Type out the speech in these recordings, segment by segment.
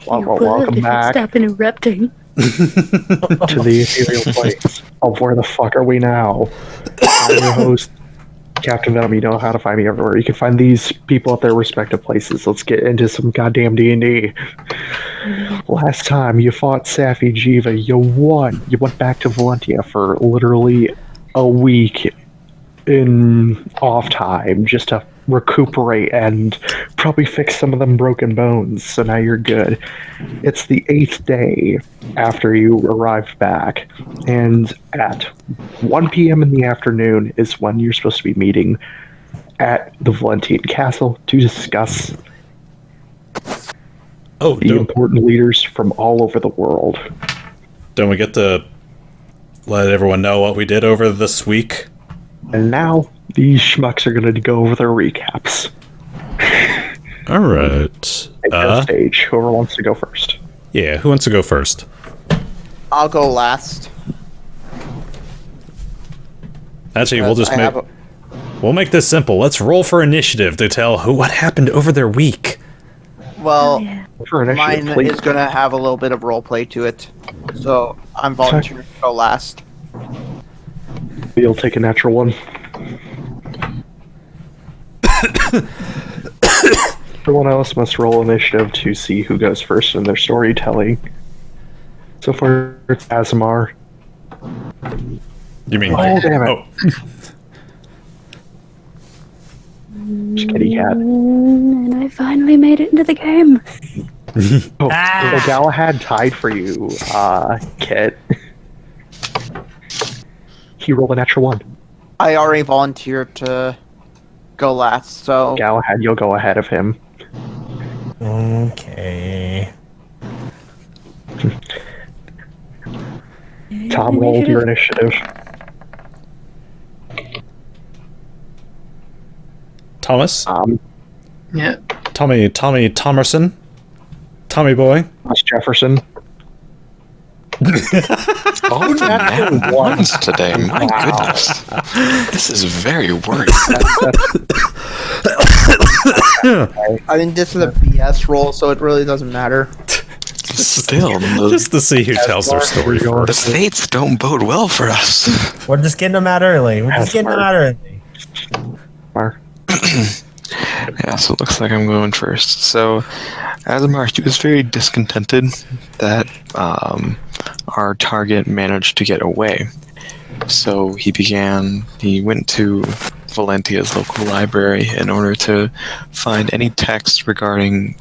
Welcome back Stop interrupting. to the ethereal place of where the fuck are we now? I'm your host, CaptianVenom. You know how to find me everywhere. You can find these people at their respective places. Let's get into some goddamn D&D. Last time you fought Safi Jiva, you won. You went back to Valentia for literally a week in off time just to recuperate and probably fix some of them broken bones, so now you're good. It's the 8th day after you arrived back, and at 1 p.m. in the afternoon is when you're supposed to be meeting at the Valentine Castle to discuss the important leaders from all over the world. Don't we get to let everyone know what we did over this week? And now these schmucks are going to go over their recaps. All right. Stage. Whoever wants to go first. Yeah, who wants to go first? I'll go last. Actually, we'll make this simple. Let's roll for initiative to tell what happened over their week. Well, mine is going to have a little bit of roleplay to it, so I'm volunteering to go last. You'll take a natural one. Everyone else must roll initiative to see who goes first in their storytelling. So far, it's Asemar. You mean? Oh, damn it. Oh. Kitty cat. And I finally made it into the game. So Galahad tied for you, Kit. He rolled a natural one. I already volunteered to go last, so... Galahad, you'll go ahead of him. Okay. Tom rolled your initiative. Thomas? Yeah. Tommy Thomerson? Tommy boy? That's Jefferson. Oh, that ones today. My goodness. This is very wordy. I think this is a BS roll, so it really doesn't matter. Still. Just to see who tells their story The first. fates don't bode well for us. We're just getting them out early. Yeah, so it looks like I'm going first. So, Asemar, he was very discontented that our target managed to get away. So he went to Valentia's local library in order to find any text regarding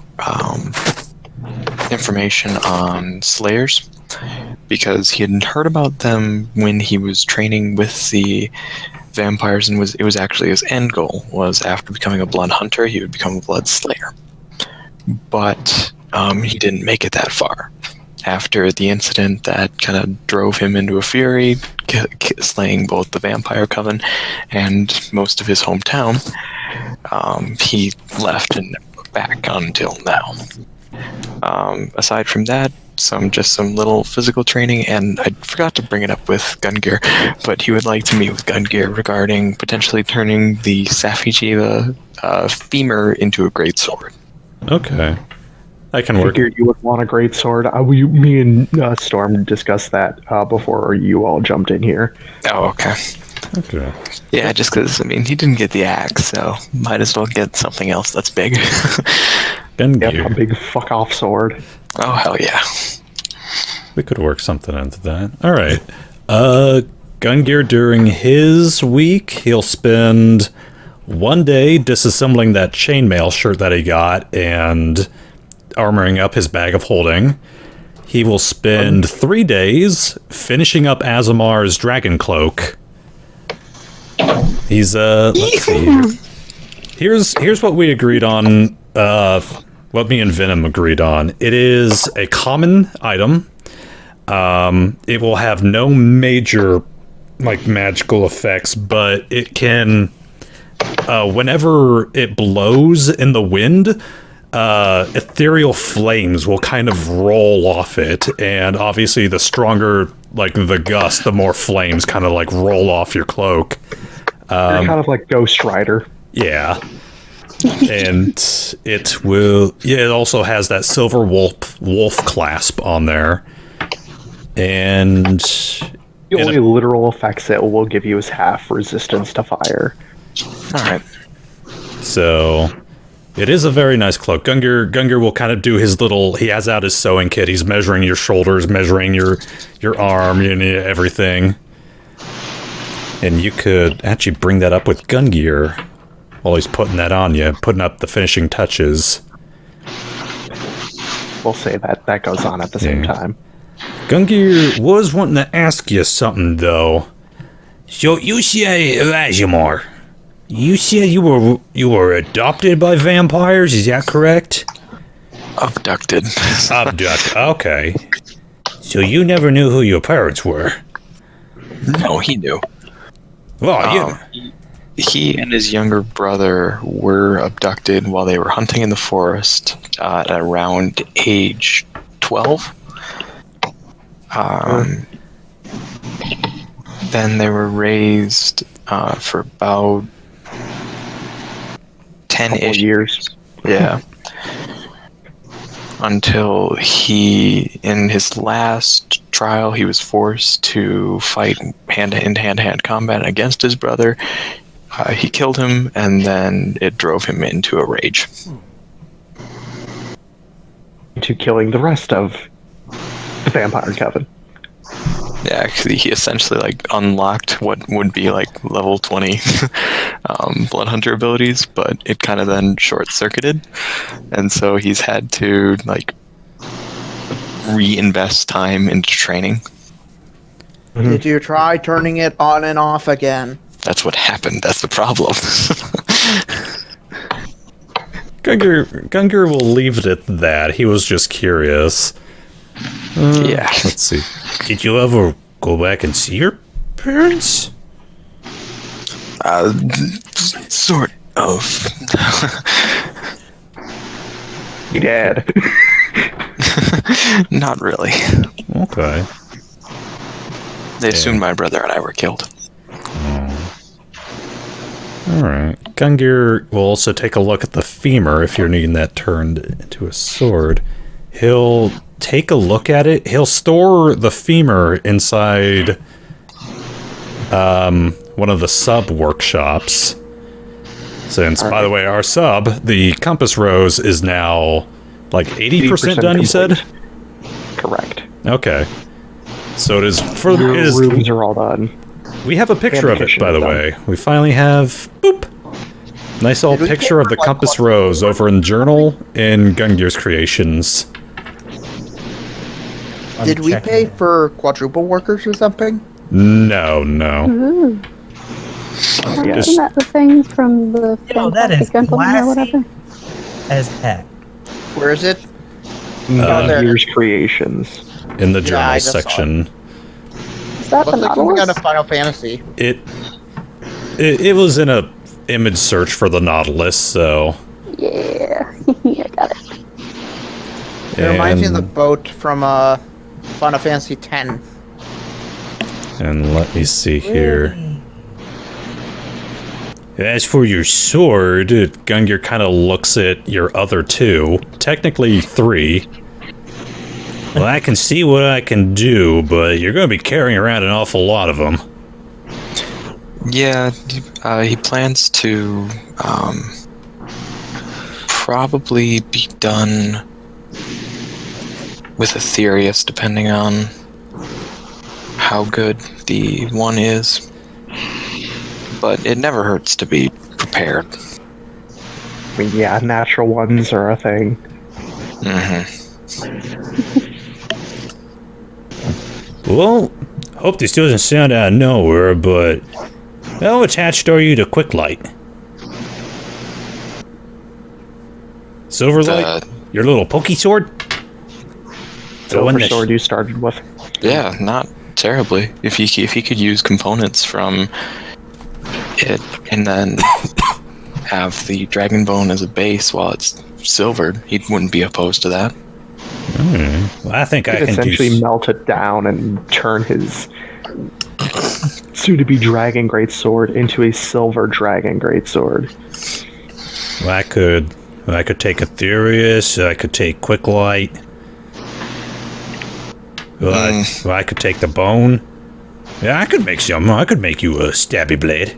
information on slayers, because he had heard about them when he was training with the vampires, and it was actually his end goal was, after becoming a blood hunter, he would become a blood slayer. But he didn't make it that far. After the incident that kind of drove him into a fury, slaying both the vampire coven and most of his hometown, he left and never looked back until now. Aside from that, some little physical training, and I forgot to bring it up with Gungir, but he would like to meet with Gungir regarding potentially turning the Safi Jiva femur into a greatsword. Okay. I can work. Figured you would want a greatsword. Me and Storm discussed that before you all jumped in here. Oh, okay. Okay. Yeah, just because, he didn't get the axe, so might as well get something else that's big. Gungir. Yep, a big fuck-off sword. Oh, hell yeah. We could work something into that. All right. Gungir, during his week, he'll spend one day disassembling that chainmail shirt that he got and armoring up his bag of holding. He will spend 3 days finishing up Asemar's dragon cloak. He's let's see. Here's what we agreed on. What me and Venom agreed on. It is a common item. It will have no major magical effects, but it can whenever it blows in the wind, ethereal flames will kind of roll off it, and obviously the stronger the gust, the more flames kind of roll off your cloak. You're kind of like Ghost Rider. Yeah. And it will. Yeah, it also has that silver wolf clasp on there, and The only literal effects it will give you is half resistance to fire. All right. so it is a very nice cloak. Gungir will kind of do his little. He has out his sewing kit. He's measuring your shoulders, measuring your arm, everything. And you could actually bring that up with Gungir while he's putting that on you, putting up the finishing touches. We'll say that goes on at the same time. Gungir was wanting to ask you something, though. So you say, Asemar, you said you were adopted by vampires, is that correct? Abducted. Okay. So you never knew who your parents were? No, he knew. Well, He and his younger brother were abducted while they were hunting in the forest at around age 12. Then they were raised for about 10-ish years. Yeah. Until he, in his last trial, he was forced to fight hand-to-hand combat against his brother. He killed him, and then it drove him into a rage. To killing the rest of the Vampire Coven. Yeah, 'cause he essentially unlocked what would be level 20 Blood Hunter abilities, but it kind of then short-circuited, and so he's had to reinvest time into training. Did you try turning it on and off again? That's what happened. That's the problem. Gungir will leave it at that. He was just curious. Yeah. Let's see. Did you ever go back and see your parents? Sort of. He did. Not really. Okay. They assumed my brother and I were killed. Alright. Gungir will also take a look at the femur if you're needing that turned into a sword. He'll take a look at it. He'll store the femur inside one of the sub workshops. Since, by the way, our sub, the compass rose, is now 80% done, you said? Correct. Okay. So it is for Your rooms are all done. We have a picture of it, by the way. We finally have nice old picture of the compass rose over in Journal in Gungir's Creations. Did we pay for quadruple workers or something? No. Ooh. Just- Isn't that the thing from the That is Fantastic Gentleman or classy whatever? as heck. Where is it? Gungir's Creations. In the Yeah, Journal I just saw it. section. Is that the Looks like when we got a Nautilus? Final Fantasy. It was in a image search for the Nautilus, so... Yeah. I got it. It reminds me of the And- boat from Final Fantasy X. And let me see here. As for your sword, Gungir kind of looks at your other two. Technically 3. Well, I can see what I can do, but you're going to be carrying around an awful lot of them. Yeah, he plans to probably be done with Ethereus, depending on how good the one is. But it never hurts to be prepared. I mean, yeah, natural ones are a thing. Well, hope this doesn't sound out of nowhere, but how attached are you to Quicklight? Silverlight? Your little pokey sword? Silver sword you started with. Yeah, not terribly. If he could use components from it and then have the dragon bone as a base while it's silvered, he wouldn't be opposed to that. Well, I think I Could can essentially melt it down and turn his soon-to-be dragon greatsword into a silver dragon greatsword. I could take Ethereal, I could take Quick Light. I could take the bone. Yeah, I could make some. I could make you a stabby blade.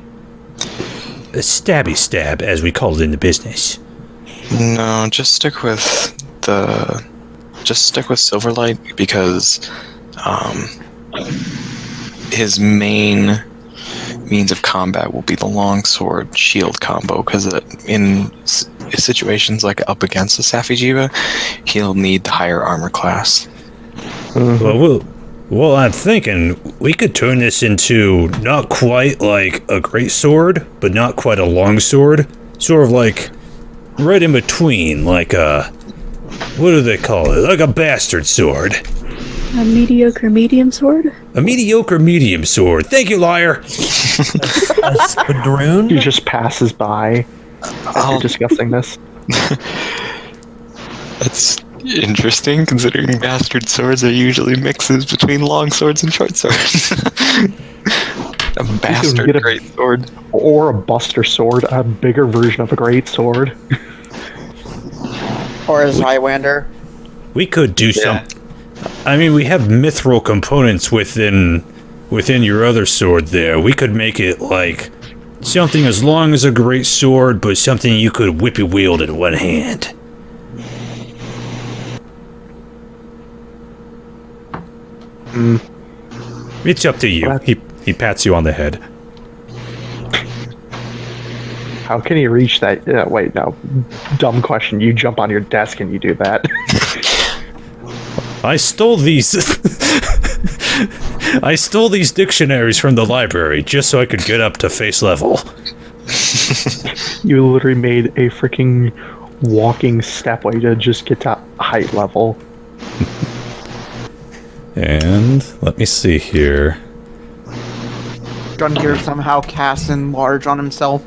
A stabby stab, as we call it in the business. No, just stick with Silverlight, because his main means of combat will be the longsword shield combo, because in situations like up against the Safijiva, he'll need the higher armor class. Well, I'm thinking we could turn this into not quite like a great sword, but not quite a long sword. Sort of like right in between, like a, what do they call it? Like a bastard sword. A mediocre medium sword? A mediocre medium sword. Thank you, liar. A spadroon? He just passes by as you're discussing this. That's interesting, considering bastard swords are usually mixes between long swords and short swords. A bastard get a- great sword. Or a buster sword, a bigger version of a great sword. Or a Zywander. We could do something. I mean, we have mithril components within your other sword there. We could make it like something as long as a great sword, but something you could whippy wield in one hand. It's up to you. He pats you on the head. How can he reach that? Wait, no. Dumb question. You jump on your desk and you do that. I stole these. I stole these dictionaries from the library just so I could get up to face level. You literally made a freaking walking stepway to just get to height level. And let me see here. Gungir somehow casts Enlarge on himself.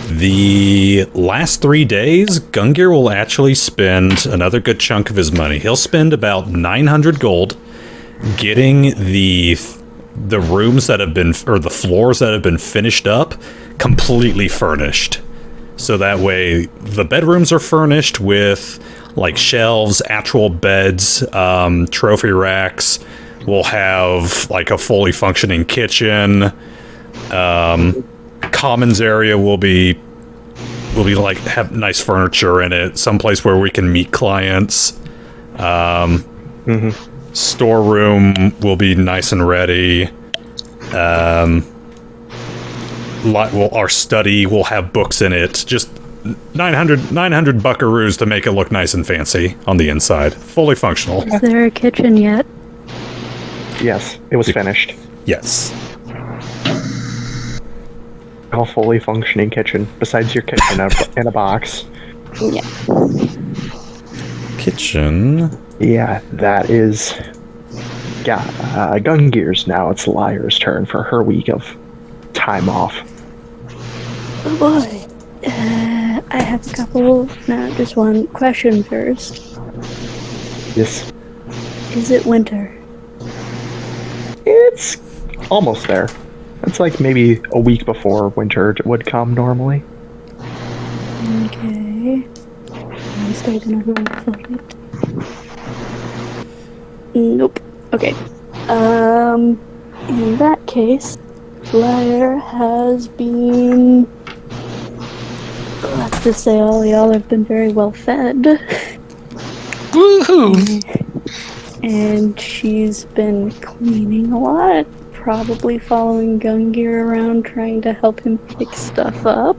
The last 3 days, Gungir will actually spend another good chunk of his money. He'll spend about 900 gold getting the rooms that have been, or the floors that have been finished up, completely furnished. So that way, the bedrooms are furnished with like shelves, actual beds, trophy racks. We'll have like a fully functioning kitchen. Commons area will be like have nice furniture in it, someplace where we can meet clients. Storeroom will be nice and ready. Our study will have books in it. Just 900 buckaroos to make it look nice and fancy on the inside. Fully functional. Is there a kitchen yet? Yes, it was finished. Yes. A fully functioning kitchen, besides your kitchen in a box. Yeah. Kitchen. Yeah, that is... Yeah, Gungir's now. It's Liar's turn for her week of time off. Oh boy. I have a couple, just one question first. Yes. Is it winter? It's almost there. It's like maybe a week before winter would come normally. Okay. I'm still gonna roll for it. Nope. Okay. In that case, Liar has been... Let's just say all y'all have been very well fed. Woohoo! And she's been cleaning a lot. Probably following Gungir around trying to help him fix stuff up.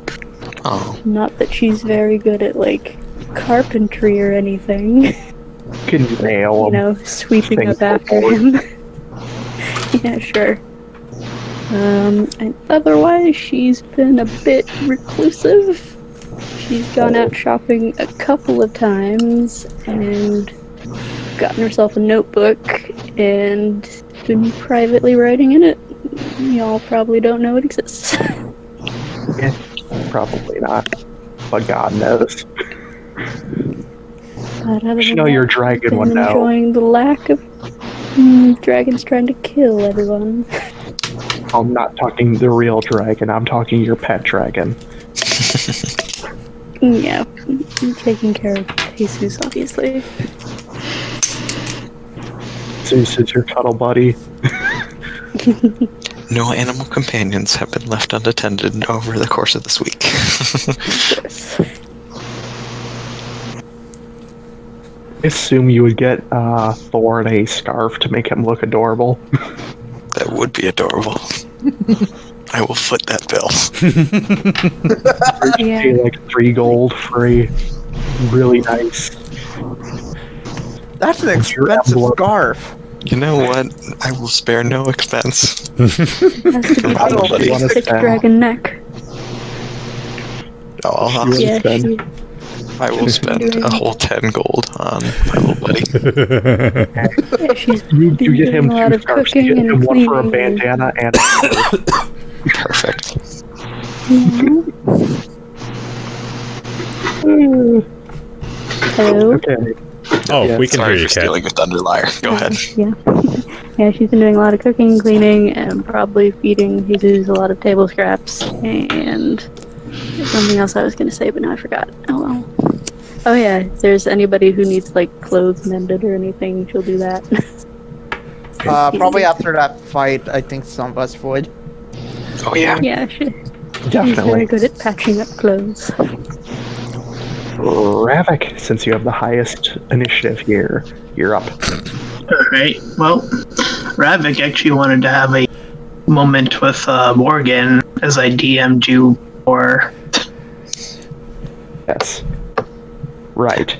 Oh. Not that she's very good at, like, carpentry or anything. Can nail You know, sweeping things up after forward. him. Yeah, sure. And otherwise, she's been a bit reclusive. She's gone out shopping a couple of times and gotten herself a notebook and been privately writing in it. Y'all probably don't know it exists. Yeah, probably not. But God knows. But other You than know that, your dragon I've would been know. enjoying the lack of dragons trying to kill everyone. I'm not talking the real dragon, I'm talking your pet dragon. Yeah, I'm taking care of Jesus, obviously. Zeus is your cuddle buddy. No animal companions have been left unattended over the course of this week. Of course. I assume you would get Thorn a scarf to make him look adorable. That would be adorable. I will foot that bill. Yeah. Pay like 3 gold for a really nice. That's an Your expensive emblem. scarf. You know what? I will spare no expense. It has to be I don't like wanna thick stand. dragon neck. Oh, You Yeah, spend- she, I will spend a whole 10 gold on my little buddy. yeah, she's You been get him doing a lot 2 of scarves. You cooking get him and one for a cleaning. bandana and a scarf. Perfect. Hello? Okay. Oh, Yeah, we can Sorry hear you, for Kat. stealing the Thunderliar. Go ahead. Yeah. Yeah, she's been doing a lot of cooking, cleaning, and probably feeding Jesus a lot of table scraps. And there's something else I was going to say, but now I forgot. Oh well. Oh yeah, if there's anybody who needs like clothes mended or anything, she'll do that. Probably after that fight, I think some of us would. Oh, yeah. Yeah, she's very Definitely. good at patching up clothes. Ravak, since you have the highest initiative here, you're up. Alright, well, Ravak actually wanted to have a moment with Morgan as I DM'd you for. Yes. Right.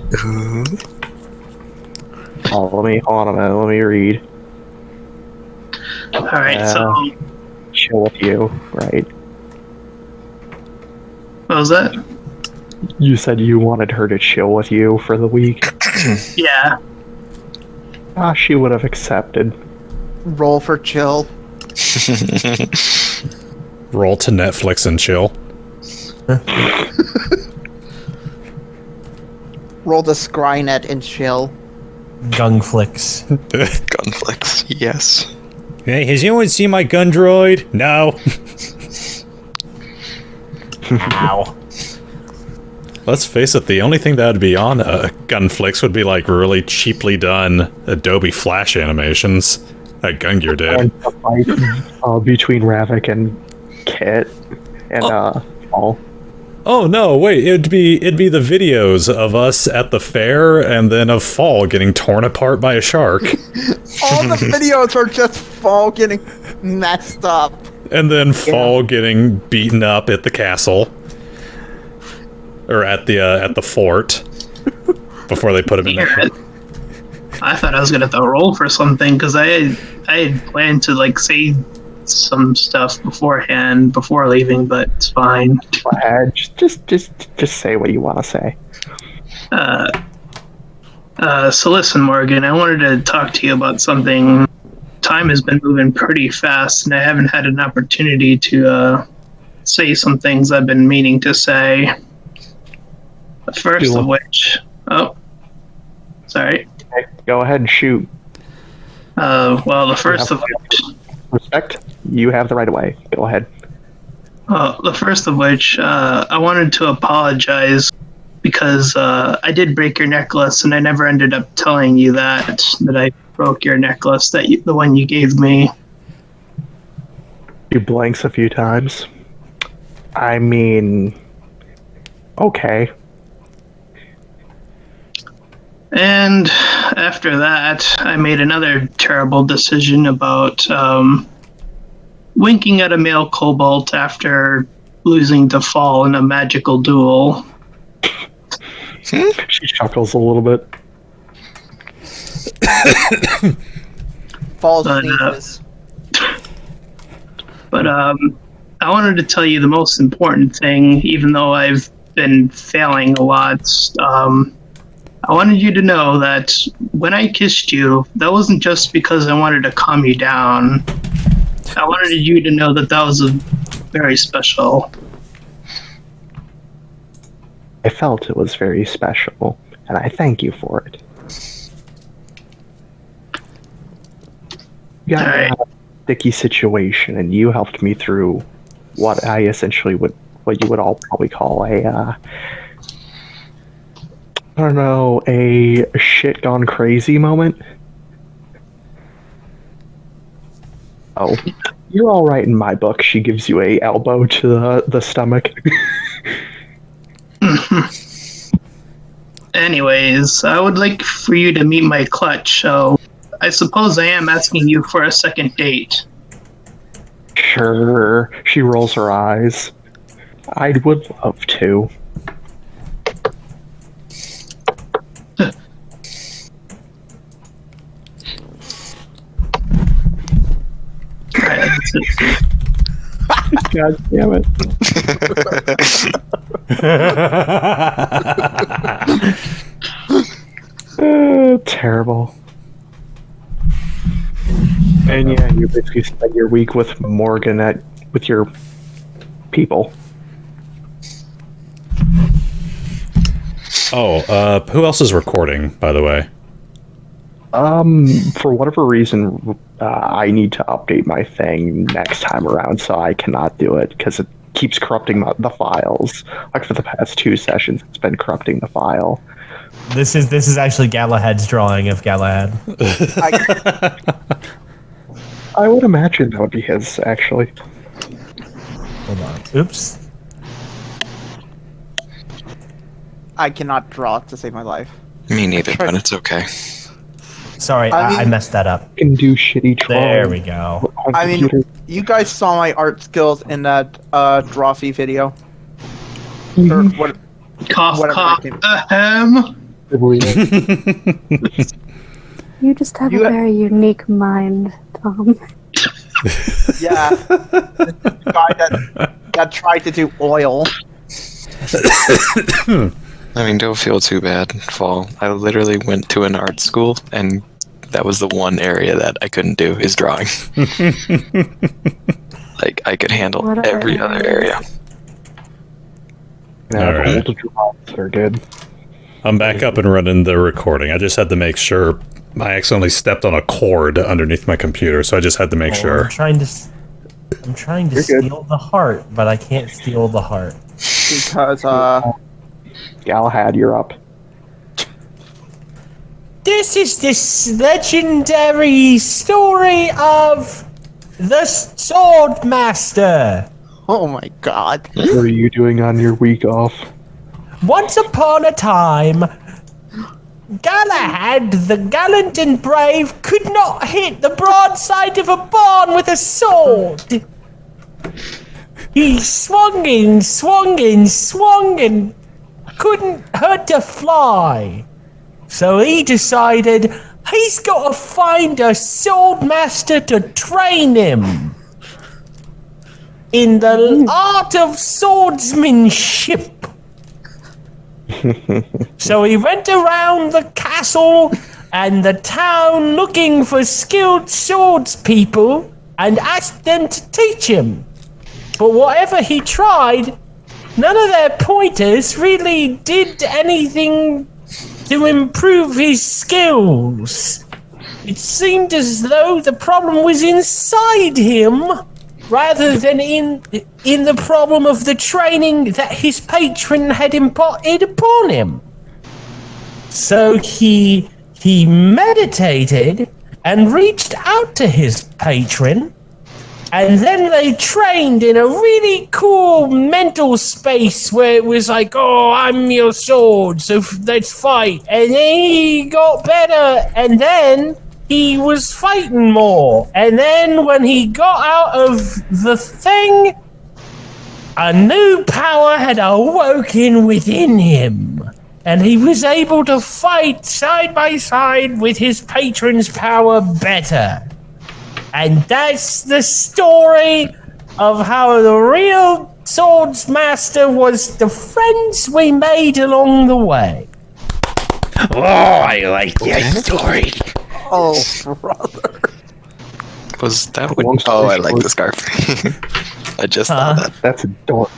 Oh, hold on a minute, let me read. Alright, so Chill with you, right? what was that? You said you wanted her to chill with you for the week. Yeah. She would have accepted. Roll for chill. Roll to Netflix and chill. Roll the Scrynet and chill. Gung flicks. Gunflicks. Yes. Hey, has anyone seen my gun droid? No. Ow. Let's face it, the only thing that would be on Gunflix would be like really cheaply done Adobe Flash animations that Gungir did. And a fight between Ravak and Kit and Paul. Oh no, wait, it'd be the videos of us at the fair and then of Fall getting torn apart by a shark. All the videos are just Fall getting messed up. And then Fall getting beaten up at the castle. Or at the fort. Before they put him in there. I thought I was gonna have to roll for something because I had planned to like say some stuff beforehand before leaving, but it's fine. Just say what you want to say. So listen, Morgan, I wanted to talk to you about something. Time has been moving pretty fast, and I haven't had an opportunity to say some things I've been meaning to say. The first of which, sorry. Okay, go ahead and shoot. Well, the first of which, Respect. You have the right of way. Go ahead. the first of which, I wanted to apologize because I did break your necklace, and I never ended up telling you that I broke your necklace, the one you gave me. You blanks a few times. I mean, okay. And after that, I made another terrible decision about winking at a male kobold after losing to Fall in a magical duel. She chuckles a little bit. Falls But, sneezes. But I wanted to tell you the most important thing, even though I've been failing a lot. I wanted you to know that when I kissed you, that wasn't just because I wanted to calm you down. I wanted you to know that was very special. I felt it was very special, and I thank you for it. You got me Alright. out of a sticky situation, and you helped me through what I essentially what you would all probably call a I don't know, a shit gone crazy moment? Oh, you're all right in my book. She gives you a elbow to the stomach. Anyways, I would like for you to meet my clutch, so I suppose I am asking you for a second date. Sure. She rolls her eyes. I would love to. Alright, that's it. God damn it. Terrible. And yeah, you basically spend your week with Morgan with your people. Oh, who else is recording, by the way? For whatever reason, I need to update my thing next time around, so I cannot do it because it keeps corrupting the files. Like for the past 2 sessions, it's been corrupting the file. This is actually Galahad's drawing of Galahad. I would imagine that would be his, actually. Hold on. Oops. I cannot draw to save my life. Me neither, but it's okay. Sorry, I messed that up. You can do shitty drawing. There we go. on I mean, computer. you guys saw my art skills in that Drawfee video. Or Mhm. what? Cough, Whatever cough, that came- ahem. I believe it. You just have You a ha- very unique mind, Tom. Yeah. The guy that tried to do oil. I mean, don't feel too bad, Fall. I literally went to an art school, and that was the one area that I couldn't do, is drawing. Like, I could handle What every other other area. Yeah, Alright. the drawings are good. I'm back up and running the recording. I just had to make sure. I accidentally stepped on a cord underneath my computer, so I just had to make sure. I'm trying to You're good. steal the heart, but I can't steal the heart. Because, Galahad, you're up. This is this legendary story of the Sword Master. oh my god. What are you doing on your week off? Once upon a time, Galahad, the gallant and brave, could not hit the broadside of a barn with a sword. He swung and couldn't hurt a fly. So he decided he's got to find a sword master to train him in the art of swordsmanship. So he went around the castle and the town looking for skilled swordspeople and asked them to teach him. But whatever he tried, none of their pointers really did anything to improve his skills. It seemed as though the problem was inside him rather than in the problem of the training that his patron had imparted upon him. So he meditated and reached out to his patron, and then they trained in a really cool mental space where it was like, oh, I'm your sword, so let's fight. And then he got better, and then he was fighting more. And then when he got out of the thing, a new power had awoken within him. And he was able to fight side by side with his patron's power better. And that's the story of how the real Swords Master was the friends we made along the way. Oh, I like your story. Oh, brother. Was that what? Long story Oh, I like short- the scarf. I just thought that. That's adorable.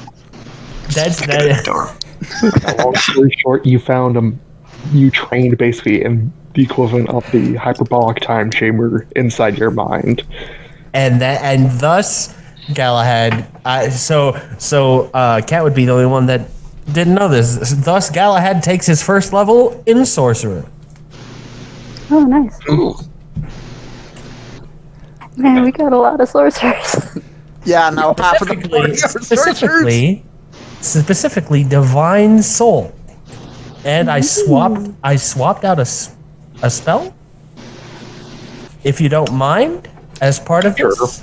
That's Look at that. the door. Long story short, you found him. You trained basically in the equivalent of the hyperbolic time chamber inside your mind. And thus Galahad. So Cat would be the only one that Didn't know this. Thus, Galahad takes his first level in Sorcerer. Oh, nice. Ooh. Man, we got a lot of sorcerers. Yeah, now half of the party are sorcerers. Specifically, Divine Soul. And I swapped out a spell. If you don't mind, as part of this,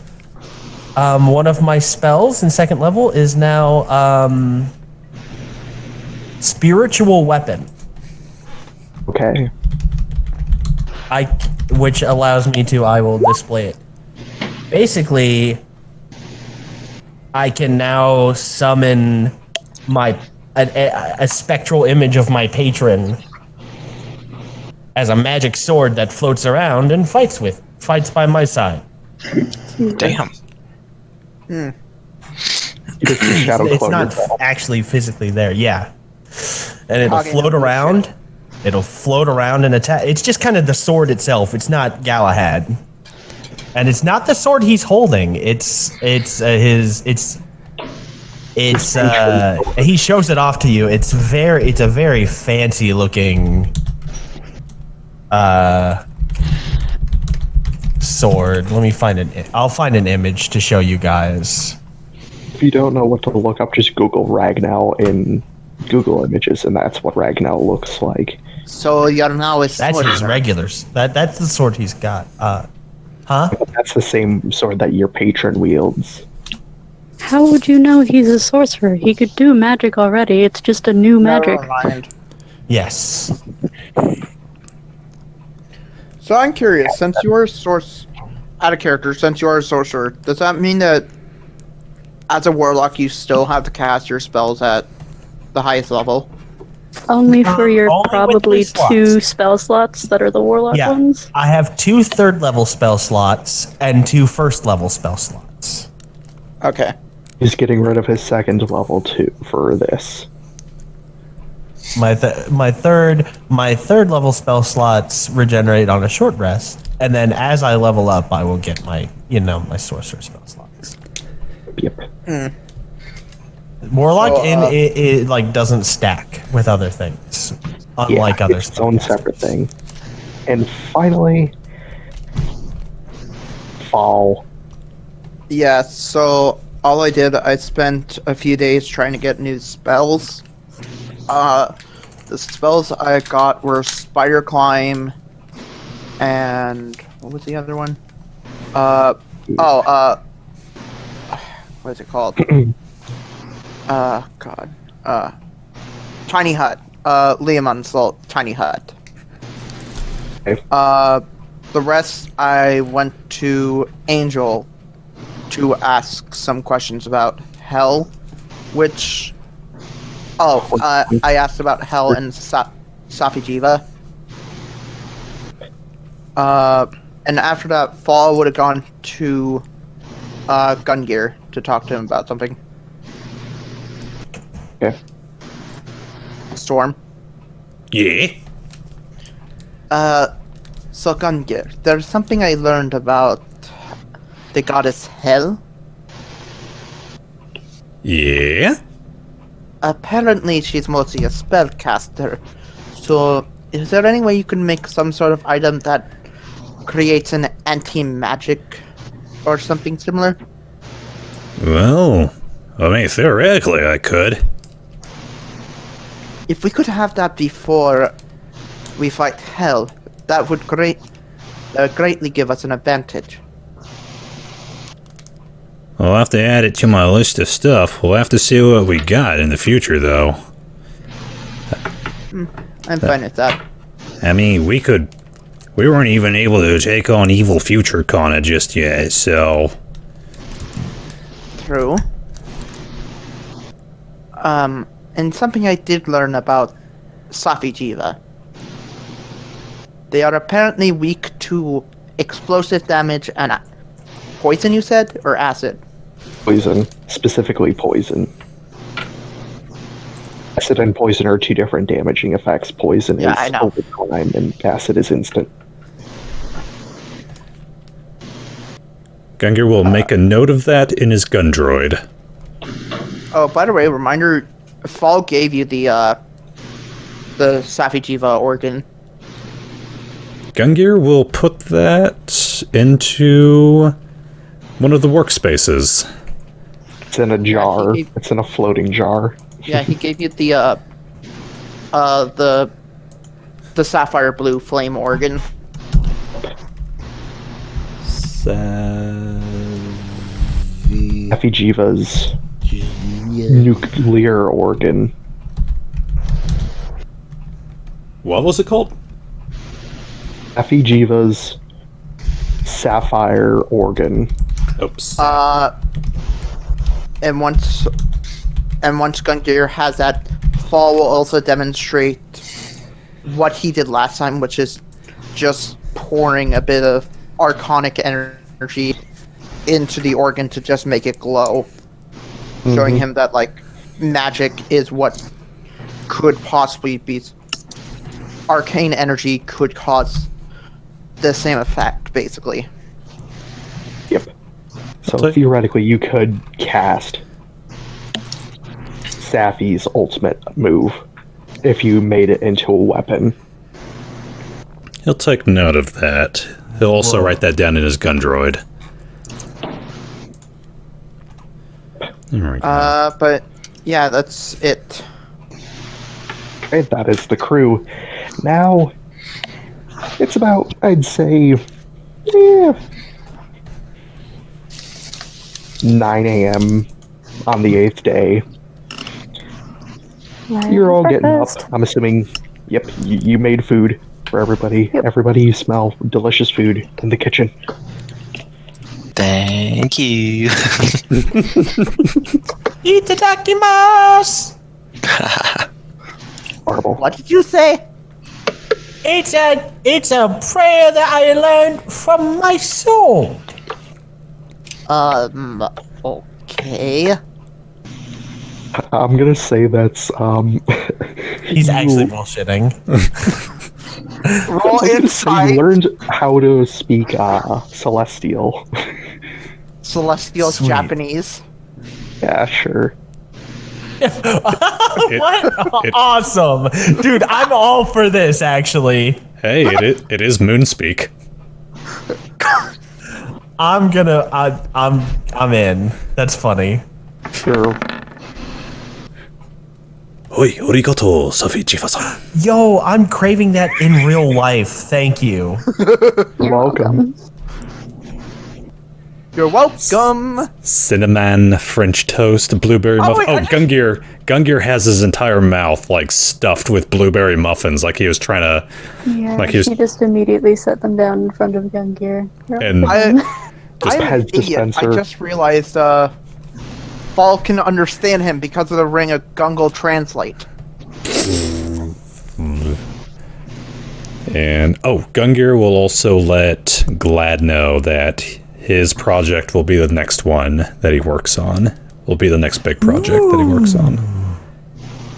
one of my spells in second level is now Spiritual Weapon. Okay. Which allows me to, I will display it. Basically, I can now summon a spectral image of my patron as a magic sword that floats around and fights by my side. Damn. It's not actually physically there, yeah. And it'll float around. It'll float around and attack. It's just kind of the sword itself. It's not Galahad. And it's not the sword he's holding. He shows it off to you. It's a very fancy looking sword. Let me find it. I'll find an image to show you guys. If you don't know what to look up, just Google Ragnar in Google Images, and that's what Ragnar looks like. So you're now a That's his regulars. That's the sword he's got. Huh? That's the same sword that your patron wields. How would you know he's a sorcerer? He could do magic already. It's just a new magic. Never mind. Yes. So I'm curious, since you are a out of character, since you are a sorcerer, does that mean that as a warlock you still have to cast your spells at the highest level? Only for your Only with probably 3 slots. 2 spell slots that are the warlock Yeah. ones. I have 2 third-level spell slots and 2 first-level spell slots. Okay. He's getting rid of his second level too for this. My third level spell slots regenerate on a short rest, and then as I level up, I will get my sorcerer spell slots. Yep. Warlock it like doesn't stack with other things, unlike other it's its own separate thing. And finally, fall. Yeah, so all I did, I spent a few days trying to get new spells. The spells I got were Spider Climb, and what was the other one? What is it called? Tiny Hut. Liam Salt, Tiny Hut. Okay. The rest I went to Angel to ask some questions about Hell, which... I asked about Hell and Safijiva. And after that, Fall would have gone to Gungir to talk to him about something. Okay. Storm. Yeah. So Gungir, there's something I learned about the goddess Hell. Yeah. Apparently she's mostly a spellcaster, so is there any way you can make some sort of item that creates an anti-magic or something similar? Well, I mean, theoretically, I could. If we could have that before we fight Hell, that would greatly give us an advantage. I'll have to add it to my list of stuff. We'll have to see what we got in the future, though. I'm fine with that. I mean, we weren't even able to take on Evil Future Kana just yet, so... True. And something I did learn about Safijiva. They are apparently weak to explosive damage and poison, you said? Or acid? Poison. Specifically poison. Acid and poison are 2 different damaging effects. Poison is over time, and acid is instant. Gungir will make a note of that in his gun droid. Oh, by the way, reminder, Fall gave you the Safijiva organ. Gungir will put that into one of the workspaces. It's in a jar. he- It's in a floating jar. Yeah, he gave you the sapphire blue flame organ. Efijiva's nuclear organ. What was it called? Efijiva's sapphire organ. Oops. And once Gungir has that, Fall will also demonstrate what he did last time, which is just pouring a bit of arcanic energy into the organ to just make it glow, showing him that like magic is what could possibly be. Arcane energy could cause the same effect, basically. Yep. So theoretically, you could cast Safi's ultimate move if you made it into a weapon. He'll take note of that. He'll also write that down in his gun droid. There we go. But yeah, that's it. And that is the crew. Now, it's about, I'd say, 9 a.m. on the 8th day. You're all getting up. I'm assuming, yep, you made food for everybody. Yep. Everybody, you smell delicious food in the kitchen. Thank you. Itadakimasu! Horrible. What did you say? It's a prayer that I learned from my sword. Okay. I'm gonna say that's, He's actually bullshitting. Roll So you insight. learned how to speak Celestial. Celestial Sweet. Japanese. Yeah, sure. What? Awesome. Dude, I'm all for this, actually. Hey, it is Moonspeak. I'm in. That's funny. Sure. Oi, arigato, Safijiva-san. Yo, I'm craving that in real life. Thank you. You're welcome. You're welcome. Cinnamon, French toast, blueberry muffin. wait, Oh, I just- Gungir has his entire mouth like stuffed with blueberry muffins, like he was trying to. Yeah, Like he was- she just immediately set them down in front of Gungir. And I'm Just an Pez idiot. I dispenser. just realized Fall can understand him because of the ring of Gungle Translate. And Gungir will also let Glad know that his project will be the next one that he works on. Will be the next big project that he works on.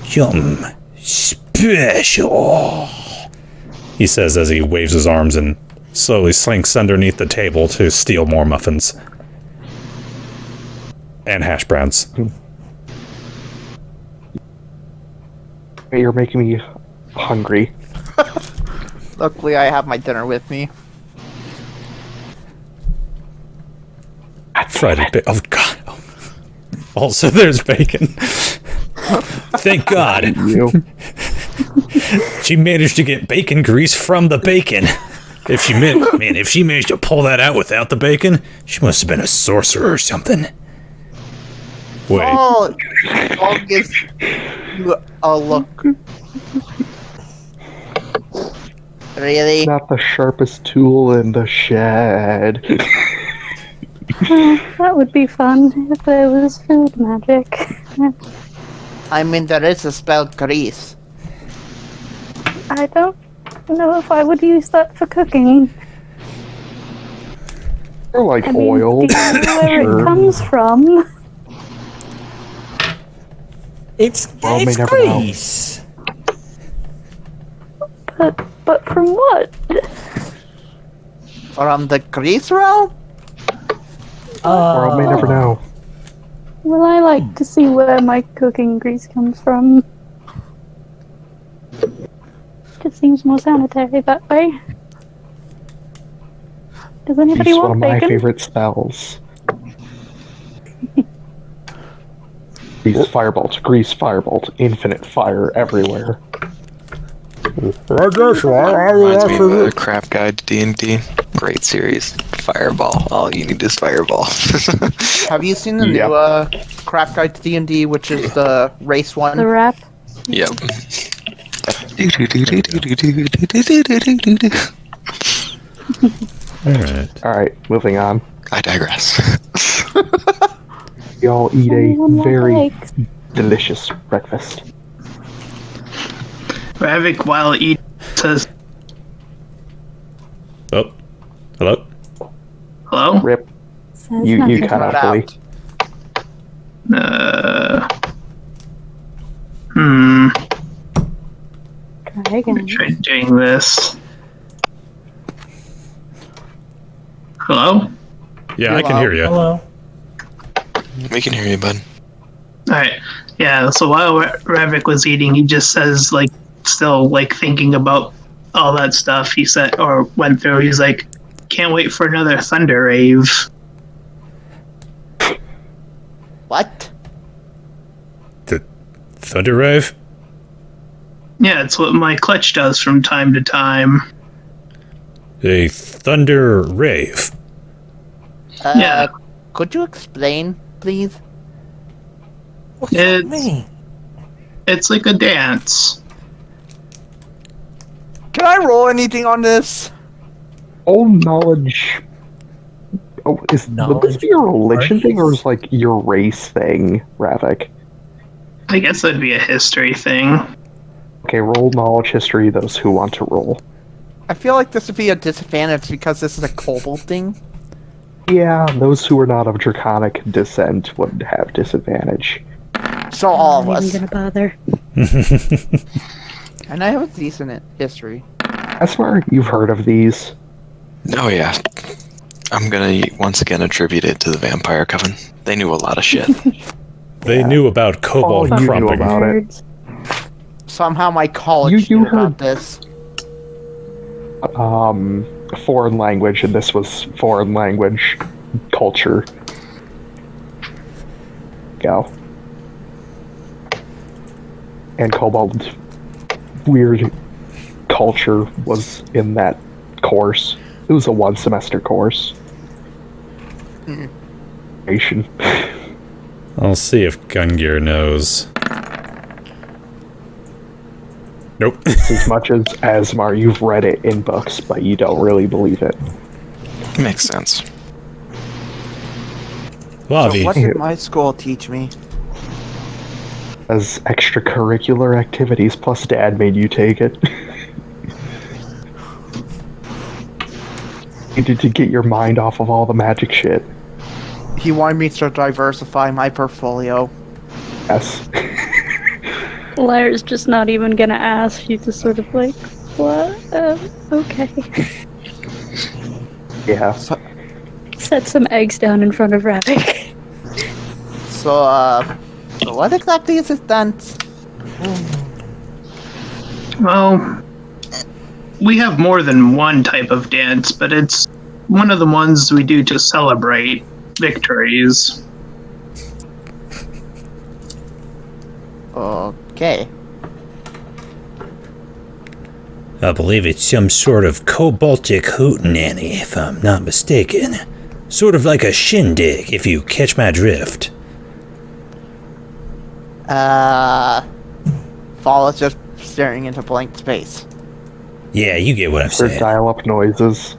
Yum. Special. He says as he waves his arms and slowly slinks underneath the table to steal more muffins. And hash browns. You're making me hungry. Luckily, I have my dinner with me. Fried bacon. Oh, God. Also, there's bacon. Thank God. You. She managed to get bacon grease from the bacon. If she managed to pull that out without the bacon, she must have been a sorcerer or something. Wait, Fall gives you a look. Really? Not the sharpest tool in the shed. That would be fun if there was food magic. I mean, there is a spell grease. I don't know if I would use that for cooking. Or like I mean, oil. do you know where Sure. it comes from? It's Well, may never know. grease. But from what? From the grease realm? Or I may never know. Well, I like to see where my cooking grease comes from. Just seems more sanitary that way. Does anybody It's one want of my bacon? favorite spells. Grease firebolt, grease firebolt, infinite fire everywhere. Reminds me of a crap guide to D&D. Great series. Fireball. All you need is fireball. Have you seen the new Craft Guide to D&D, which is the race one? The wrap? Yep. Alright. Moving on. I digress. Y'all eat a Anyone want very eggs? delicious breakfast. Ravak, while eating, says, Oh. Hello? hello? Rip. Says You nothing. cut out, Billy. Try again. Try doing this. Hello? Yeah, I can hear you. Hello. We can hear you, bud. Alright. Yeah, so while Ravak was eating, he just says, like, still, like, thinking about all that stuff he said, or went through. He's like, can't wait for another Thunder Rave. What? The Thunder Rave? Yeah, it's what my clutch does from time to time. A Thunder Rave. Yeah. Could you explain, please? What's that It's- mean? It's like a dance. Can I roll anything on this? All knowledge. Oh, would this Knowledge be a religion arts? thing or is like your race thing, Ravak? I guess that'd be a history thing. Okay, roll knowledge history, those who want to roll. I feel like this would be a disadvantage because this is a kobold thing. Yeah, those who are not of draconic descent would have disadvantage. So all of Not us. even gonna bother. And I have a decent history. Asemar, you've heard of these. Oh, yeah. I'm gonna once again attribute it to the Vampire Coven. They knew a lot of shit. They knew about Kobold Oh, you knew crumping. about it. Nerds. Somehow my college You knew heard- about this. Foreign language, and this was foreign language culture. Go. And Kobold weird culture was in that course. It was a one-semester course. Nation. I'll see if Gungir knows. Nope. As much as Asemar, you've read it in books, but you don't really believe it. Makes sense. Lavi. So what did my school teach me? As extracurricular activities, plus Dad made you take it. You needed to get your mind off of all the magic shit. He wanted me to diversify my portfolio. Yes. Blair's just not even gonna ask. She's just sort of like, what? Okay. Yeah. Set some eggs down in front of Ravak. So what exactly is this dance? Well, we have more than one type of dance, but it's one of the ones we do to celebrate victories. Okay. I believe it's some sort of koboldic hootenanny, if I'm not mistaken. Sort of like a shindig, if you catch my drift. Fall is just staring into blank space. Yeah, you get what I'm They're saying. dial-up noises.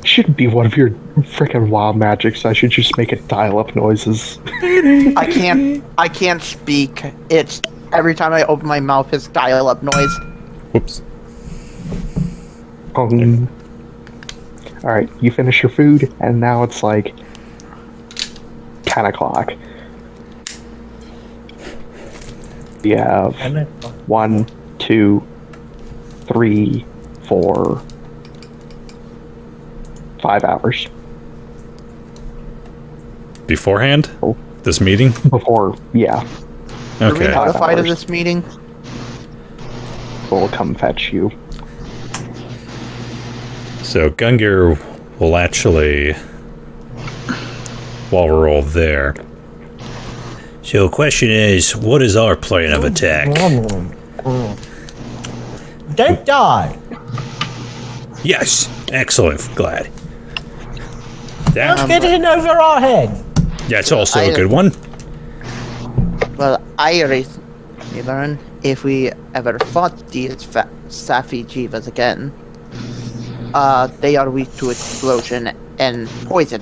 Shouldn't be one of your freaking wild magics. I should just make it dial-up noises. I can't speak. It's every time I open my mouth, it's dial-up noise. Whoops. Alright, you finish your food, and now it's like 10 o'clock. You have 1, 2, 3, 4, 5 hours. beforehand? This meeting? Before, yeah. Were we Okay. notified of this meeting? We'll come fetch you. So Gungir will actually, while we're all there. So, question is, what is our plan of attack? Don't die. Yes, excellent. Glad. Don't get in over our head. That's also a good one. Well, I learn if we ever fought these Safi Jivas again, they are weak to explosion and poison.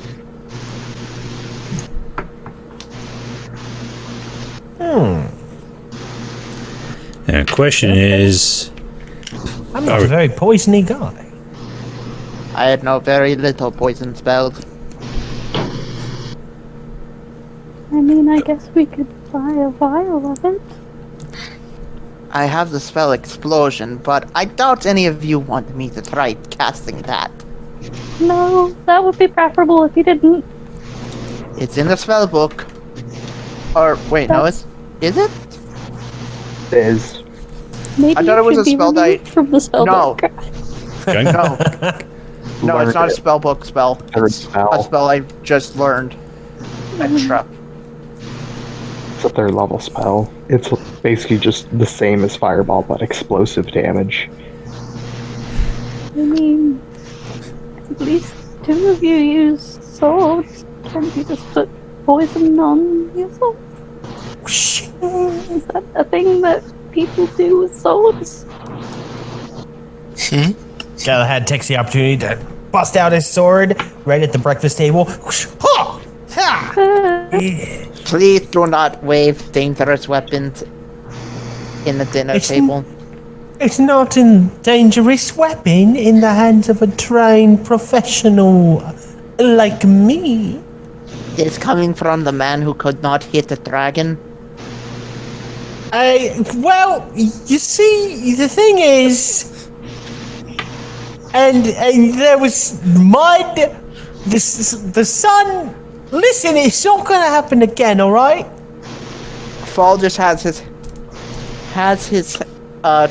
And the question is, I'm not a very poisony guy. I had no very little poison spells. I mean, I guess we could buy a vial of it. I have the spell explosion, but I doubt any of you want me to try casting that. No, that would be preferable if you didn't. It's in the spell book. Or wait, no, is it? It is. Maybe I thought it was should a be spell that removed from the spell No. book. No. No, it's not a Learned it. spell book spell. Third It's spell. a spell I just learned. Extra. It's a third level spell. It's basically just the same as Fireball, but explosive damage. I mean, at least two of you use swords. Can't you just put poison on your sword? Is that a thing that people do with swords? Galahad takes the opportunity to bust out his sword right at the breakfast table. Ha! Ha! Please do not wave dangerous weapons in the dinner table. It's not a dangerous weapon in the hands of a trained professional like me. It's coming from the man who could not hit a dragon. Well, you see, the thing is, and there was mud, the sun. Listen, it's not gonna happen again, all right? Fall just has his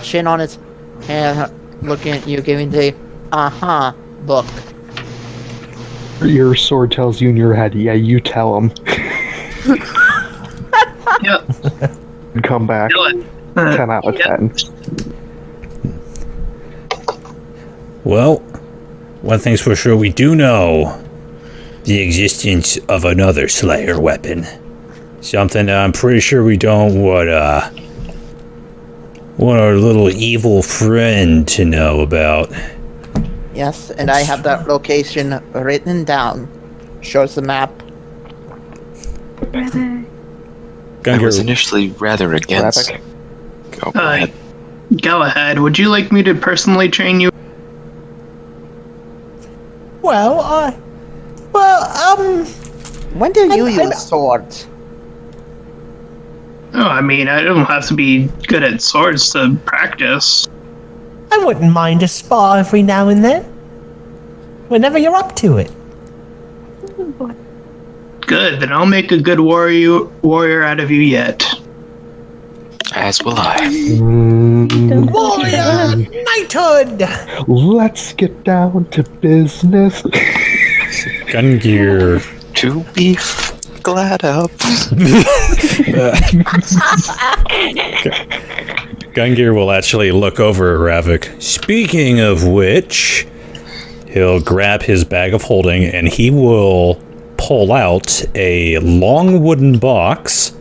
chin on his hand, looking at you, giving the look. Your sword tells you in your head, yeah, you tell him. Yep. And come back. Do it. 10 out of 10. well, one thing's for sure, we do know the existence of another Slayer weapon. Something that I'm pretty sure we don't want our little evil friend to know about. Yes, and I have that location written down. Shows the map. I was Gungir, initially rather against. Ravak. Go ahead. Galahad, would you like me to personally train you? When do you use swords? Oh, I mean, I don't have to be good at swords to practice. I wouldn't mind a spar every now and then. Whenever you're up to it. Good, then I'll make a good warrior out of you yet. As will I. Warrior knighthood! Let's get down to business. Gungir, To be glad up. Gungir will actually look over at Ravak. Speaking of which, he'll grab his bag of holding and he will pull out a long wooden box.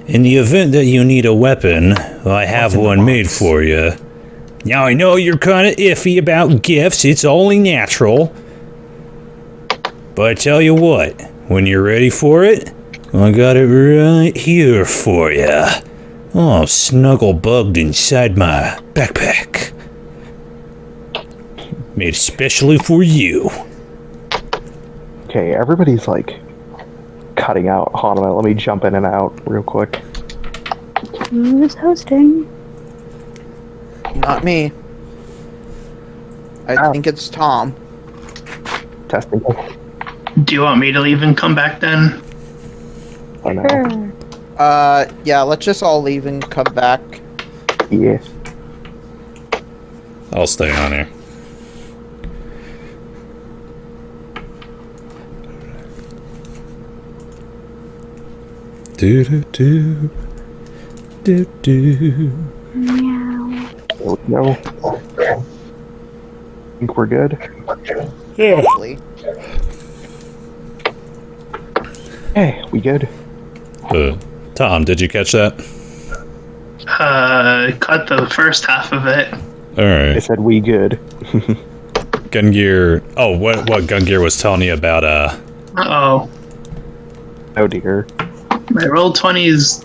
In the event that you need a weapon, I have one made for you. Now, I know you're kind of iffy about gifts, it's only natural. But I tell you what, when you're ready for it, I got it right here for you. Oh, snuggle bugged inside my backpack. Made especially for you. Okay, everybody's like cutting out. Hold on, let me jump in and out real quick. Who's hosting? Not me. I think it's Tom. Testing. Do you want me to leave and come back then? I don't know. Yeah, let's just all leave and come back. Yeah. I'll stay on here. Do do do do do. No. Think we're good? Hopefully. Hey, we good? Tom, did you catch that? Cut the first half of it. All I right. said we good. Gungir. Oh, what Gungir was telling you about? Uh-oh. Oh dear. My Roll20 is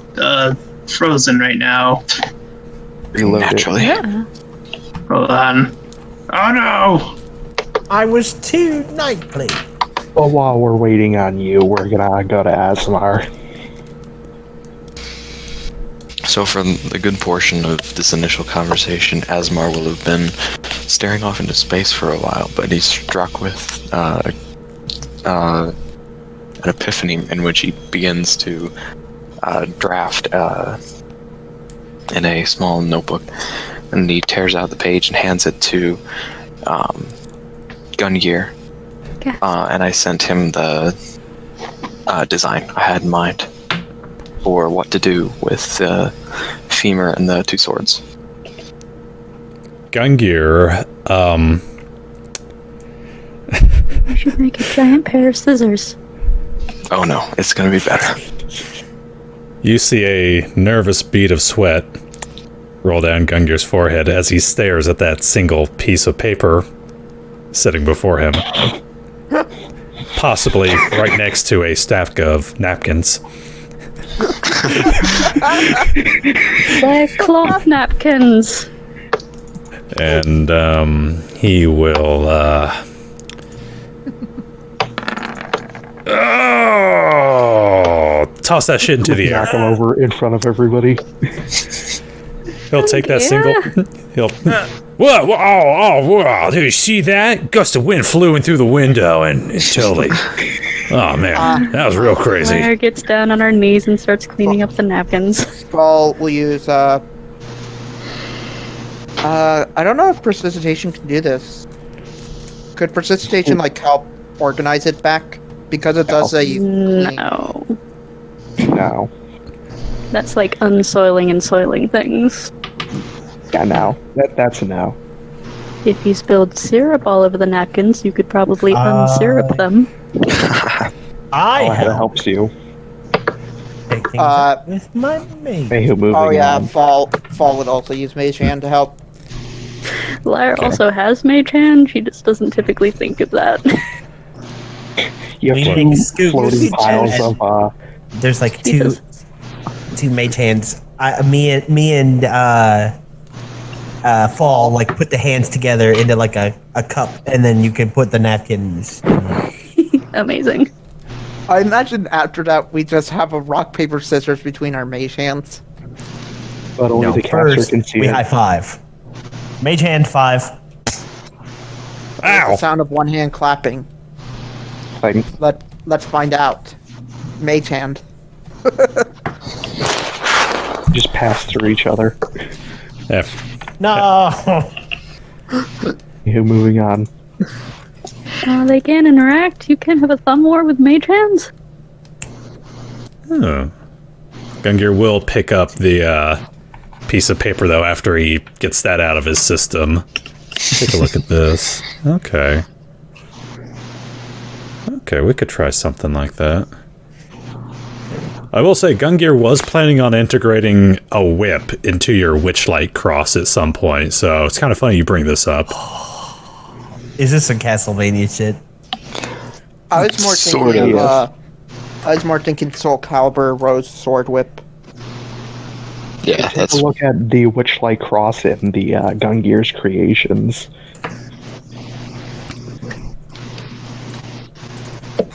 frozen right now. Reload Naturally. Yeah. Hold on. Oh no! I was too knightly. it. Well, while we're waiting on you, we're gonna go to Asemar. So for the good portion of this initial conversation, Asemar will have been staring off into space for a while, but he's struck with an epiphany in which he begins to draft in a small notebook, and he tears out the page and hands it to Gungir. Okay. And I sent him the design I had in mind for what to do with the femur and the two swords. Gungir. I should make a giant pair of scissors. Oh no, it's gonna be better. You see a nervous bead of sweat roll down Gungir's forehead as he stares at that single piece of paper sitting before him. Possibly right next to a stack of napkins. They're cloth napkins. And he will toss that shit into the air. Knock him over in front of everybody. He'll take that single. He'll. Whoa! Whoa! Oh! Wow! Did you see that? Gust of wind flew in through the window and totally. Oh man, that was real crazy. Claire gets down on her knees and starts cleaning up the napkins. Well, we'll use, I don't know if precipitation can do this. Could precipitation, like, help organize it back? Because it does say you... No. No. That's like unsoiling and soiling things. Yeah, no. That's a no. If you spilled syrup all over the napkins, you could probably unsyrup them. I Oh, that help helps you. take things up with my mate. Hey, who moving Oh yeah, on. Fall would also use Mage Hand to help. Lyre also has Mage Hand, she just doesn't typically think of that. You have Big two scoop. floating piles And of, there's like Jesus. two mage hands. Me and Fall like put the hands together into like a cup, and then you can put the napkins. Amazing. I imagine after that we just have a rock, paper, scissors between our Mage Hands. but only No, the caster first can see we it. high five. Mage hand 5. The sound of one hand clapping. Like, Let's find out. Mage Hand. just pass through each other. No. Who moving on? They can interact. You can have a thumb war with Mage Hands. Oh. Gungir will pick up the piece of paper, though, after he gets that out of his system. Take a look at this. Okay. Okay, we could try something like that. I will say, Gungir was planning on integrating a whip into your Witchlight cross at some point, so it's kind of funny you bring this up. Is this some Castlevania shit? I was more Sorta, thinking yes. of, I was more thinking Soul Calibur, Rose Sword Whip. Yeah, Take that's a look at the Witchlight Cross in the Gungir's creations.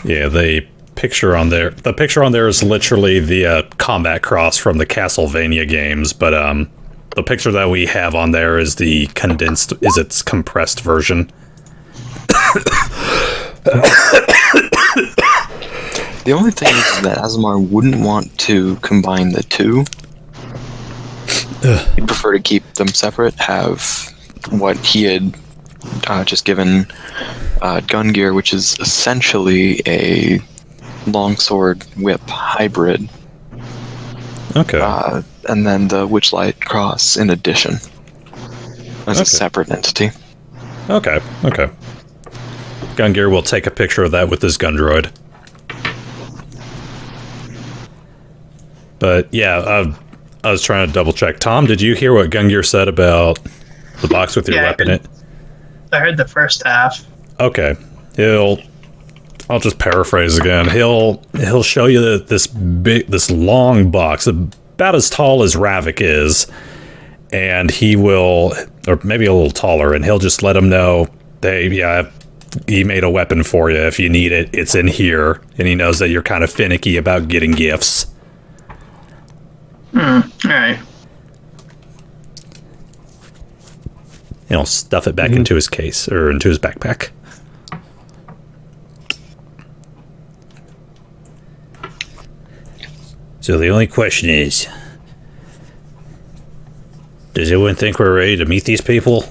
Yeah, the picture on there is literally the combat cross from the Castlevania games, but the picture that we have on there is its compressed version. The only thing is that Asemar wouldn't want to combine the two. He'd prefer to keep them separate, have what he had just given Gungir, which is essentially a longsword whip hybrid. Okay. And then the Witchlight Cross in addition, as a separate entity. Okay. Gungir will take a picture of that with his gun droid. But yeah, I was trying to double check. Tom, did you hear what Gungir said about the box with your weapon in it? I heard the first half. Okay. I'll just paraphrase again. He'll show you this long box, about as tall as Ravak is, and he will, or maybe a little taller, and he'll just let him know, hey, yeah, he made a weapon for you. If you need it, it's in here. And he knows that you're kind of finicky about getting gifts. Alright. He'll stuff it back into his case, or into his backpack. So the only question is, does everyone think we're ready to meet these people?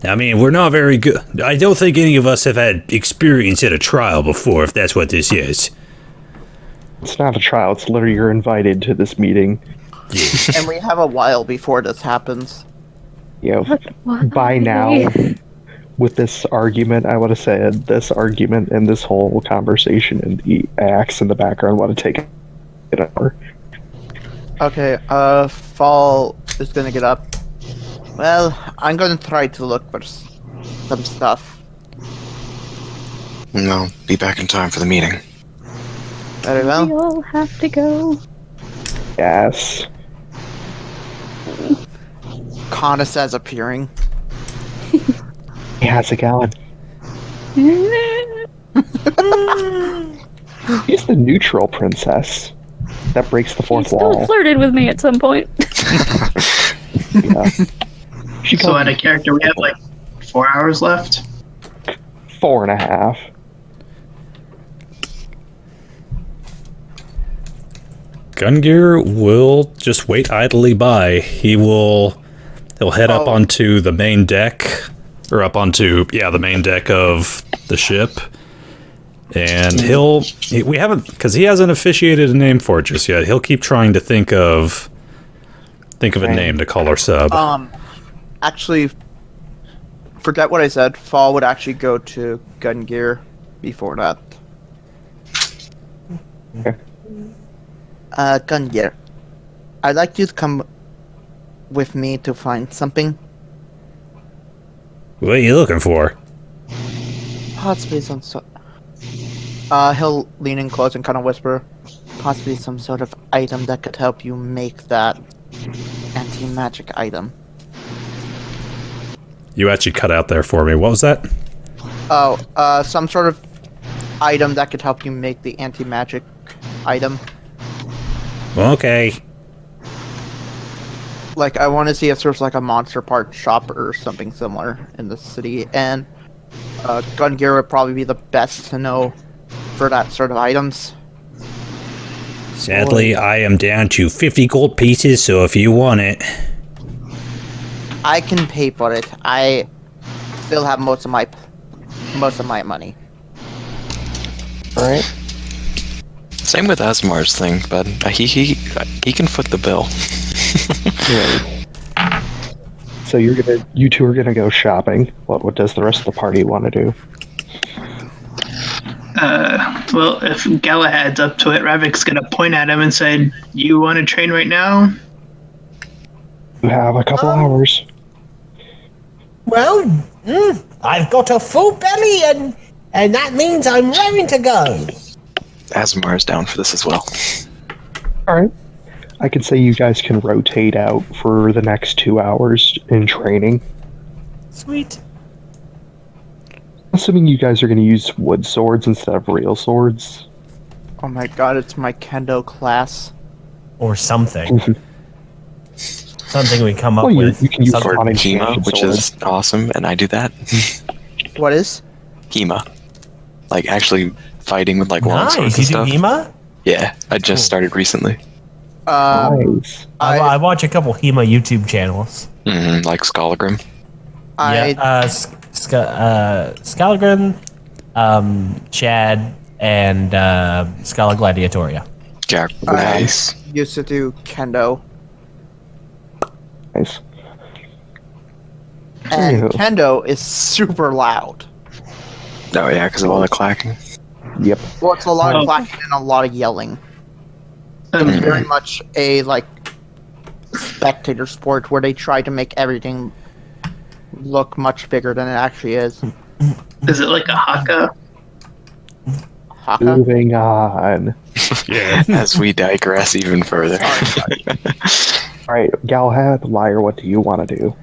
I mean, we're not very good. I don't think any of us have had experience at a trial before, if that's what this is. It's not a trial. It's literally you're invited to this meeting. And we have a while before this happens. You know, by now, with this argument, I would have said this argument and this whole conversation and the axe in the background would have taken it over. Okay, Fall is gonna get up. Well, I'm gonna try to look for some stuff. No, be back in time for the meeting. Very well. We all have to go. Yes. Kana says appearing. He has a gallon. He's the neutral princess. That breaks the He fourth still wall. flirted with me at some point. Yeah. She So out of character, we have like 4 hours left. 4.5. Gungir will just wait idly by. He'll head up onto the main deck, or up onto the main deck of the ship, and we haven't, because he hasn't officiated a name for it just yet. He'll keep trying to think of a name to call our sub. Actually, forget what I said. Fall would actually go to Gungir before that. Okay. Gungir, I'd like you to come with me to find something. What are you looking for? Possibly some sort. He'll lean in close and kind of whisper, possibly some sort of item that could help you make that anti-magic item. You actually cut out there for me. What was that? Some sort of item that could help you make the anti-magic item. Okay. Like, I want to see if there's like a monster part shop or something similar in the city, and Gungir would probably be the best to know for that sort of items. Sadly, I am down to 50 gold pieces, so if you want it... I can pay for it. I still have most of my money. Alright. Same with Asemar's thing, but he can foot the bill. Right. So you two are gonna go shopping. What does the rest of the party want to do? Well, if Galahad's up to it, Ravak's gonna point at him and say, "You want to train right now?" You have a couple hours. Well, I've got a full belly, and that means I'm raring to go. Asemar is down for this as well. Alright. I could say you guys can rotate out for the next 2 hours in training. Sweet. Assuming you guys are going to use wood swords instead of real swords. Oh my god, it's my kendo class. Or something. Something we come up Well, with. you can use Something- Or non-enchanted Hema, which sword. is awesome, and I do that. What is? Hema. Like, actually fighting with like long swords Nice. and You do stuff. HEMA? Yeah, I just started recently. Nice. I watch a couple HEMA YouTube channels. Like Skolagrim. Skalagrim, Chad, and Scala Gladiatoria. Yeah, nice. I used to do kendo. Nice. And Ew. kendo is super loud. Oh yeah, because of all the clacking. Yep. Well, it's a lot of clacking and a lot of yelling. It's very much a like spectator sport where they try to make everything look much bigger than it actually is. Is it like a haka? Haka? Moving on. Yeah. As we digress even further. All right, Galahad, liar, what do you want to do?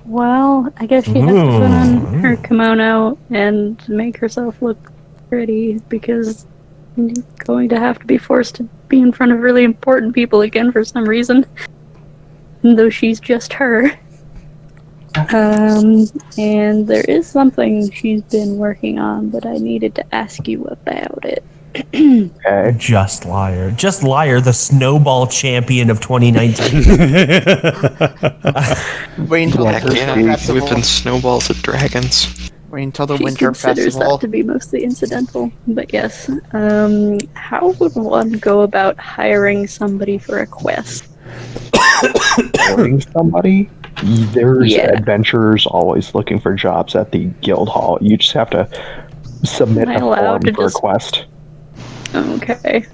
Well, I guess she has to put on her kimono and make herself look pretty because she's going to have to be forced to be in front of really important people again for some reason. Though she's just her. And there is something she's been working on, but I needed to ask you about it. Okay. Just Liar. Just Liar, the snowball champion of 2019. Wait until Heck the yeah, winter festival. whipping snowballs at dragons. Wait until the She winter considers festival. that to be mostly incidental, but yes. How would one go about hiring somebody for a quest? Hiring somebody? There's Yeah. adventurers always looking for jobs at the guild hall. You just have to submit Am I a allowed form to for a just- quest. Okay.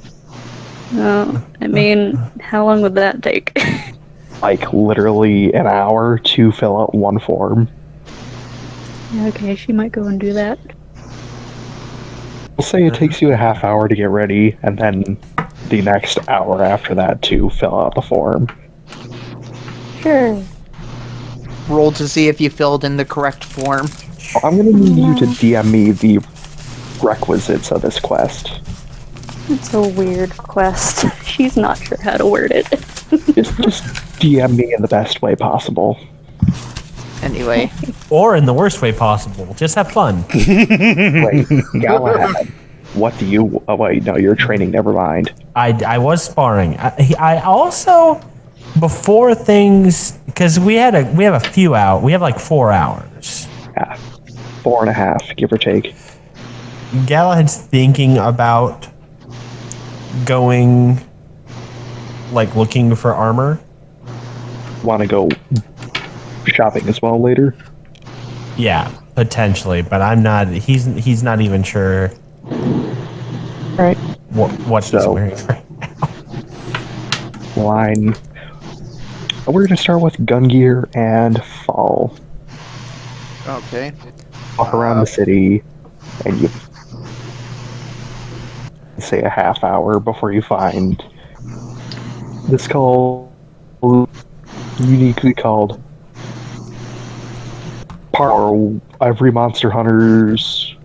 I mean, how long would that take? Like literally an hour to fill out one form. Okay, she might go and do that. We'll say it takes you a half hour to get ready, and then the next hour after that to fill out the form. Sure. Roll to see if you filled in the correct form. I'm gonna need you to DM me the requisites of this quest. It's a weird quest. She's not sure how to word it. Just DM me in the best way possible. Anyway, Or in the worst way possible. Just have fun. Wait, Galahad, what do you... Oh wait, no, you're training, never mind. I was sparring. I also, before things, because we have a few out. We have like 4 hours. Yeah, 4.5, give or take. Galahad's thinking about going, like, looking for armor. Want to go shopping as well later? Yeah, potentially, but I'm not. He's not even sure Right. what he's So- wearing. Line. We're gonna start with Gungir and Fall. okay. Walk around the city, and you say a half hour before you find this called uniquely called part every monster hunter's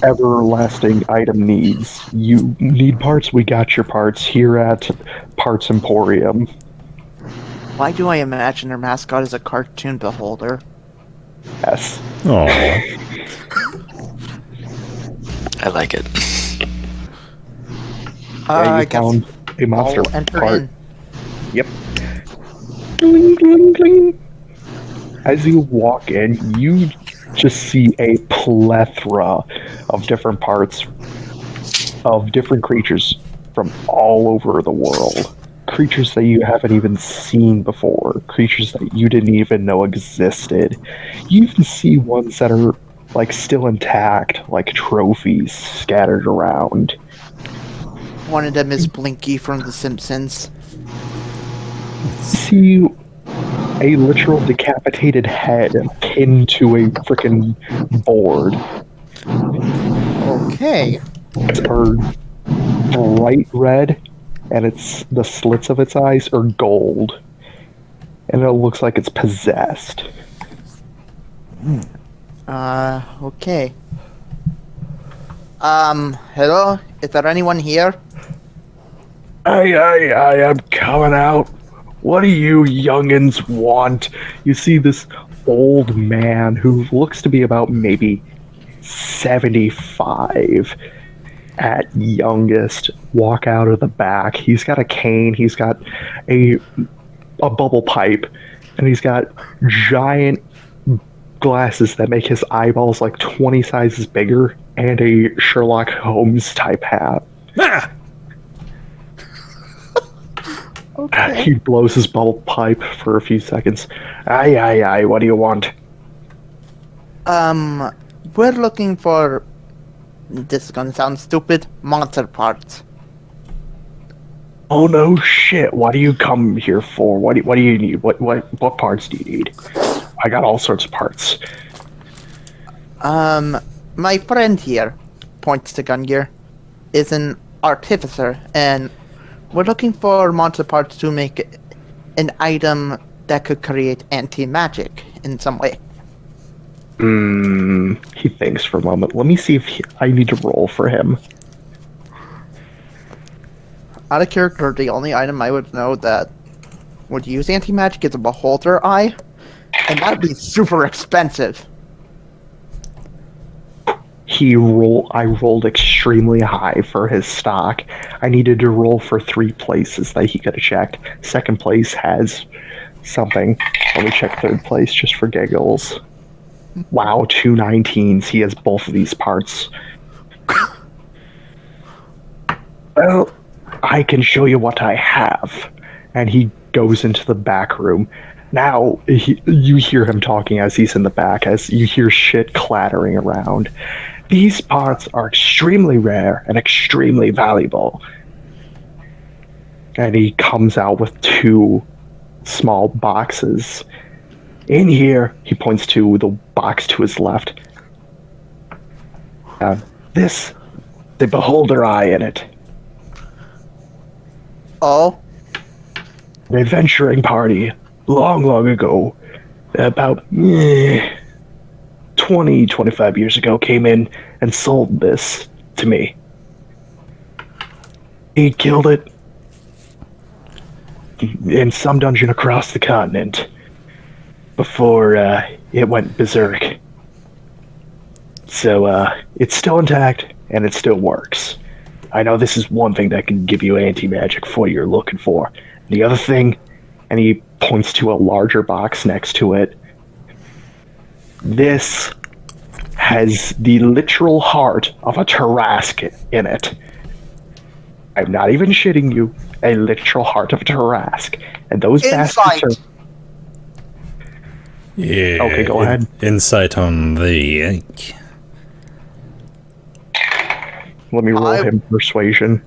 everlasting item needs. You need parts, we got your parts here at Parts Emporium. Why do I imagine their mascot is a cartoon beholder? Yes. Oh. I like it. Yeah, I you guess found a monster I'll enter part. in. Yep. Gling, gling, gling. As you walk in, you just see a plethora of different parts of different creatures from all over the world. Creatures that you haven't even seen before. Creatures that you didn't even know existed. You even see ones that are like still intact, like trophies scattered around. One of them is Blinky from The Simpsons. See a literal decapitated head pinned to a freaking board. Okay. Are bright red, and it's the slits of its eyes are gold, and it looks like it's possessed. Okay. Hello? Is there anyone here? I am coming out. What do you youngins want? You see this old man who looks to be about maybe 75 at youngest walk out of the back. He's got a cane, he's got a bubble pipe, and he's got giant glasses that make his eyeballs like 20 sizes bigger, and a Sherlock Holmes type hat. Ah! Okay. He blows his bubble pipe for a few seconds. Aye, what do you want? We're looking for, this is gonna sound stupid, monster parts. Oh no shit, what do you come here for? What do you need? What parts do you need? I got all sorts of parts. My friend here, points to Gungir, is an artificer, and we're looking for monster parts to make an item that could create anti-magic in some way. He thinks for a moment. Let me see if I need to roll for him. Out of character, the only item I would know that would use anti-magic is a beholder eye, and that'd be super expensive. I rolled extremely high for his stock. I needed to roll for 3 places that he could have checked. Second place has something. Let me check third place just for giggles. Wow, 2 19s. He has both of these parts. Well, I can show you what I have. And he goes into the back room. Now, you hear him talking as he's in the back, as you hear shit clattering around. These parts are extremely rare and extremely valuable. And he comes out with 2 small boxes. In here, he points to the box to his left. The beholder eye in it. Oh? An adventuring party long ago, about 25 years ago, came in and sold this to me. He killed it in some dungeon across the continent before it went berserk. So it's still intact and it still works. I know this is one thing that can give you anti-magic for what you're looking for. The other thing, and he points to a larger box next to it, this has the literal heart of a Tarrasque in it. I'm not even shitting you. A literal heart of a Tarrasque. And those bastards are... Yeah. Okay, go ahead. Insight on the... Let me roll him persuasion.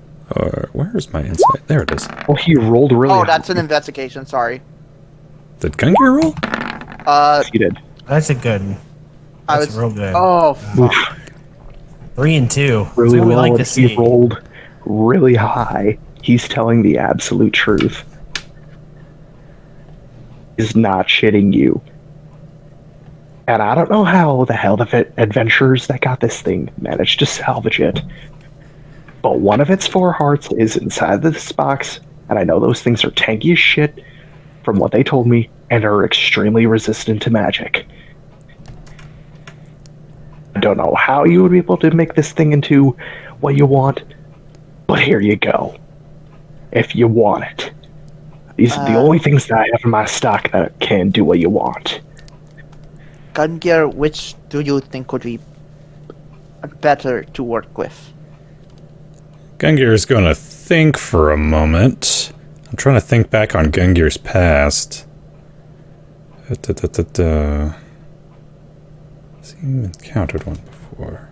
Where's my insight? There it is. Well, he rolled really Oh, that's high. an investigation, sorry. Did Gungir roll? He did. That's a good. That's real good. Oh, Oof. 3 and 2. That's Really what we well, like to and see. he rolled really high. He's telling the absolute truth. He's not shitting you. And I don't know how the hell the adventurers that got this thing managed to salvage it. But one of its 4 hearts is inside this box, and I know those things are tanky as shit from what they told me, and are extremely resistant to magic. I don't know how you would be able to make this thing into what you want, but here you go. If you want it. These are the only things that I have in my stock that can do what you want. Gungir, which do you think would be better to work with? Gungir is going to think for a moment. I'm trying to think back on Gungir's past. Seen encountered one before.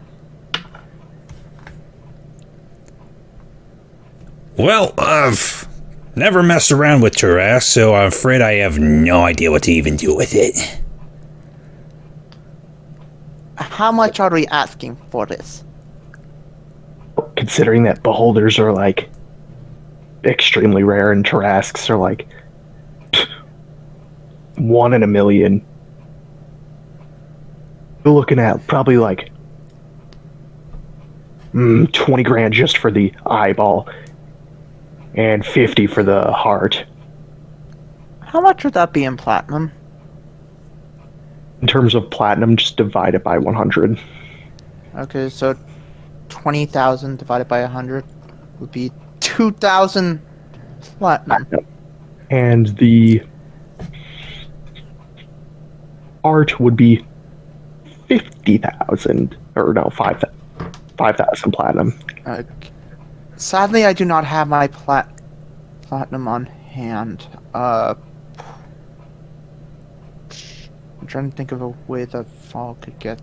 Well, I've never messed around with Tarrasque, so I'm afraid I have no idea what to even do with it. How much are we asking for this? Considering that beholders are like extremely rare and Tarrasques are like 1 in a million. We're looking at probably like 20 grand just for the eyeball and 50 for the heart. How much would that be in platinum? In terms of platinum, just divide it by 100. Okay, so 20,000 divided by 100 would be 2,000 platinum. And the art would be 50,000, or no, 5,000 platinum. Sadly, I do not have my platinum on hand. I'm trying to think of a way that Fall could get.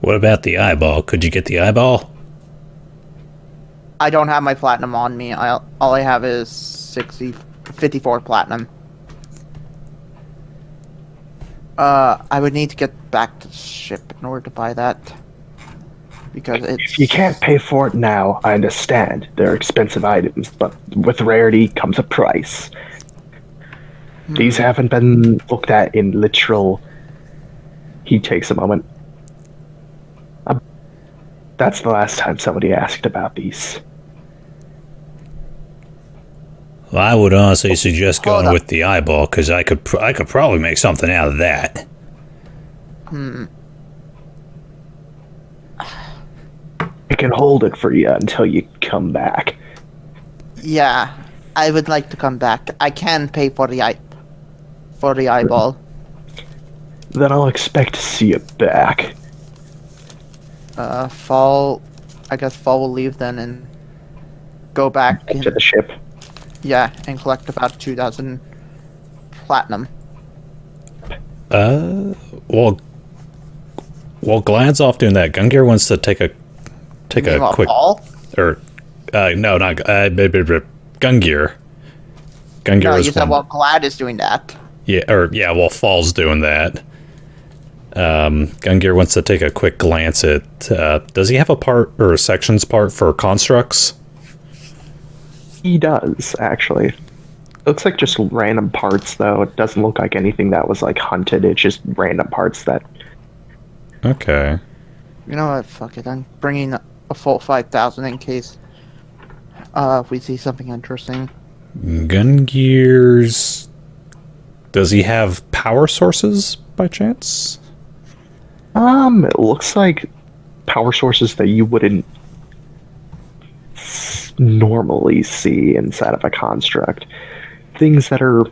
What about the eyeball? Could you get the eyeball? I don't have my platinum on me. All I have is 54 platinum. I would need to get back to the ship in order to buy that. Because If you can't pay for it now, I understand. They're expensive items, but with rarity comes a price. These haven't been looked at in literal... He takes a moment. That's the last time somebody asked about these. Well, I would honestly suggest going with the eyeball, because I could probably make something out of that. I can hold it for you until you come back. Yeah, I would like to come back. I can pay for the eyeball. Then I'll expect to see you back. Fall. I guess Fall will leave then and go back To the ship. Yeah, and collect about 2,000 platinum. While Glad's off doing that, Gungir wants to take a quick... Fall? Or, no, not... Gungir. Gungir No, was you said while Glad is doing that. Yeah, while Fall's doing that. Gungir wants to take a quick glance at... does he have a part, or a sections part for constructs? He does, actually. Looks like just random parts, though. It doesn't look like anything that was, like, hunted. It's just random parts that... Okay. You know what? Fuck it. I'm bringing a full 5,000 in case if we see something interesting. Gungir's... Does he have power sources, by chance? It looks like power sources that you wouldn't normally see inside of a construct. Things that are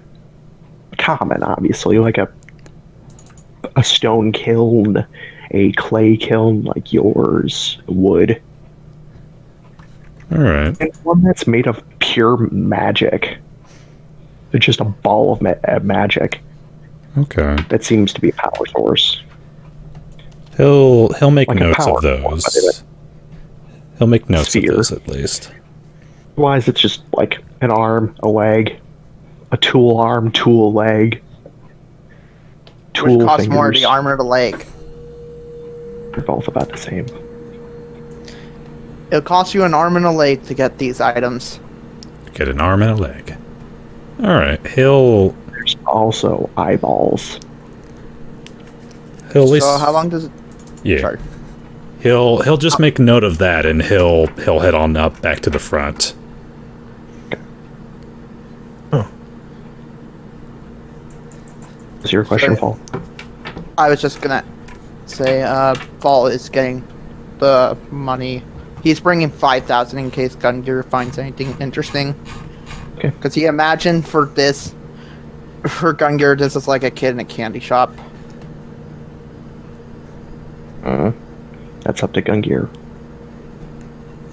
common, obviously, like a stone kiln, a clay kiln like yours would. Alright. And one that's made of pure magic. It's just a ball of magic. Okay. That seems to be a power source. He'll make Like a notes power of those. He'll make notes Sphere. of those, at least. Otherwise, it's just like an arm, a leg, a tool arm, tool leg, tool Which costs fingers. more, the arm or the leg? They're both about the same. It'll cost you an arm and a leg to get these items. Get an arm and a leg. Alright, he'll There's also eyeballs. at least... So how long does it... Yeah. Sorry. He'll just make note of that, and he'll head on up back to the front. Is your question, Paul? I was just gonna say, Fall is getting the money. He's bringing 5,000 in case Gungir finds anything interesting. Okay. Because he imagined for Gungir, this is like a kid in a candy shop. That's up to Gungir.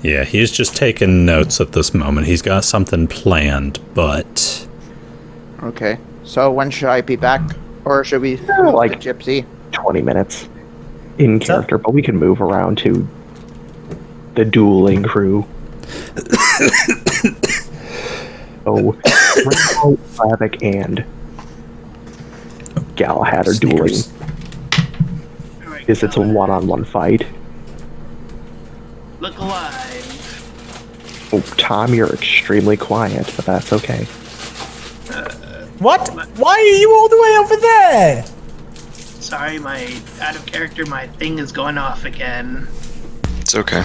Yeah, he's just taking notes at this moment. He's got something planned, but... Okay. So when should I be back? Or should we move like- to Gipsy? 20 minutes in character, but we can move around to the dueling crew. Oh, Ravak and Galahad are dueling. Because it's a one-on-one fight. Look alive. Oh, Tom, you're extremely quiet, but that's okay. What? Why are you all the way over there? Sorry, my out of character, my thing is going off again. It's okay.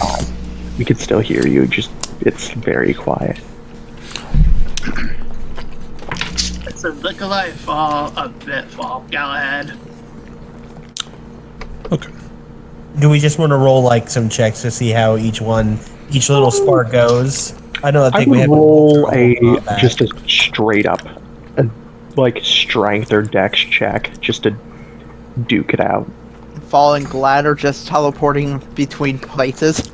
We can still hear you, just it's very quiet. It's a look alive fall, a bit fall, Galahad. Okay. Do we just want to roll like some checks to see how each little spar goes? I think we would have roll on that. just a straight up, like strength or dex check, just to duke it out. Falling glad or just teleporting between places?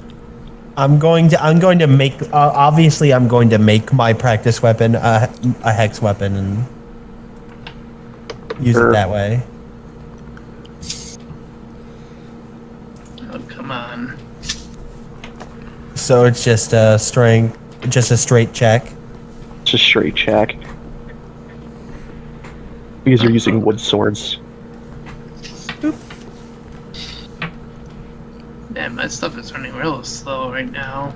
I'm going to make. Obviously, I'm going to make my practice weapon a hex weapon and use it that way. Oh, come on. So it's just a strength, just a straight check. It's a straight check. Because you're using wood swords. Man, my stuff is running real slow right now.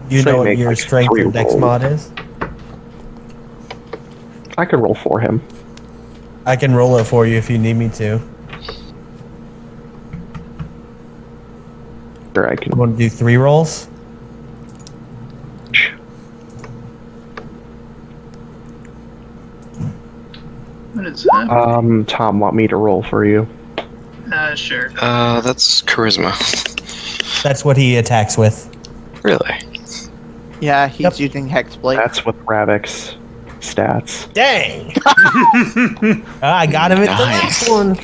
You So know you what make, your like, strength 3 or dex rolls. mod is? I can roll for him. I can roll it for you if you need me to. Or I can. You want to do 3 rolls? What is that? Tom, want me to roll for you? Sure. That's charisma. That's what he attacks with. Really? Yeah, he's Yep. using Hexblade. That's with Ravak's stats. Dang! I got him at the last one.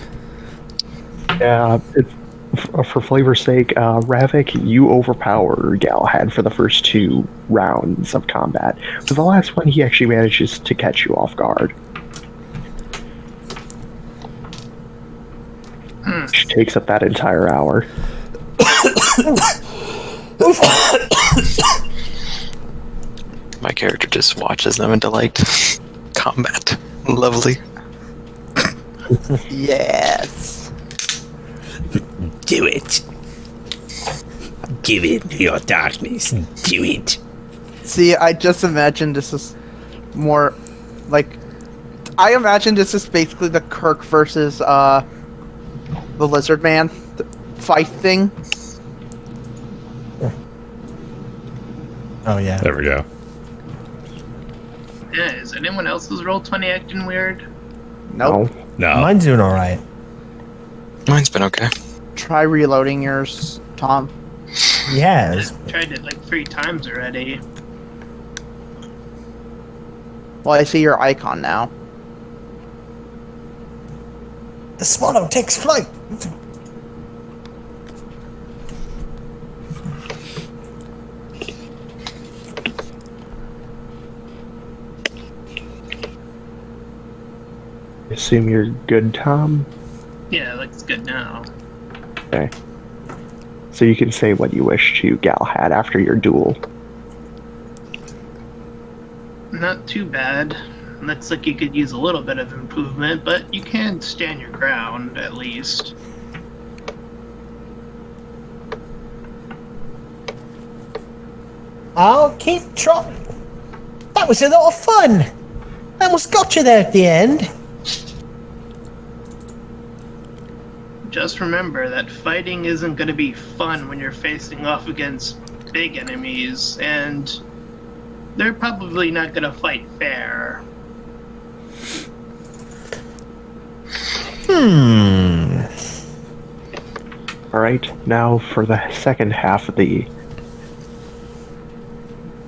Yeah, for flavor's sake, Ravak, you overpower Galahad for the first 2 rounds of combat. For the last one, he actually manages to catch you off guard. Which takes up that entire hour. My character just watches them in delight. Combat. Lovely. Yes. Do it. Give in to your darkness. Do it. See, I just imagine this is more like. I imagine this is basically the Kirk versus the Lizard Man fight thing. Oh yeah. There we go. Yeah, is anyone else's Roll20 acting weird? Nope. No. Mine's doing all right. Mine's been okay. Try reloading yours, Tom. Yes. Tried it like 3 times already. Well, I see your icon now. The swallow takes flight. Assume you're good, Tom? Yeah, looks good now. Okay. So you can say what you wish to Galahad after your duel. Not too bad. Looks like you could use a little bit of improvement, but you can stand your ground, at least. I'll keep trying. That was a lot of fun. I almost got you there at the end. Just remember that fighting isn't going to be fun when you're facing off against big enemies, and they're probably not going to fight fair. Alright, now for the second half of the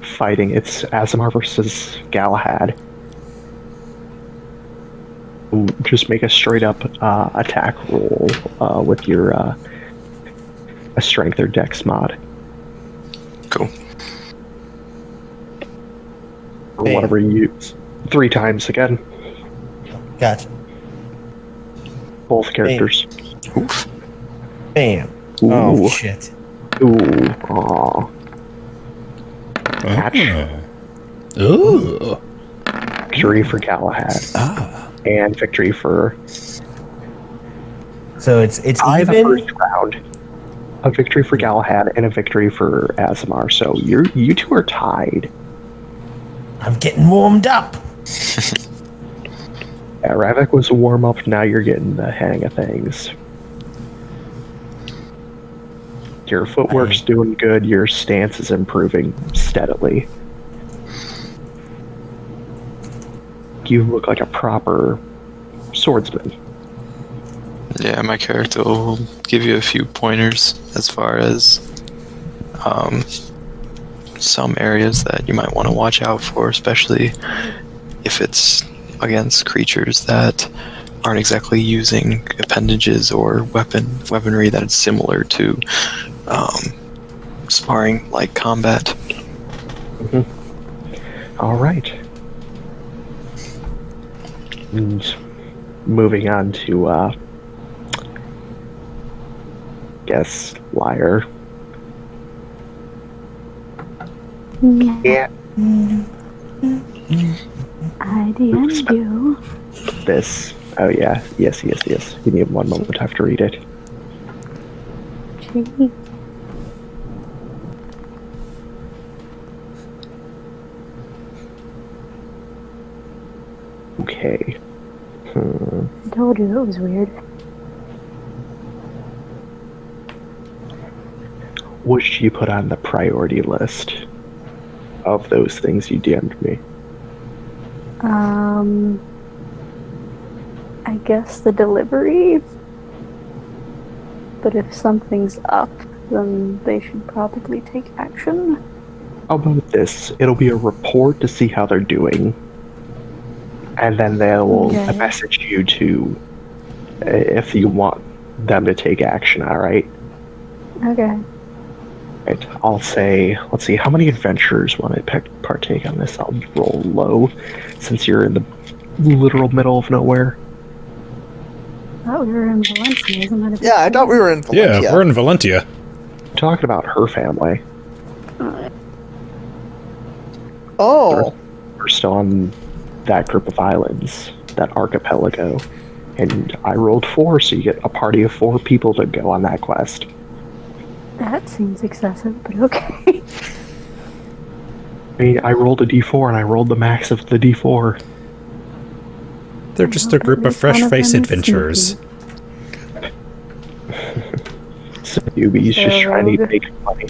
fighting, it's Asemar versus Galahad. Just make a straight up attack roll with your a strength or dex mod. Cool. Or whatever you use. 3 times again. Gotcha. Both characters. Oof. Bam. Ooh. Oh shit. Ooh. Aw. Match. Ooh. Victory for Galahad. And victory for So it's the even. first round. A victory for Galahad and a victory for Asemar. So you two are tied. I'm getting warmed up. Yeah, Ravak was a warm up. Now you're getting the hang of things. Your footwork's doing good. Your stance is improving steadily. You look like a proper swordsman. Yeah, my character will give you a few pointers as far as some areas that you might want to watch out for, especially if it's against creatures that aren't exactly using appendages or weaponry that is similar to sparring-like combat. Mm-hmm. All right. And moving on to, guess, liar. Yeah. I DM'd you. This. Oh, yeah. Yes. Give me 1 moment. I have to read it. Gee. Okay. I told you it was weird. What should you put on the priority list of those things you DM'd me? I guess the delivery. But if something's up, then they should probably take action. How about this? It'll be a report to see how they're doing. And then they'll message you to if you want them to take action, alright? Okay. Right, I'll say, let's see, how many adventurers want to partake on this? I'll roll low, since you're in the literal middle of nowhere. I thought we were in Valencia, isn't that a big Yeah, I thought we were in Valencia. Yeah, we're in Valentia. Talking about her family. Oh. We're still on that group of islands, that archipelago. And I rolled 4, so you get a party of 4 people to go on that quest. That seems excessive, but okay. I mean, I rolled a d4 and I rolled the max of the d4. They're just a group of fresh-faced adventurers. So he's just trying to make money.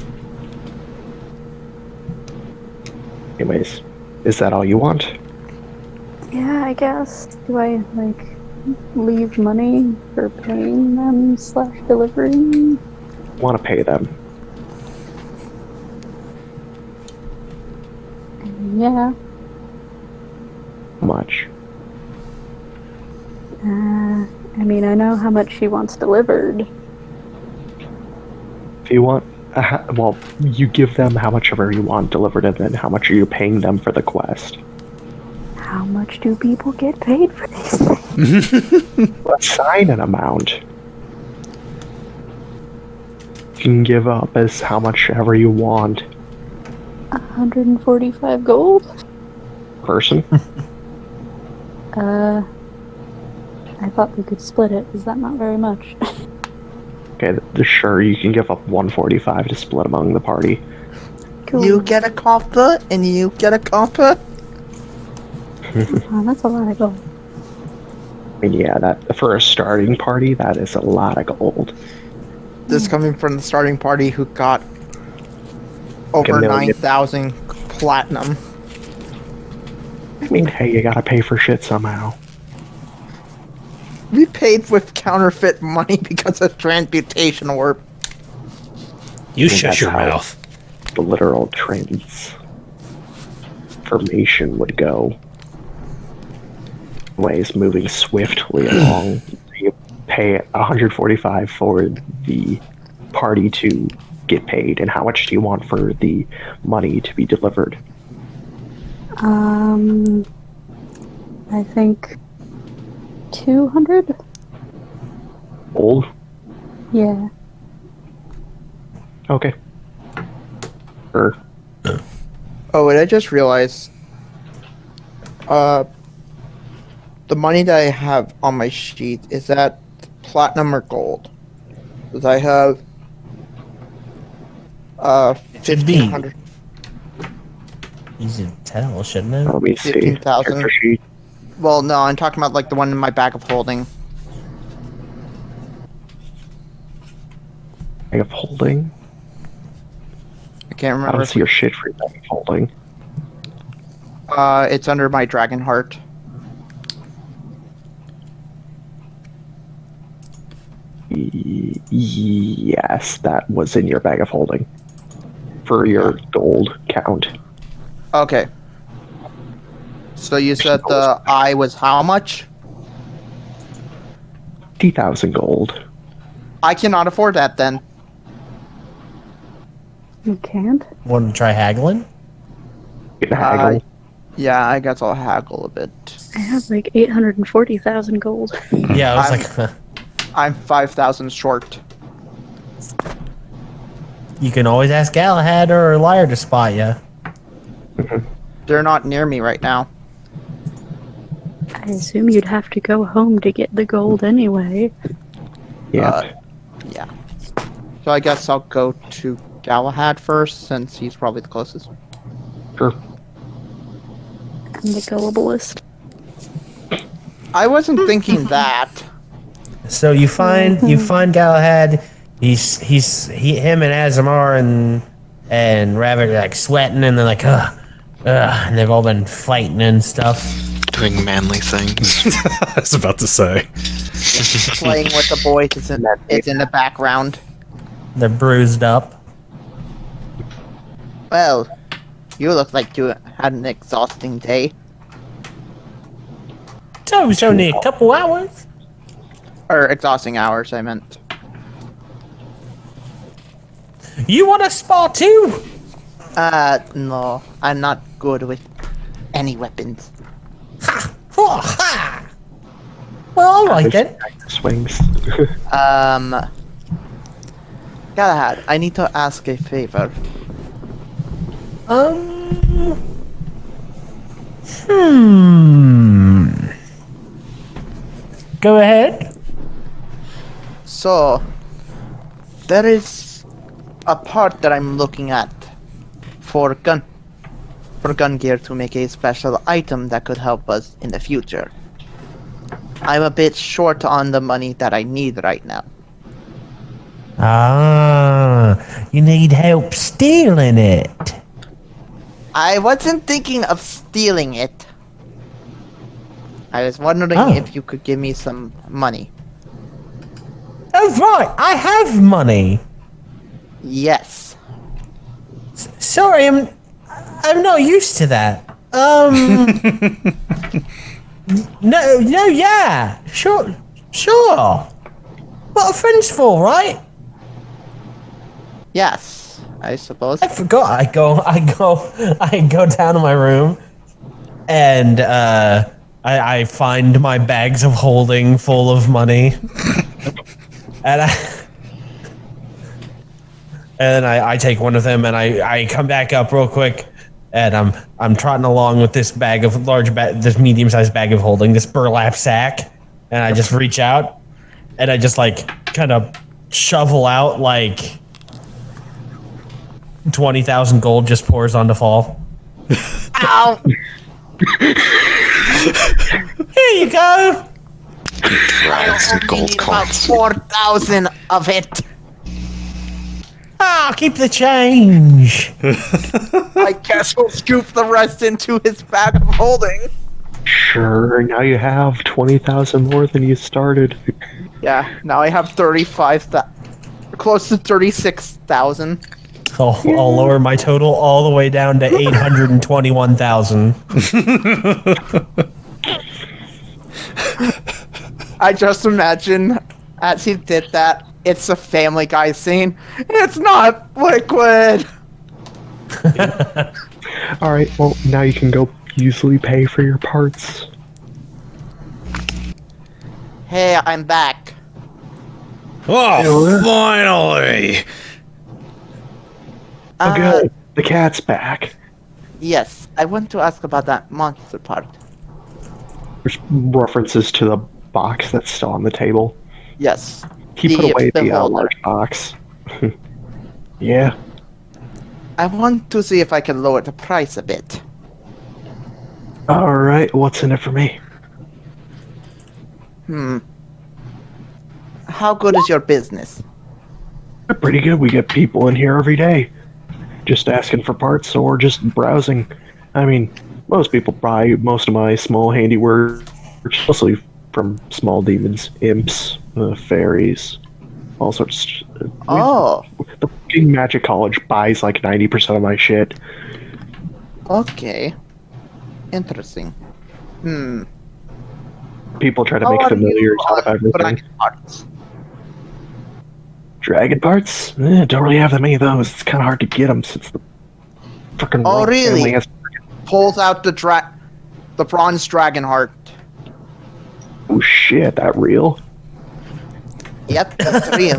Anyways, is that all you want? Yeah, I guess. Do I, leave money for paying them / delivering? Want to pay them? Yeah. How much? I mean, I know how much she wants delivered. If you want, well, you give them how much ever you want delivered, and then how much are you paying them for the quest? How much do people get paid for these things? Assign an amount. You can give up as how much ever you want. 145 gold? Person? I thought we could split it. Is that not very much? Okay, sure, you can give up 145 to split among the party. Cool. You get a copper, and you get a copper. Oh, that's a lot of gold. I mean, yeah, that for a starting party, that is a lot of gold. This coming from the starting party who got over 9,000 platinum. I mean, hey, you gotta pay for shit somehow. We paid with counterfeit money because of transmutation orb. You And shut that's your how mouth. The literal transformation would go. Ways moving swiftly along. You pay 145 for the party to get paid, and how much do you want for the money to be delivered? I think 200? Old? Yeah. Okay. Sure. Oh, and I just realized, the money that I have on my sheet, is that platinum or gold? Because I have, should be. 1,500. Easy to tell, shouldn't it? Let me see. 15,000. Character sheet. Well, no, I'm talking about, like, the one in my bag of holding. Bag of holding. I can't I remember. don't see your shit for your bag of holding. It's under my dragon heart. Yes, that was in your bag of holding for your gold count. Okay. So you said the eye was how much? 50,000 gold. I cannot afford that then. You can't? Want to try haggling? Get haggle. Yeah, I guess I'll haggle a bit. I have like 840,000 gold. Yeah, I was I'm- like, I'm 5,000 short. you can always ask Galahad or Liar to spot you. They're not near me right now. I assume you'd have to go home to get the gold anyway. Yeah. Yeah. So I guess I'll go to Galahad first, since he's probably the closest. Sure. I'm the gullibleist. I wasn't thinking that. So you find Galahad. Him and Asemar and Ravak are like sweating, and they're like, and they've all been fighting and stuff. Doing manly things. I was about to say. Playing with the boys is in the background. They're bruised up. Well, you look like you had an exhausting day. So it was only a couple hours. Or exhausting hours, I meant. You want a spar too? No. I'm not good with any weapons. Oh, ha. Well, all right then. Swings. Galahad, I need to ask a favor. Go ahead. So, there is a part that I'm looking at for Gungir to make a special item that could help us in the future. I'm a bit short on the money that I need right now. Ah, you need help stealing it. I wasn't thinking of stealing it. I was wondering Oh. if you could give me some money. Oh right, I have money. Yes. Sorry, I'm not used to that. No, yeah, sure. What are friends for, right? Yes, I suppose. I forgot. I go down to my room, and I find my bags of holding full of money, and I take one of them, and I come back up real quick, and I'm trotting along with this this medium-sized bag of holding, this burlap sack, and I just reach out, and I just like kind of shovel out like 20,000 gold just pours onto fall. Ow! Here you go. Rides and I gold need about coins. 4,000 of it. Ah, keep the change. I guess we'll scoop the rest into his bag of holding. Sure, now you have 20,000 more than you started. Yeah, now I have 35,000, close to 36,000. I'll lower my total all the way down to 821,000. I just imagine as he did that, it's a Family Guy scene. It's not liquid. Alright, well, now you can go easily pay for your parts. Hey, I'm back. Oh, finally! Okay, the cat's back. Yes, I want to ask about that monster part. There's references to the box that's still on the table. Yes. He put away the beholder. large box. Yeah. I want to see if I can lower the price a bit. Alright, what's in it for me? How good is your business? Pretty good. We get people in here every day. Just asking for parts or just browsing. I mean, most people buy most of my small handiwork, mostly from small demons, imps, fairies. all sorts. Oh, The fucking Magic College buys like 90% of my shit. okay. Interesting. People try to How make are familiars you out of on everything. Dragon Hearts? Dragon parts? Don't really have that many of those. It's kind of hard to get them since the fucking Oh, Wright really? family has. Pulls out the bronze dragon heart. Oh shit, that real? Yep, that's real.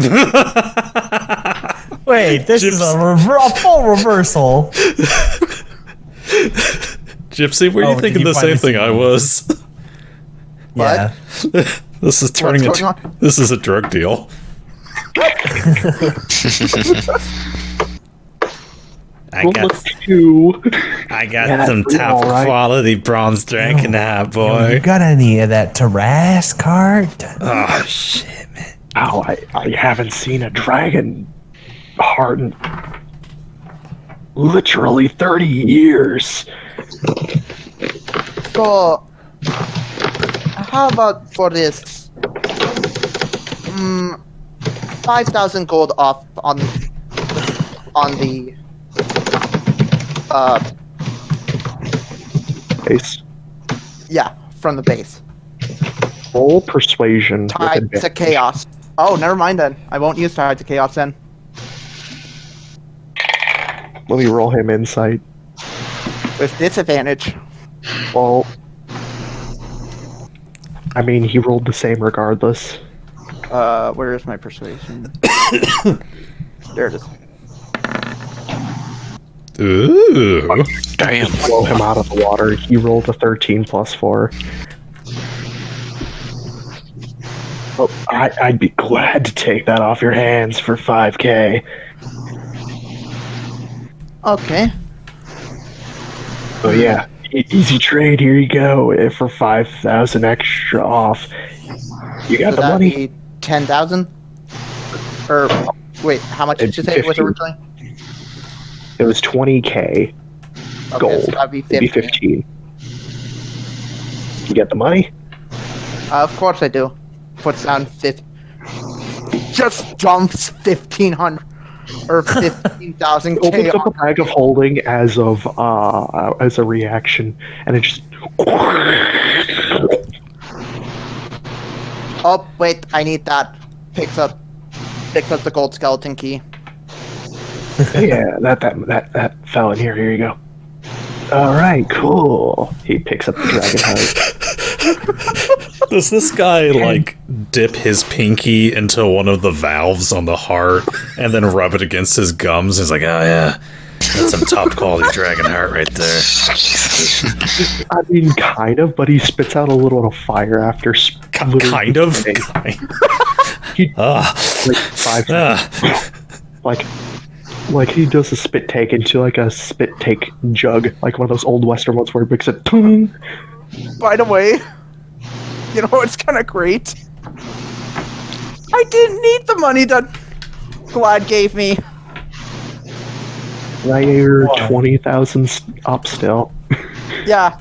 Wait, this is a full reversal. Gypsy, were you did thinking you the find same this thing I was? Yeah. This is turning What's into. going on? This is a drug deal. I Well, got look too. I got Yeah, some that's top all right. quality bronze dragon hat, You boy. got any of that Taras card? Oh shit, man. Oh, I haven't seen a dragon heart in literally 30 years. So, how about for this? 5,000 gold off on the Base. yeah, from the base. Roll persuasion. with Tied to advantage. chaos. Oh, never mind then. I won't use tied to chaos then. Let me roll him insight. With disadvantage. Well, I mean, he rolled the same regardless. Where is my persuasion? There it is. Ooh. Damn. Blow him out of the water. He rolled a 13 plus 4. Oh, I'd be glad to take that off your hands for 5k. Okay. So yeah, easy trade. Here you go. For 5,000 extra off, you got So the that'd money. be 10,000? Or, wait, how much did you say it was 15. originally? It was 20k Okay, gold. so that'd be It'd be 15. 15. You get the money? Of course I do. Puts down 50. Just jumps 1,500 or 15,000 Opens K up a on. bag of holding as a reaction, and it just. Oh, wait, I need that. Picks up the gold skeleton key. Yeah, that fell in here. Here you go. All right, cool. He picks up the dragon heart. Does this guy like dip his pinky into one of the valves on the heart and then rub it against his gums? He's like, oh yeah, that's some top quality dragon heart right there. I mean, kind of, but he spits out a little fire after. Kind of. He, Ah. like 5 Ah. like he does a spit take into like a spit take jug, like one of those old western ones where he makes it. Tung. By the way, you know it's kind of great? I didn't need the money that Glad gave me. Now you're 20,000 up still. Yeah,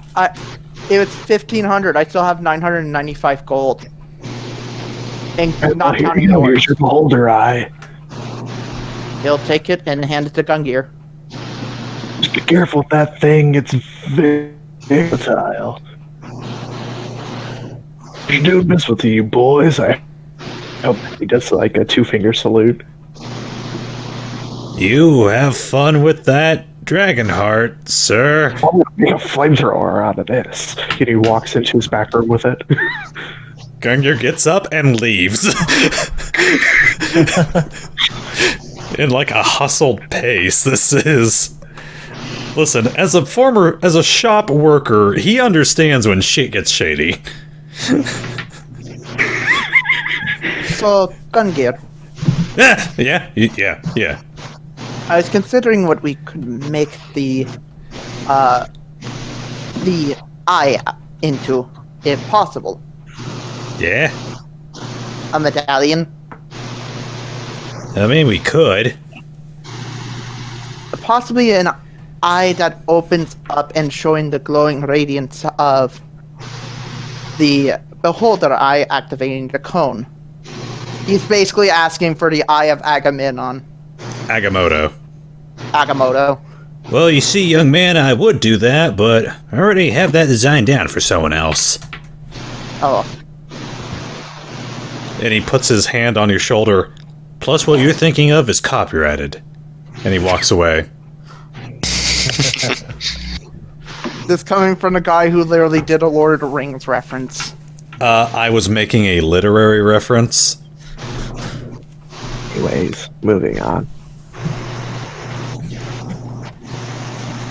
it was 1,500. I still have 995 gold. And not Here counting you go. yours. Here's your beholder eye. He'll take it and hand it to Gungir. Just be careful with that thing. It's very versatile. You're doing business with you boys. I hope he does like a 2-finger salute. You have fun with that dragon heart, sir. I'm gonna make a flamethrower out of this. And he walks into his back room with it. Gungir gets up and leaves. In like a hustled pace, this is. Listen, as a shop worker, he understands when shit gets shady. So, Gungir, Yeah. I was considering what we could make the eye into, if possible. Yeah? A medallion. I mean, we could. Possibly an eye that opens up and showing the glowing radiance of the beholder eye activating the cone. He's basically asking for the Eye of Agamemnon. Agamotto. Agamotto. Well, you see, young man, I would do that, but I already have that design down for someone else. Oh. And he puts his hand on your shoulder. Plus, what you're thinking of is copyrighted. And he walks away. This coming from the guy who literally did a Lord of the Rings reference. I was making a literary reference. Anyways, moving on.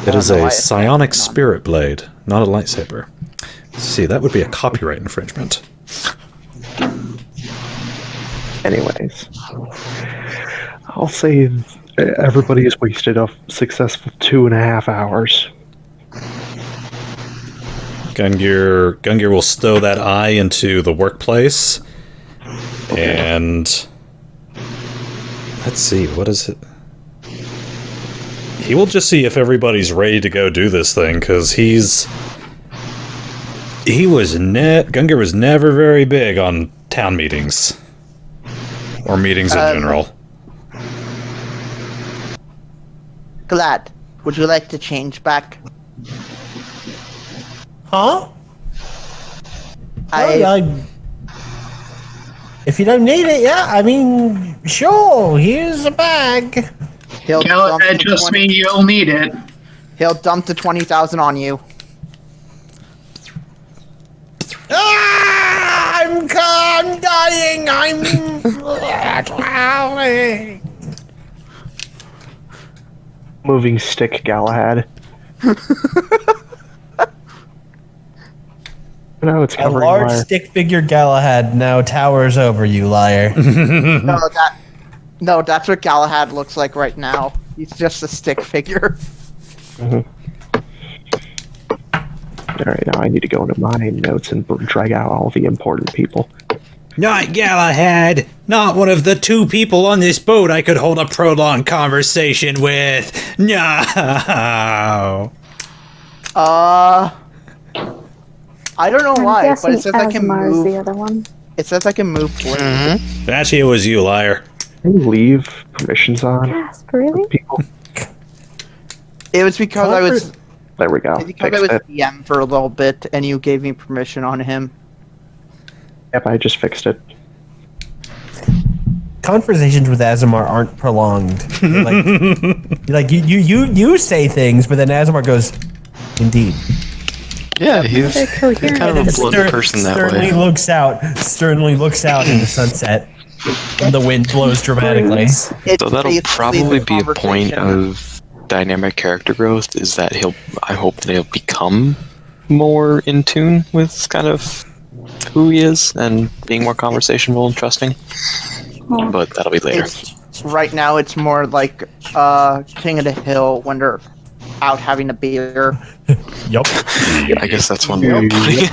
It is know a why- psionic spirit blade, not a lightsaber. See, that would be a copyright infringement. Anyways, I'll say everybody has wasted a successful 2.5 hours. Gungir will stow that eye into the workplace. And let's see, what is it? He will just see if everybody's ready to go do this thing, because Gungir was never very big on town meetings. Or meetings in general. Glad. Would you like to change back? Huh? I If you don't need it, yeah, I mean, sure, here's a bag. he'll dump That the just 20 means you'll need it. he'll dump the 20,000 on you. Ah, I'm dying, I'm drowning. Moving stick Galahad. No, it's A covering large wire. stick figure Galahad now towers over you, liar. No, that's what Galahad looks like right now. He's just a stick figure. Alright, now I need to go into my notes and drag out all the important people. Not Galahad! Not one of the 2 people on this boat I could hold a prolonged conversation with! No! I don't know I'm why, but guessing it says I can Asemar is move. the other one. It says I can move. Actually, it was you, liar. Can you leave permissions on Gasp, really? people? It was because I was There we go. because I Fixed was it. DM for a little bit, and you gave me permission on him. Yep, I just fixed it. Conversations with Asemar aren't prolonged. You say things, but then Asemar goes, indeed. Yeah, he's They're coherent. kind of a blunt person that way. Sternly looks out in the sunset. And the wind blows dramatically. It's So that'll basically probably the be a point conversation. of dynamic character growth, is that I hope that he'll become more in tune with kind of who he is and being more conversational and trusting. But that'll be later. Right now, it's more like King of the Hill when they're out having a beer. Yup. I guess that's one way of putting it.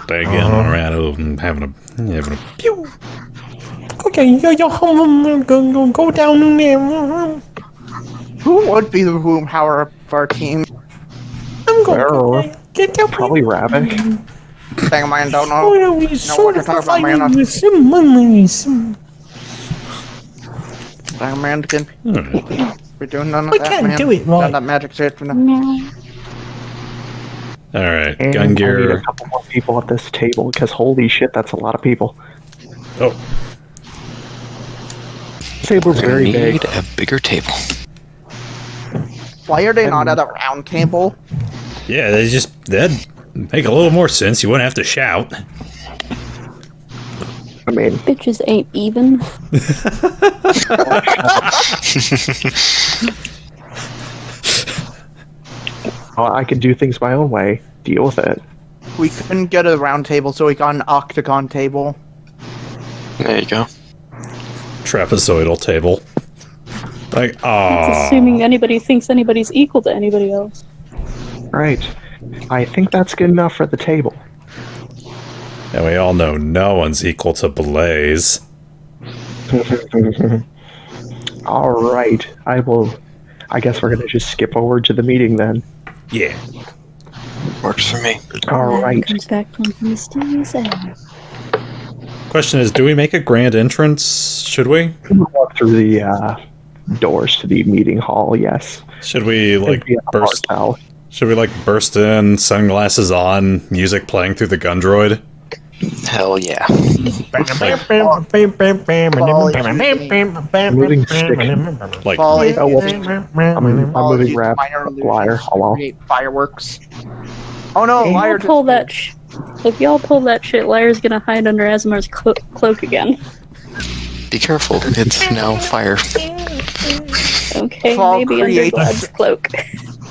They're getting around and having a pew. Okay, go down in there. Who would be the Boomhauer of our team? I'm Well, get up. probably Ravak. Dang, man, don't know. Sort what of to talk about, man. providing with some money. Dang, man, again. We're doing none of We that, can't man. do it None right. of that magic shit. No. No. Alright, And I need a Gungir. couple more people at this table, because holy shit, that's a lot of people. Oh, This table's very We big. need a bigger table. Why are they not at a round table? Yeah, that'd make a little more sense. You wouldn't have to shout. I mean, Bitches ain't even. well, I could do things my own way. Deal with it. We couldn't get a round table, so we got an octagon table. There you go. trapezoidal table. Like, It's ah, assuming anybody thinks anybody's equal to anybody else. Right. I think that's good enough for the table. and we all know no one's equal to Blaze. All right. I guess we're gonna just skip over to the meeting then. Yeah. Works for me. All Man right. comes back from the mysterious end. Question is, do we make a grand entrance? Should we? Walk through the doors to the meeting hall. Yes. Should we like It'd be a burst? hard sell. Should we like burst in, sunglasses on, music playing through the gun droid? Hell yeah. Moving stick. Like, Fall Oh, well, I'm Fall moving use Rav. minor illusions Liar. to Hello. create fireworks. Oh no, If liar y'all pull just- that if y'all pull that shit, Liar's gonna hide under Asemar's cloak again. Be careful, it's now fire. Okay, Fall maybe under creates- Glad's cloak.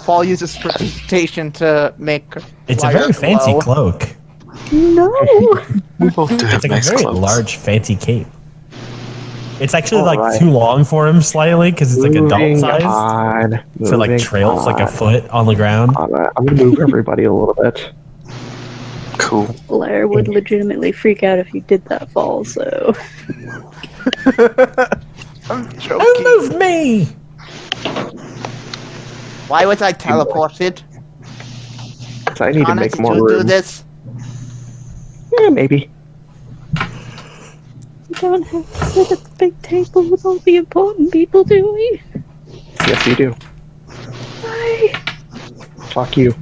Fall uses precipitation to make. It's a liar very fancy glow. cloak. No! We both do have It's like nice a very clothes. large, fancy cape. It's actually like Alright. too long for him slightly because it's like adult Moving size. on. So it like Moving trails like a on. foot on the ground. I'm gonna move everybody a little bit. Cool. Liar would legitimately freak out if you did that fall, so. I'm Who joking. moved me? Why was I teleported? So I need to Anna, make did more you do room. this? Yeah, maybe. We don't have to sit at the big table with all the important people, do we? Yes, you do. Why? Fuck you.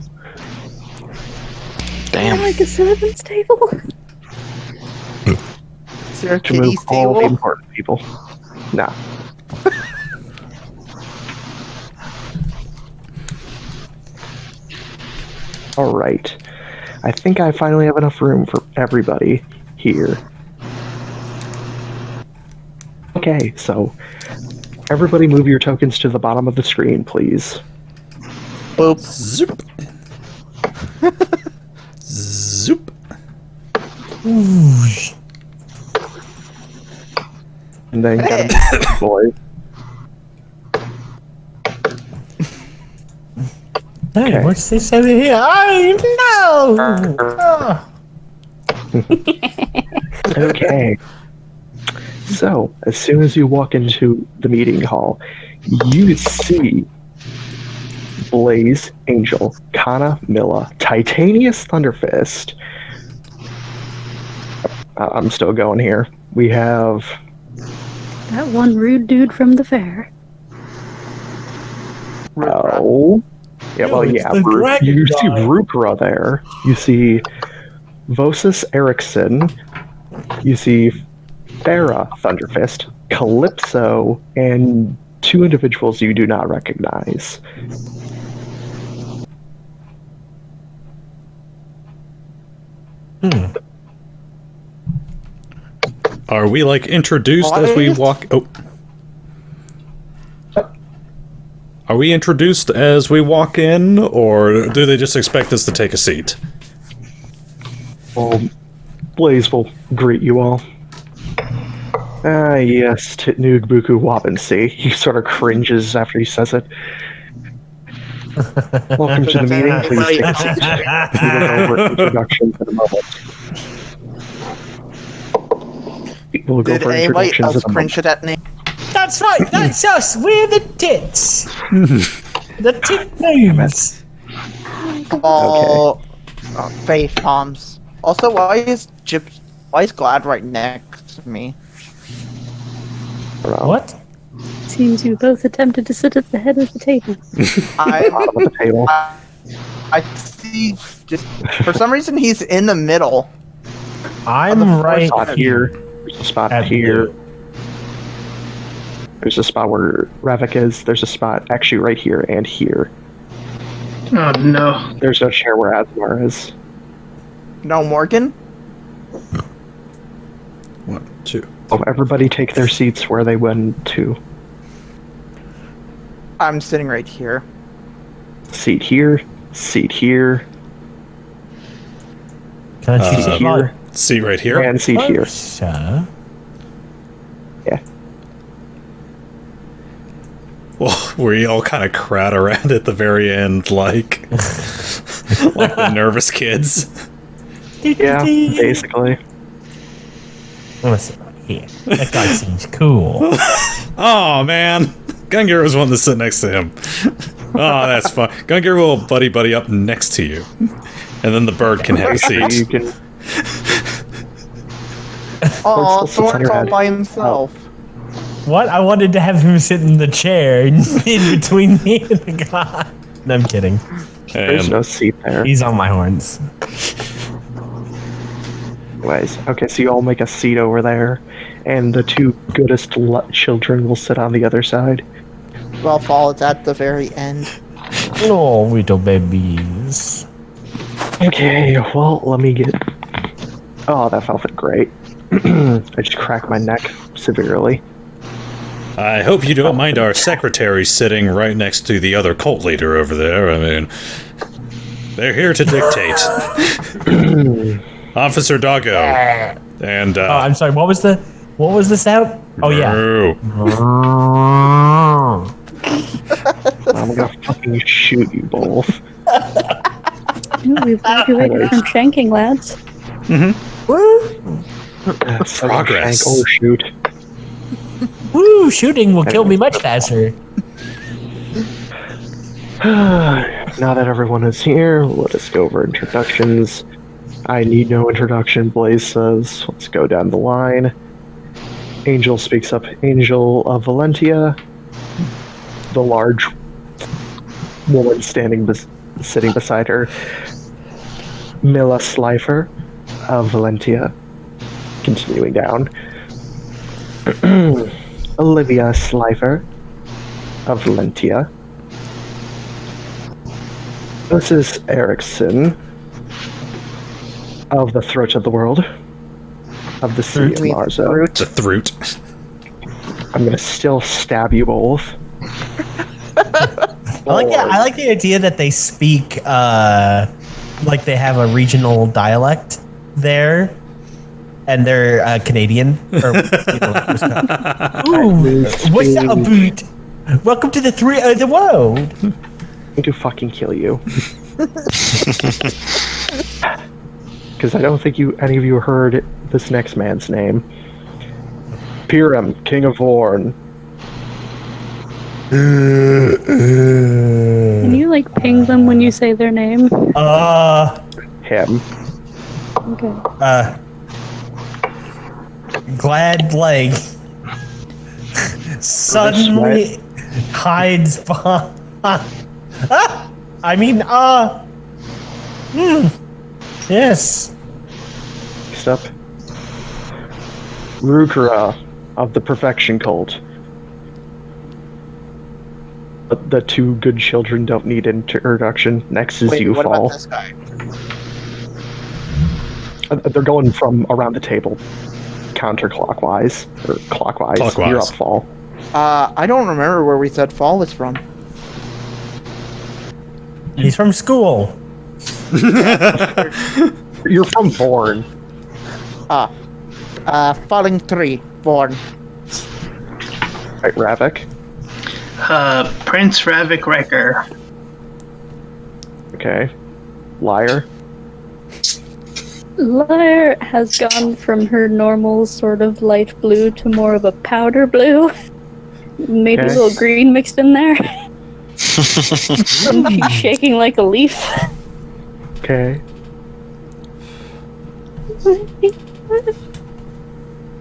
Damn. Like a servant's table? Is there a To move kitty's all the table? important people. Nah. All right. I think I finally have enough room for everybody here. Okay, so everybody move your tokens to the bottom of the screen, please. Boop. zoop. Zoop. And then gotta move the boys. Hey, Okay. what's this over here? Oh no! Oh. Okay. So, as soon as you walk into the meeting hall, you see Blaze, Angel, Kana, Milla, Titanius Thunderfist. I'm still going here. We have That one rude dude from the fair. oh, yeah, well, it's yeah. the dragon You see guy. Rupra there. You see Vosus Erickson. You see Farah Thunderfist, Calypso, and two individuals you do not recognize. Are we like introduced as we walk? Oh. Are we introduced as we walk in, or do they just expect us to take a seat? Well, Blaze will greet you all. Ah, yes, Titnoog Buku Wabansi. He sort of cringes after he says it. Welcome to the meeting. Please take a seat. We will go over introductions in a moment. We'll go Did for anybody introductions else in a moment. cringe at that name? That's right. That's us. We're the tits. The tit noobs. All face palms. Also, why is Glad right next to me? What? Seems you both attempted to sit at the head of the table. I Bottom of the table. I see. Just for some reason, he's in the middle. I'm the right Spot here. There's a spot at here. There's a spot where Ravak is. There's a spot actually right here and here. Oh no. There's no chair where Asemar is. No, Morgan. 1, 2. So everybody take their seats where they went to. I'm sitting right here. Seat here. Seat here. Can I choose Seat it here. Seat right here. And seat here. Sir. Yeah. Well, we all kind of crowd around at the very end, like the nervous kids. Yeah, basically. I'm gonna sit right here. That guy seems cool. Oh man, Gungir was one to sit next to him. Oh, that's fun. Gungir will buddy up next to you, and then the bird can have a You seat. can. Oh, still sits on your Thorn's all head. by himself. What? I wanted to have him sit in the chair in between me and the god. No, I'm kidding. There's And no seat there. He's on my horns. Anyways, okay, so you all make a seat over there, and the two goodest children will sit on the other side. Well, Fall is at the very end. Oh, little babies. Okay, well, let me get... Oh, that felt great. I just cracked my neck severely. I hope you don't mind our secretary sitting right next to the other cult leader over there. I mean, they're here to dictate. Officer Doggo. And, Oh, I'm sorry. What was the sound? Oh yeah. I'm gonna fucking shoot you both. Ooh, we graduated from shanking, lads. Progress. Oh, shoot. Woo! Shooting will kill me much faster. Now that everyone is here, let us go over introductions. I need no introduction, Blaze says. Let's go down the line. Angel speaks up. Angel of Valentia. The large woman sitting beside her. Mila Slifer of Valentia. Continuing down. Olivia Slifer of Valentia. This is Erickson of the Throat of the World. Of the Sea of Marzo. It's a throat. I'm gonna still stab you both. I like the idea that they speak like they have a regional dialect there, and they're Canadian. Or, Ooh, what's that about? Welcome to the Throat of the World. I'm going to fucking kill you. Because I don't think any of you heard this next man's name. Piram, King of Vorn. Can you like ping them when you say their name? Him. Okay. Glad like suddenly hides behind. Yes. Next up. Rukra of the Perfection Cult. But the two good children don't need introduction. Next is you, what Fall. about this guy? They're going from around the table, counterclockwise or clockwise. Clockwise. You're up, Fall. I don't remember where we said Fall is from. He's from school. You're from Vorn. Falling Tree, Born. Right, Ravak. Prince Ravak Wrecker. Okay. Liar. Lyre has gone from her normal sort of light blue to more of a powder blue. Maybe Okay. a little green mixed in there. And she's shaking like a leaf. Okay.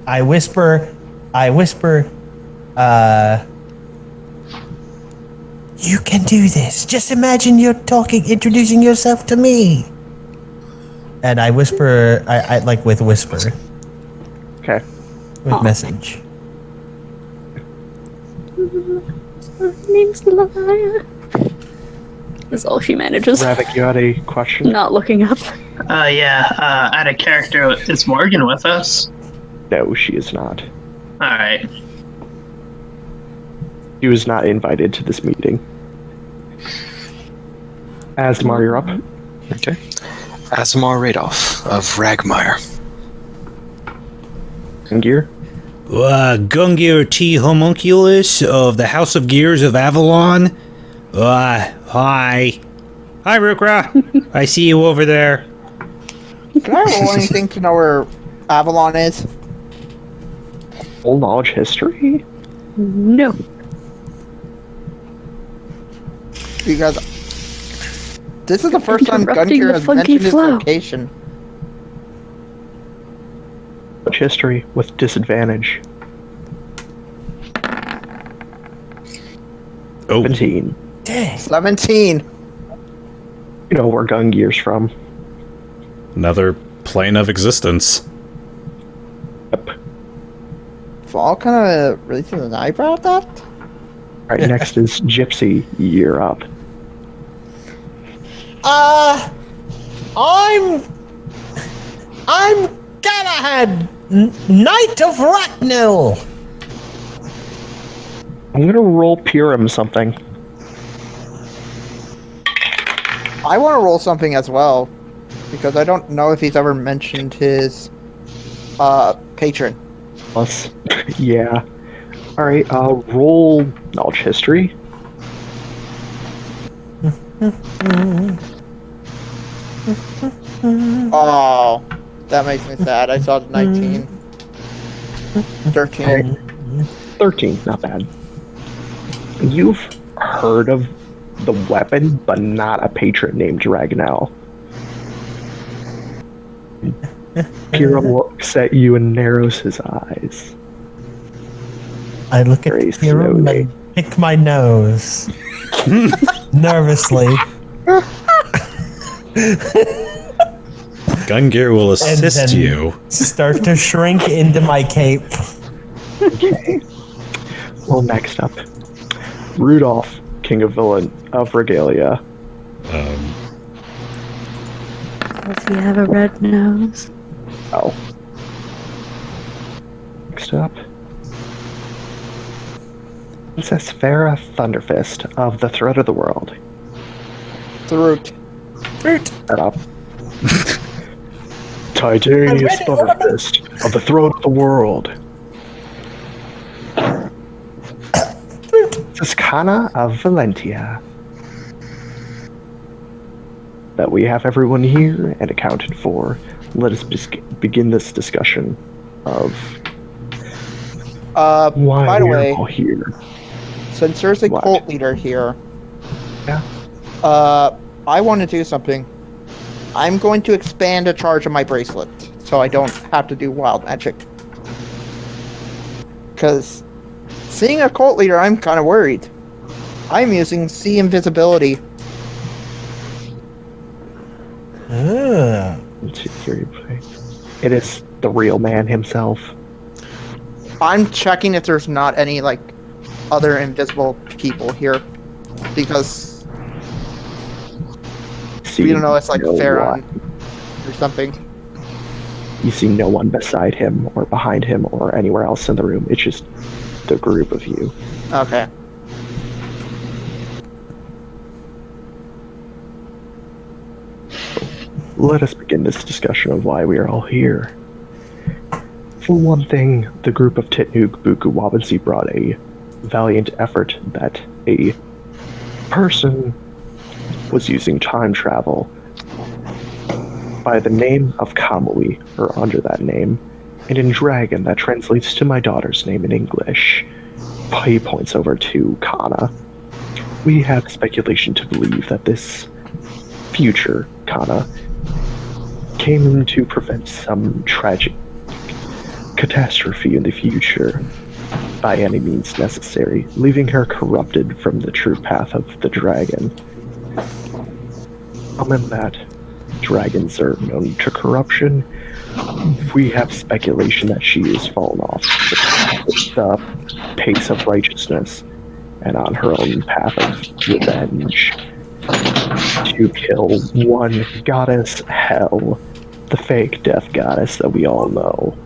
I whisper, you can do this. Just imagine you're introducing yourself to me. And I whisper, I like with whisper, Okay. with message. Her name's Lyre. That's all she manages. Ravak, you had a question? Not looking up. Out of character, is Morgan with us? No, she is not. Alright. She was not invited to this meeting. Asemar, you're up. Okay. Asemar Radoff of Ragmire. Gungir. Gungir T. Homunculus of the House of Gears of Avalon. Hi. Hi, Rukra. I see you over there. Can I roll anything to know where Avalon is? Full knowledge history? No. Because this is the first time Interrupting Gungir the has funky mentioned his flow. location. Knowledge history with disadvantage. Oh, 17. Dang. 17. You know where Gungir's from. another plane of existence. Yep. Fall kind of raising an eyebrow at that? Alright, next is Gipsy. You're up. I'm Galahad, Knight of Ratnell. I'm gonna roll Purim something. I want to roll something as well, because I don't know if he's ever mentioned his patron. Plus, yeah. Alright, roll Knowledge history. Oh, that makes me sad. I saw the 19. 13. 13, not bad. You've heard of the weapon, but not a patron named Ragnell. Purim looks at you and narrows his eyes. I look at Very Hiram slowly. and pick my nose. Nervously. Gungir will assist then- you. Start to shrink into my cape. Okay. Well, next up, Rudolph, King of Regalia. Does he have a red nose? Oh. Next up, Princess Farah Thunderfist of the Thread of the World. Throat. Set up. Titanius Thunderfist of the Throat of the World. Tuscana of Valentia. That we have everyone here and accounted for, let us begin this discussion of why by the we're way, all here. since there's a What? cult leader here, Yeah. I want to do something. I'm going to expand the charge of my bracelet, so I don't have to do wild magic. Because seeing a cult leader, I'm kind of worried. I'm using see invisibility. Let's see here you play. It is the real man himself. I'm checking if there's not any like other invisible people here, because See, we don't know it's like no Farron one. or something. You see no one beside him or behind him or anywhere else in the room. It's just the group of you. Okay. Let us begin this discussion of why we are all here. For one thing, the group of Titnug Buku Wabansi brought a valiant effort that a person was using time travel by the name of Kamui, or under that name, and in Dragon that translates to my daughter's name in English. He points over to Kana. We have speculation to believe that this future Kana came to prevent some tragic catastrophe in the future by any means necessary, leaving her corrupted from the true path of the dragon. In that dragons are known to corruption, we have speculation that she has fallen off the pace of righteousness and on her own path of revenge to kill one goddess, Hell, the fake death goddess that we all know.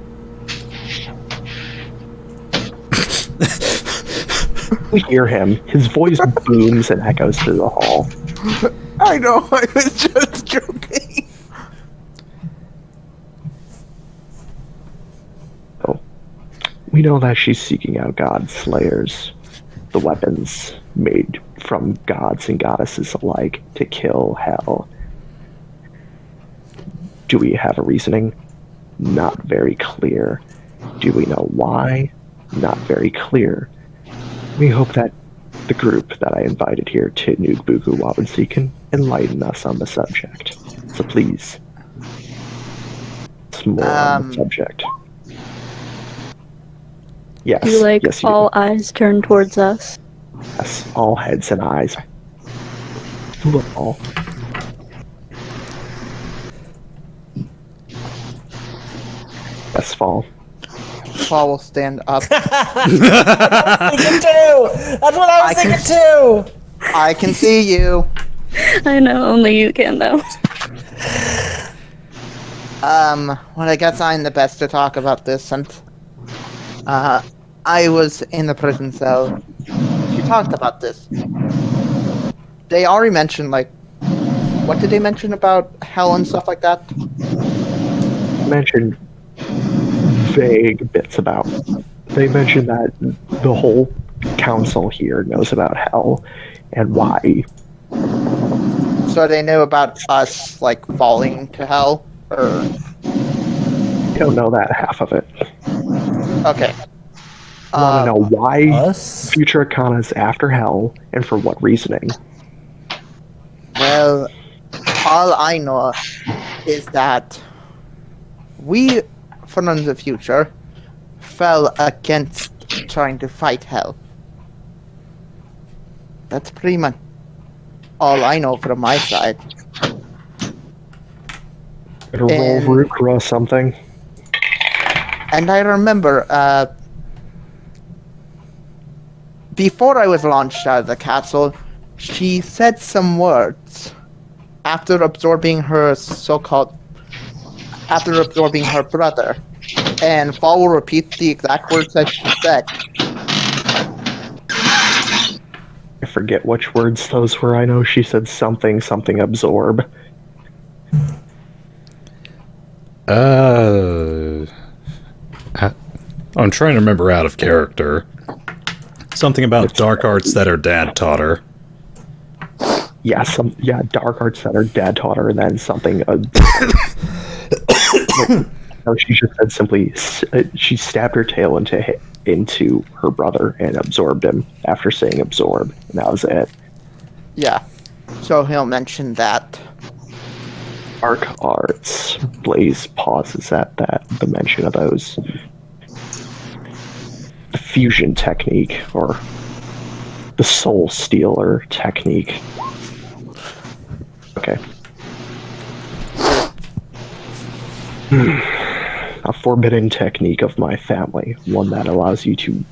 We hear him. His voice booms and echoes through the hall. I know, I was just joking. So, we know that she's seeking out god slayers, the weapons made from gods and goddesses alike to kill Hell. Do we have a reasoning? Not very clear. Do we know why? Not very clear. We hope that the group that I invited here, Titnug Buku Wabansi, can enlighten us on the subject. So please, some more on the subject. Yes. Do like yes, you all eyes turn towards us? do. Yes, all heads and eyes. Look all. Yes, Fall. Paul will stand up. Thinking too. That's what I was thinking too. I can see you. I know, only you can though. Well, I guess I'm the best to talk about this since I was in the prison cell. She talked about this. They already mentioned, like, what did they mention about hell and stuff like that? Mentioned vague bits about. They mentioned that the whole council here knows about hell and why. So they knew about us, like, falling to hell? Or... Don't know that half of it. Okay. Want to know why Us? future Arcana's after hell and for what reasoning? Well, all I know is that we, from the future, fell against trying to fight hell. That's pretty much all I know from my side. Better roll And- Rook or something. And I remember, before I was launched out of the castle, she said some words after absorbing her after absorbing her brother. And Fall will repeat the exact words that she said. I forget which words those were. I know she said something absorb. I'm trying to remember out of character. Something about dark arts that her dad taught her. Yeah, dark arts that her dad taught her, and then something. No, she just said simply she stabbed her tail into her brother and absorbed him after saying absorb, and that was it. Yeah. So he'll mention that. Dark arts. Blaze pauses at the mention of those. The fusion technique, or the soul stealer technique. Okay. A forbidden technique of my family, one that allows you to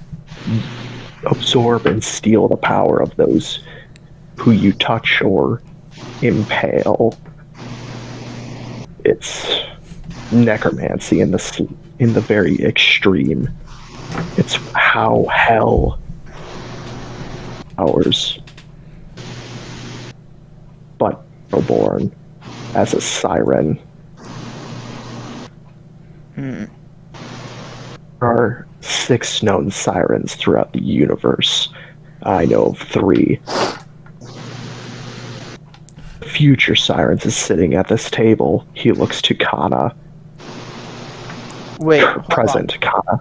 absorb and steal the power of those who you touch or impale. It's necromancy in the very extreme. It's how hell powers, but born as a siren. There are 6 known sirens throughout the universe. I know of 3. Future Sirens is sitting at this table. He looks to Kana. Wait, hold Present Kana.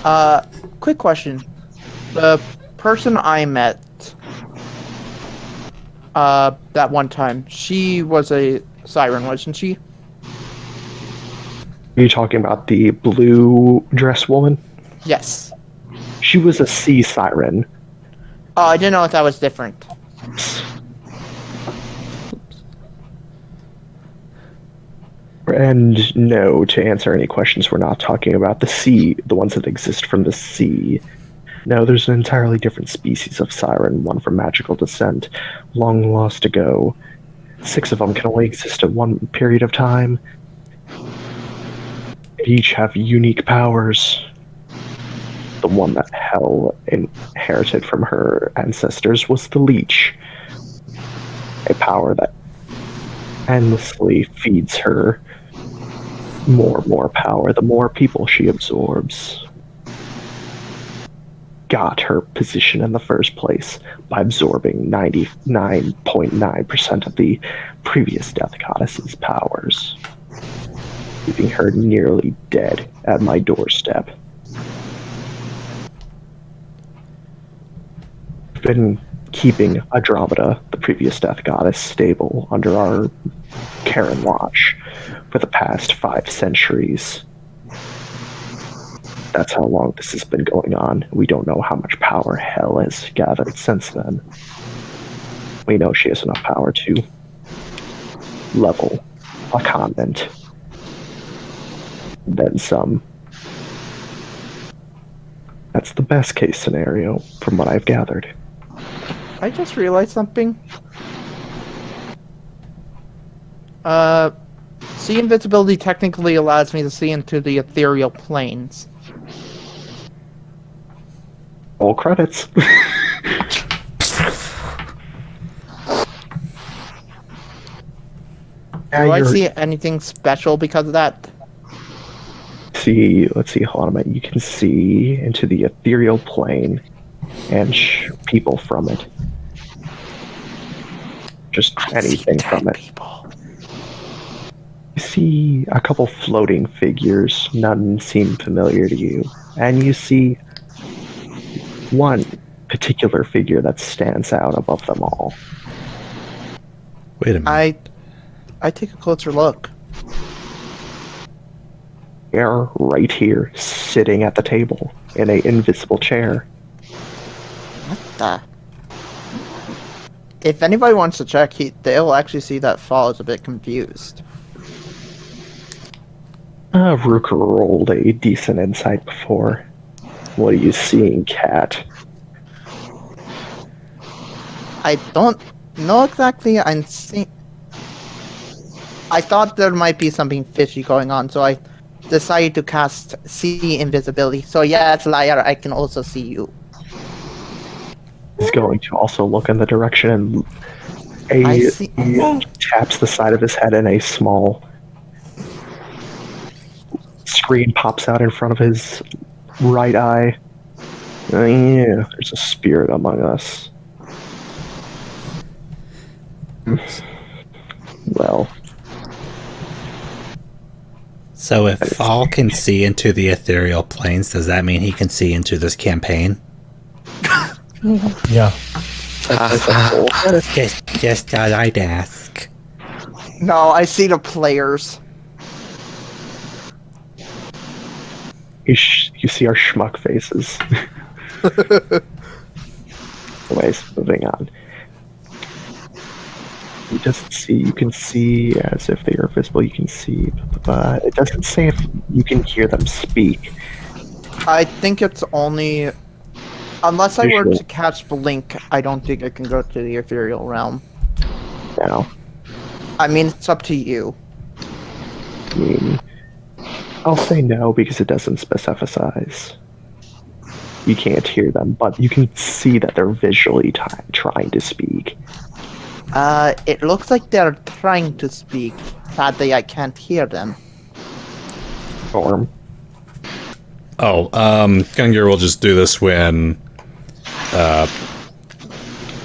on. Quick question. The person I met that one time, she was a siren, wasn't she? Are you talking about the blue dress woman? Yes. She was a sea siren. Oh, I didn't know if that was different. And no, to answer any questions, we're not talking about the sea, the ones that exist from the sea. No, there's an entirely different species of siren, one from magical descent, long lost ago. 6 of them can only exist at one period of time. They each have unique powers. The one that Hell inherited from her ancestors was the Leech, a power that endlessly feeds her more and more power the more people she absorbs. Got her position in the first place by absorbing 99.9% of the previous Death Goddess's powers, leaving her nearly dead at my doorstep. I've been keeping Andromeda, the previous Death Goddess, stable under our care and watch for the past 5 centuries. That's how long this has been going on. We don't know how much power Hell has gathered since then. We know she has enough power to level a convent. Then some. That's the best case scenario, from what I've gathered. I just realized something. See invisibility technically allows me to see into the ethereal planes. All credits. Do I see anything special because of that? Let's see, hold on a minute. You can see into the ethereal plane and people from it. Just anything from it. People. You see a couple floating figures. None seem familiar to you. And you see one particular figure that stands out above them all. Wait a minute. I take a closer look. They're right here, sitting at the table, in an invisible chair. What the? If anybody wants to check, they'll actually see that Fall is a bit confused. Ruka rolled a decent insight before. What are you seeing, Cat? I don't know exactly. I thought there might be something fishy going on, so I decided to cast See Invisibility. So yes, liar, I can also see you. He's going to also look in the direction, and he taps the side of his head, and a small screen pops out in front of his right eye. Yeah, there's a spirit among us. Well. So if Fall can see into the ethereal planes, does that mean he can see into this campaign? Yeah. Just thought I'd ask. No, I see the players. You see our schmuck faces. Anyways, moving on. It doesn't see, you can see as if they are visible, you can see, but it doesn't say if you can hear them speak. I think it's only... Unless I were to catch Blink, I don't think I can go to the ethereal realm. No. I mean, it's up to you. I mean, I'll say no because it doesn't specifies. You can't hear them, but you can see that they're visually trying to speak. It looks like they're trying to speak. Sadly, I can't hear them. Storm. Gungir will just do this when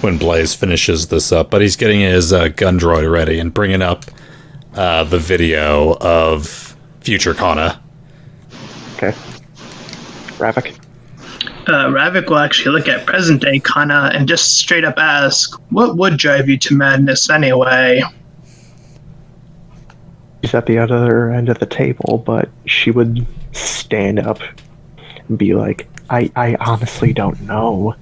Blaze finishes this up, but he's getting his gun droid ready and bringing up the video of future Kana. Okay. Ravak. Ravik will actually look at present day Kana and just straight up ask, what would drive you to madness anyway? She's at the other end of the table, but she would stand up and be like, I honestly don't know.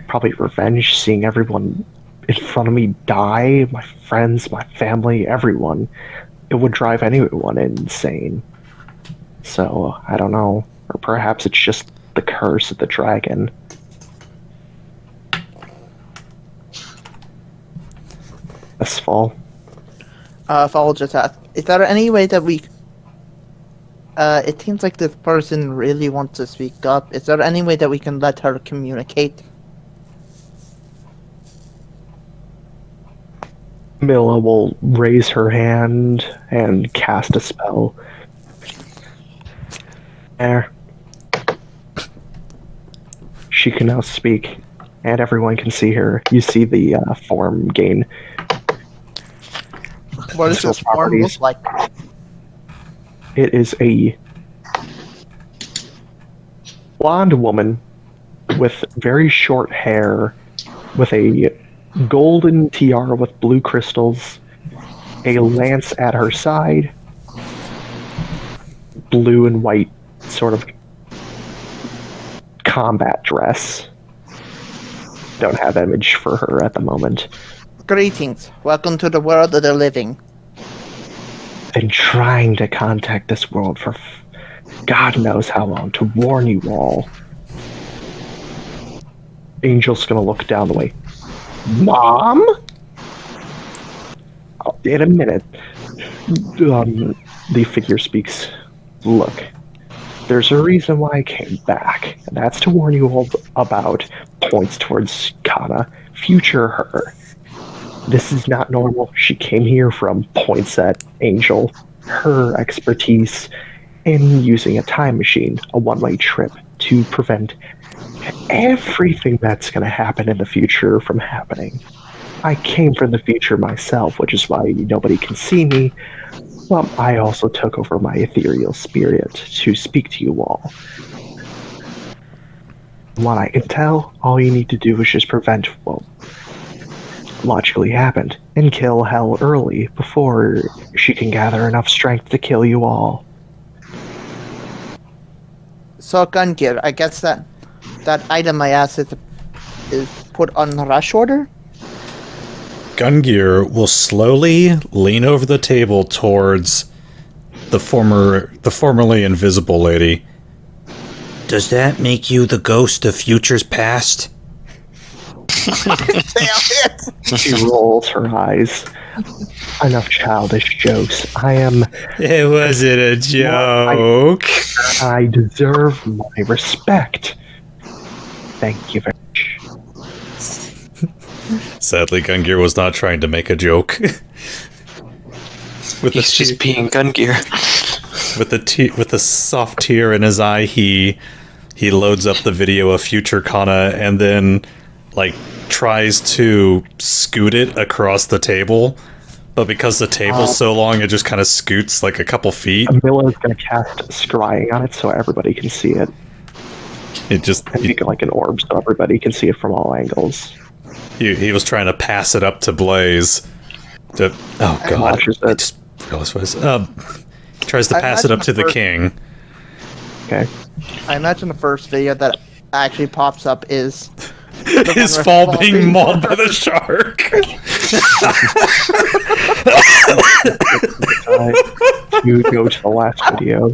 Probably revenge, seeing everyone in front of me die, my friends, my family, everyone. It would drive anyone insane. So, I don't know. Or perhaps it's just the curse of the dragon. That's Fall. Fall just asked, is there any way that we... it seems like this person really wants to speak up. Is there any way that we can let her communicate? Milla will raise her hand and cast a spell. There. She can now speak, and everyone can see her. You see the form gain. What does this form look like? It is a blonde woman with very short hair, with a golden tiara with blue crystals, a lance at her side, blue and white sort of combat dress. Don't have image for her at the moment. Greetings. Welcome to the world of the living. Been trying to contact this world for God knows how long to warn you all. Angel's gonna look down the way. Mom? In a minute. The figure speaks. Look, there's a reason why I came back, and that's to warn you all about, points towards Kana, future her. This is not normal. She came here from, points at Angel, her expertise in using a time machine, a one-way trip, to prevent everything that's going to happen in the future from happening. I came from the future myself, which is why nobody can see me. Well, I also took over my ethereal spirit to speak to you all. What I can tell, all you need to do is just prevent what logically happened, and kill Hell early before she can gather enough strength to kill you all. So, Gungir, I guess that item I asked is put on rush order? Gungir will slowly lean over the table towards the formerly invisible lady. Does that make you the ghost of futures past? Damn it! She rolls her eyes. Enough childish jokes. It wasn't a joke. I deserve my respect. Thank you very much. Sadly, Gungir was not trying to make a joke. He's just being Gungir. With a soft tear in his eye, he loads up the video of future Kana and then tries to scoot it across the table, but because the table's so long, it just kind of scoots a couple feet. Milla's gonna cast scrying on it so everybody can see it. Make it like an orb so everybody can see it from all angles. He was trying to pass it up to Blaze. Oh god! I just realized what it is. Tries to pass it up to the king. Okay. I imagine the first video that actually pops up is his fall being mauled by the shark. You go to the last video.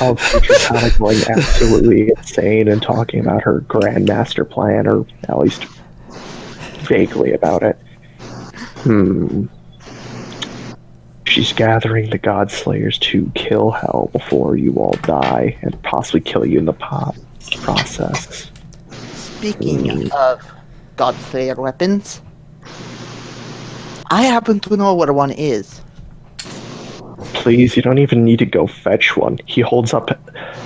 Of Future going absolutely insane and talking about her grand master plan, or at least vaguely about it. She's gathering the God Slayers to kill Hell before you all die, and possibly kill you in the process. Speaking of God Slayer weapons, I happen to know what one is. Please, you don't even need to go fetch one. He holds up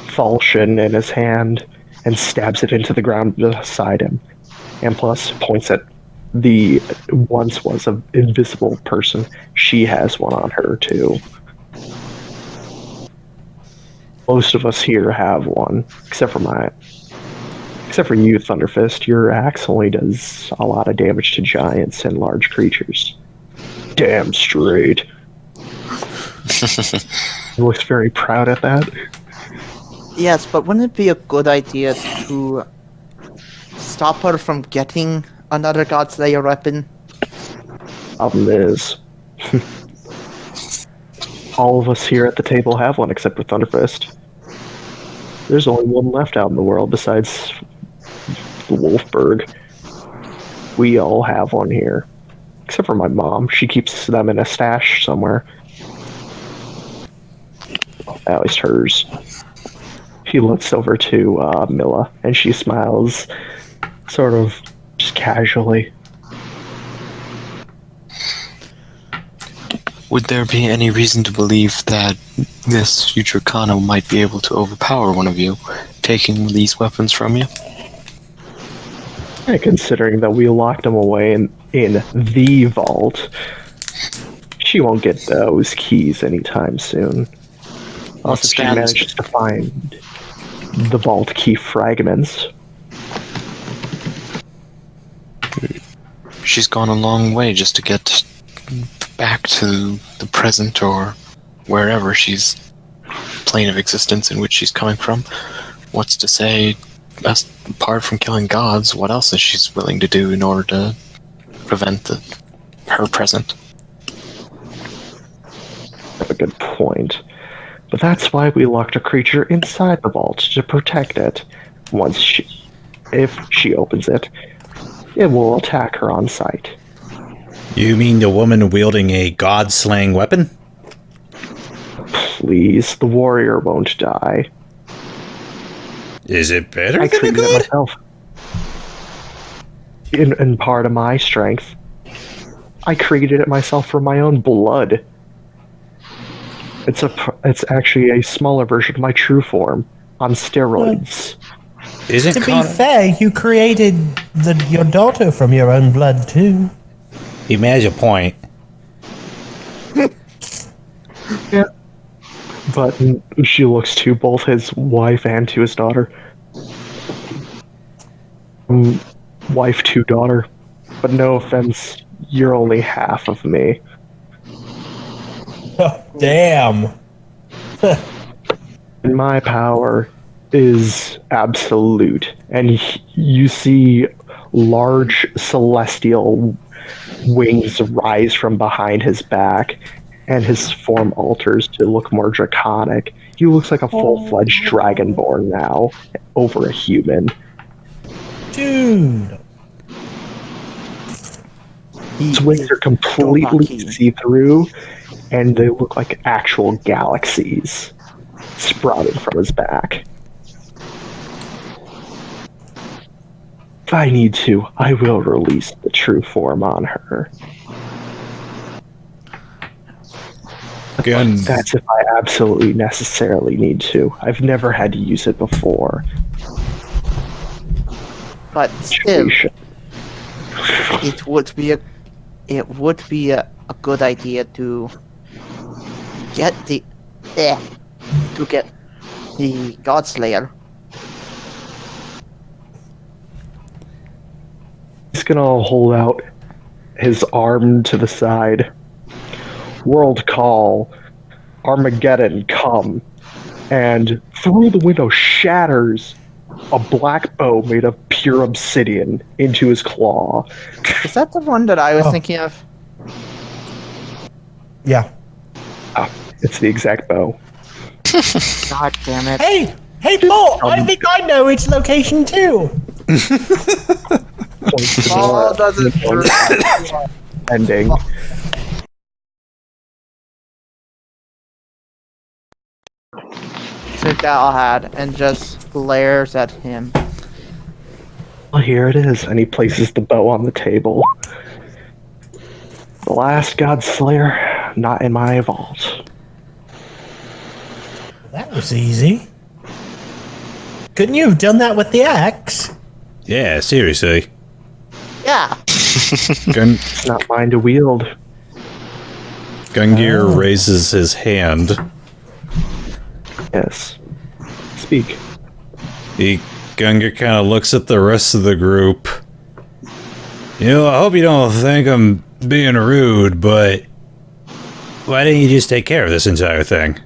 falchion in his hand and stabs it into the ground beside him. And plus, points at the once was an invisible person. She has one on her, too. Most of us here have one, except for you, Thunderfist. Your axe only does a lot of damage to giants and large creatures. Damn straight. He looks very proud at that. Yes, but wouldn't it be a good idea to stop her from getting another God Slayer weapon? Problem is, all of us here at the table have one except for Thunderfist. There's only one left out in the world besides the Wolfberg. We all have one here. Except for my mom. She keeps them in a stash somewhere. At least hers. He looks over to Milla, and she smiles, sort of just casually. Would there be any reason to believe that this future Kana might be able to overpower one of you, taking these weapons from you? And considering that we locked him away in the vault, she won't get those keys anytime soon. Also, she manages to find the vault key fragments. She's gone a long way just to get back to the present or wherever plane of existence in which she's coming from. What's to say apart from killing gods, what else is she willing to do in order to prevent her present? That's a good point. But that's why we locked a creature inside the vault, to protect it. If she opens it, it will attack her on sight. You mean the woman wielding a god-slaying weapon? Please, the warrior won't die. Is it better I than a created it god? myself. In part of my strength. I created it myself from my own blood. It's actually a smaller version of my true form, on steroids. Isn't To be fair, you created your daughter from your own blood too. He made a point. Yeah. But she looks to both his wife and to his daughter. Wife to daughter. But no offense, you're only half of me. Oh, damn. And my power is absolute. And you see large celestial wings rise from behind his back, and his form alters to look more draconic. He looks like a full-fledged dragonborn now, over a human. Dude. His wings are completely see-through, and they look like actual galaxies sprouting from his back. If I need to, I will release the true form on her. Again, That's if I absolutely necessarily need to. I've never had to use it before. But still, Situation. it would be a good idea to get the Godslayer. He's gonna hold out his arm to the side. World call. Armageddon, come. And through the window shatters a black bow made of pure obsidian into his claw. Is that the one that I was thinking of? Yeah. It's the exact bow. God damn it. Hey, Paul, I think I know its location too. Paul doesn't Ending. to Galahad and just glares at him. Well, here it is, and he places the bow on the table. The last God Slayer, not in my vault. That was easy. Couldn't you have done that with the axe? yeah, seriously. Yeah. It's not mine to wield. Gungir raises his hand. Yes. Speak. Gungir kind of looks at the rest of the group. You know, I hope you don't think I'm being rude, but why didn't you just take care of this entire thing?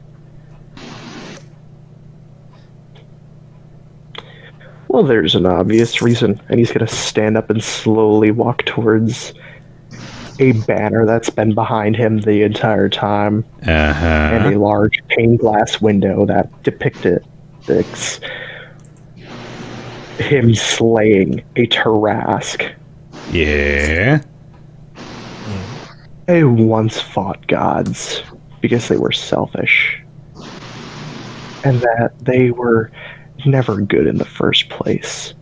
Well, there's an obvious reason, and he's gonna stand up and slowly walk towards a banner that's been behind him the entire time, and a large pane glass window that depicts him slaying a Tarask. Yeah. They once fought gods because they were selfish, and that they were never good in the first place.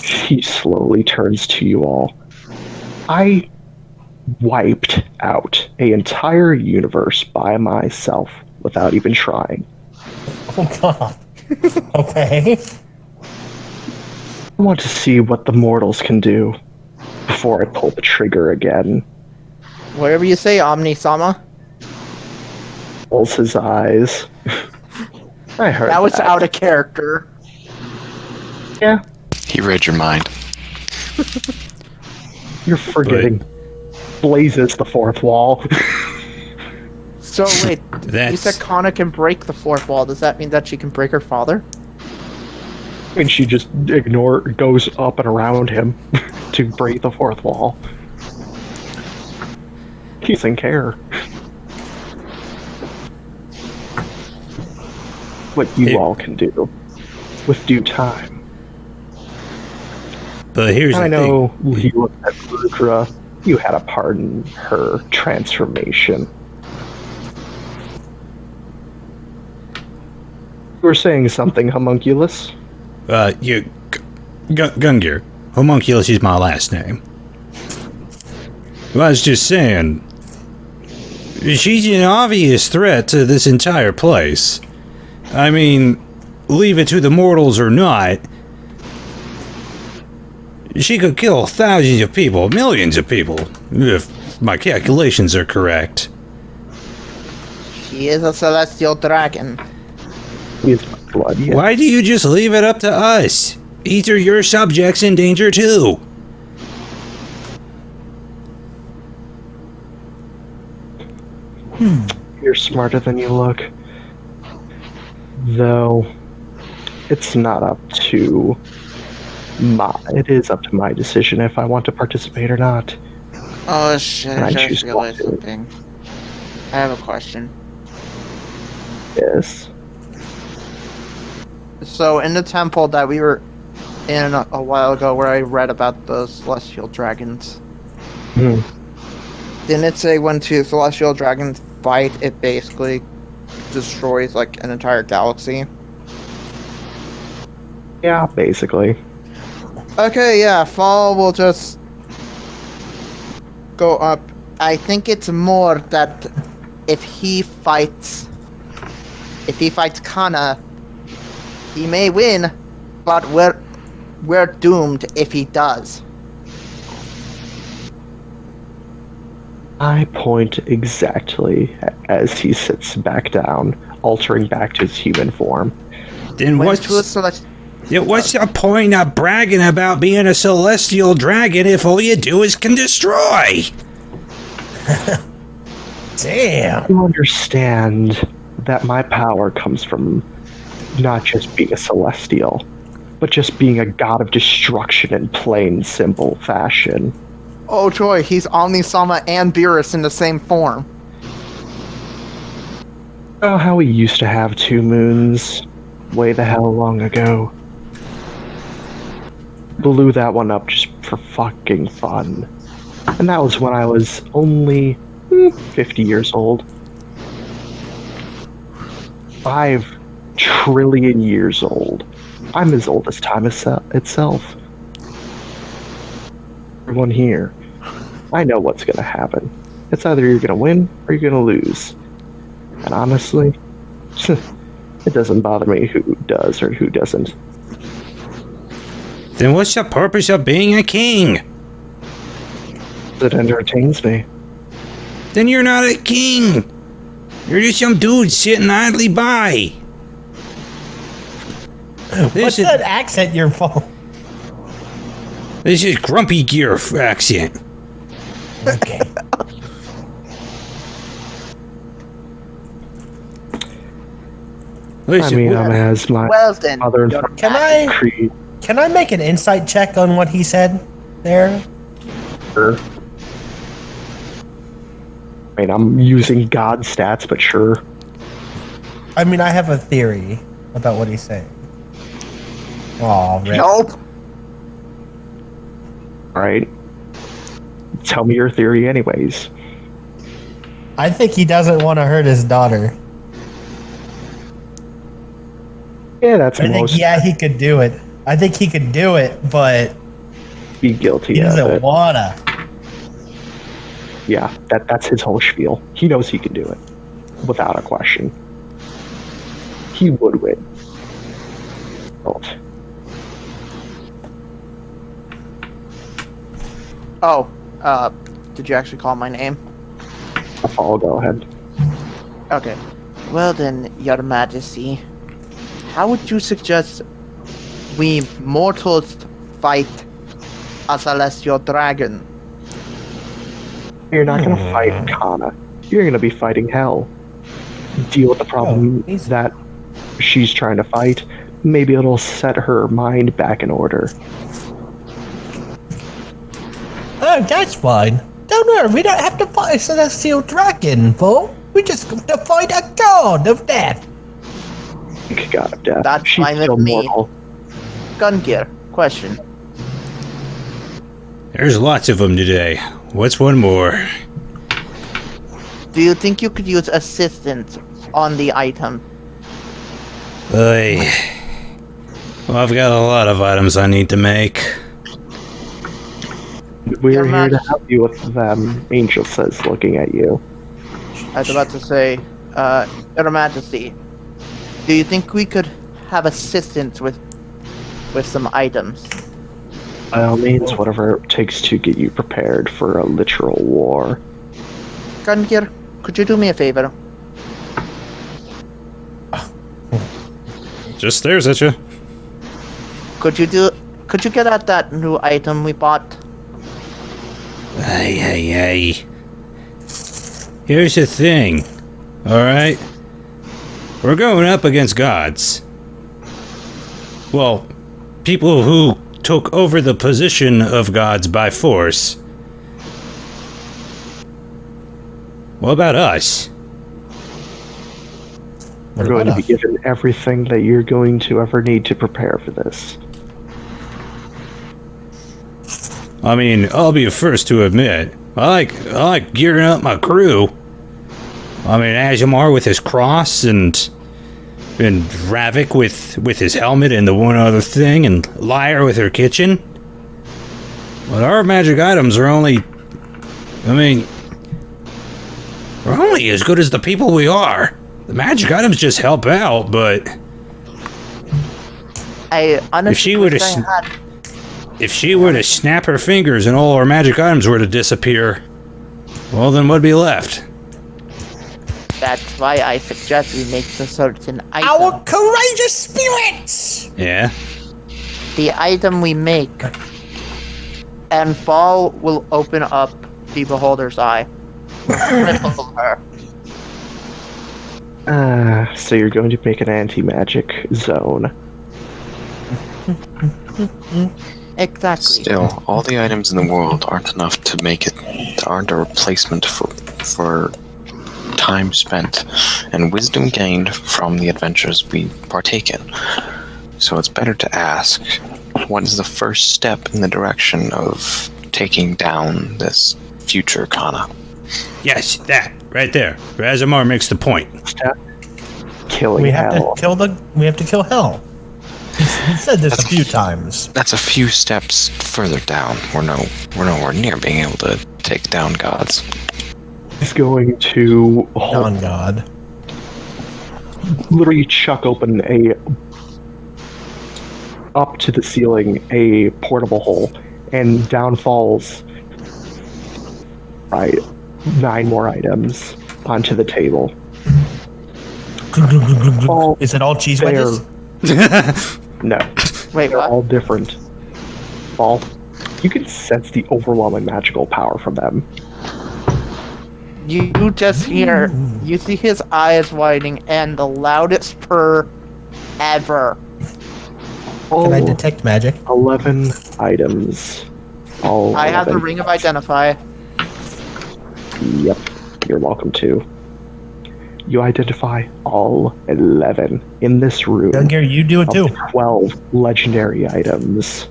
He slowly turns to you all. I wiped out an entire universe by myself without even trying. Oh god. Okay. I want to see what the mortals can do before I pull the trigger again. Whatever you say, Omni-sama. Pulls his eyes. I heard That was out of character. Yeah, He read your mind. you're forgetting. Blazes the fourth wall. So wait, you That's- said Kana can break the fourth wall. Does that mean that she can break her father? And she just goes up and around him to break the fourth wall. He doesn't care. What you all can do with due time. But here's the I thing. know you looked at Ludra. You had a part in her transformation. You were saying something, Homunculus? Gungir. Homunculus is my last name. Well, I was just saying, she's an obvious threat to this entire place. I mean, leave it to the mortals or not, she could kill thousands of people, millions of people, if my calculations are correct. She is a celestial dragon. He's blood, yeah. Why do you just leave it up to us? These are your subjects in danger too. You're smarter than you look. Though, it's not up to it is up to my decision if I want to participate or not. Oh shit, And I I just choose realized not to. something. I have a question. Yes. So, in the temple that we were in a while ago where I read about the celestial dragons, Hmm. didn't it say when two celestial dragons fight, it basically destroys like an entire galaxy? Yeah, basically. Okay, yeah, fall will just go up. I think it's more that if he fights Kana, he may win, but we're doomed if he does. I point exactly as he sits back down, altering back to his human form. Then When what's two celestial what's the point of bragging about being a celestial dragon if all you do is can destroy? Damn. You understand that my power comes from not just being a celestial, but just being a god of destruction in plain, simple fashion. Oh, Troy, he's Omnisama and Beerus in the same form. Oh, how we used to have two moons way the hell long ago. Blew that one up just for fucking fun. And that was when I was only 50 years old. 5 trillion years old. I'm as old as time itself. Everyone here, I know what's gonna happen. It's either you're gonna win or you're gonna lose. And honestly, it doesn't bother me who does or who doesn't. Then what's the purpose of being a king? It entertains me. Then you're not a king. You're just some dude sitting idly by. What's that accent you're from? This is Grumpy Gear accent. Okay. Listen, I mean, I'm as my Well then, mother and your father Can I creed. can I make an insight check on what he said there? Sure. I mean, I'm using God stats, but sure. I mean, I have a theory about what he's saying. Oh, Rick. Nope. Alright. Tell me your theory, anyways. I think he doesn't want to hurt his daughter. Yeah, that's I think, most yeah, he could do it. I think he could do it, but be guilty he of doesn't it. wanna. Yeah, that's his whole spiel. He knows he can do it. Without a question. He would win. Don't. Oh, did you actually call my name? I'll go ahead. Okay. Well then, Your Majesty, how would you suggest we mortals fight a celestial dragon? You're not going to fight Kana. You're going to be fighting Hell. Deal with the problem easy. that she's trying to fight. maybe it'll set her mind back in order. Oh, that's fine. Don't worry, we don't have to fight a celestial dragon, Paul. We just got to fight a god of death. God of death. That's She's fine with still me. mortal. Gungir, question. There's lots of them today. What's one more? Do you think you could use assistance on the item? Well, I've got a lot of items I need to make. We're Your here to Majesty. help you with them, Angel says, looking at you. I was about to say, Your Majesty, do you think we could have assistance with some items? By all means, whatever it takes to get you prepared for a literal war. Gungir, could you do me a favor? Just stares at you. Could you get at that new item we bought? Hey. Here's the thing, alright? We're going up against gods. Well, people who took over the position of gods by force. What about us? We're going to be given everything that you're going to ever need to prepare for this. I mean, I'll be the first to admit, I like gearing up my crew. I mean, Asemar with his cross and Ravak with his helmet and the one other thing, and Lyre with her kitchen. But our magic items are only, we're only as good as the people we are. The magic items just help out, but I honestly If she were to wish I sn- had. if she were to snap her fingers and all our magic items were to disappear, well, then what'd be left? That's why I suggest we make a certain item. Our courageous spirits! Yeah? The item we make, and Fall will open up the Beholder's Eye. Cripple her. So you're going to make an anti-magic zone. Exactly. Still, all the items in the world aren't enough to make it. Aren't a replacement for time spent and wisdom gained from the adventures we partake in. So it's better to ask, what is the first step in the direction of taking down this future Kana? Yes, that, right there. Asemar makes the point. Step. Killing We have hell. to kill Hell. He said this a few times. That's a few steps further down. We're nowhere near being able to take down gods. He's going to Non-god. literally chuck open up to the ceiling a portable hole, and down falls 9 more items onto the table. All Is it all cheese there. wedges? No, Wait, they're what? all different. All you can sense the overwhelming magical power from them. You just hear, you see his eyes widening and the loudest purr ever. Can I All detect magic? 11 items. All I have the 11. Ring of Identify. Yep, you're welcome to. You identify all 11 in this room. Gungir, you do it of too. 12 legendary items.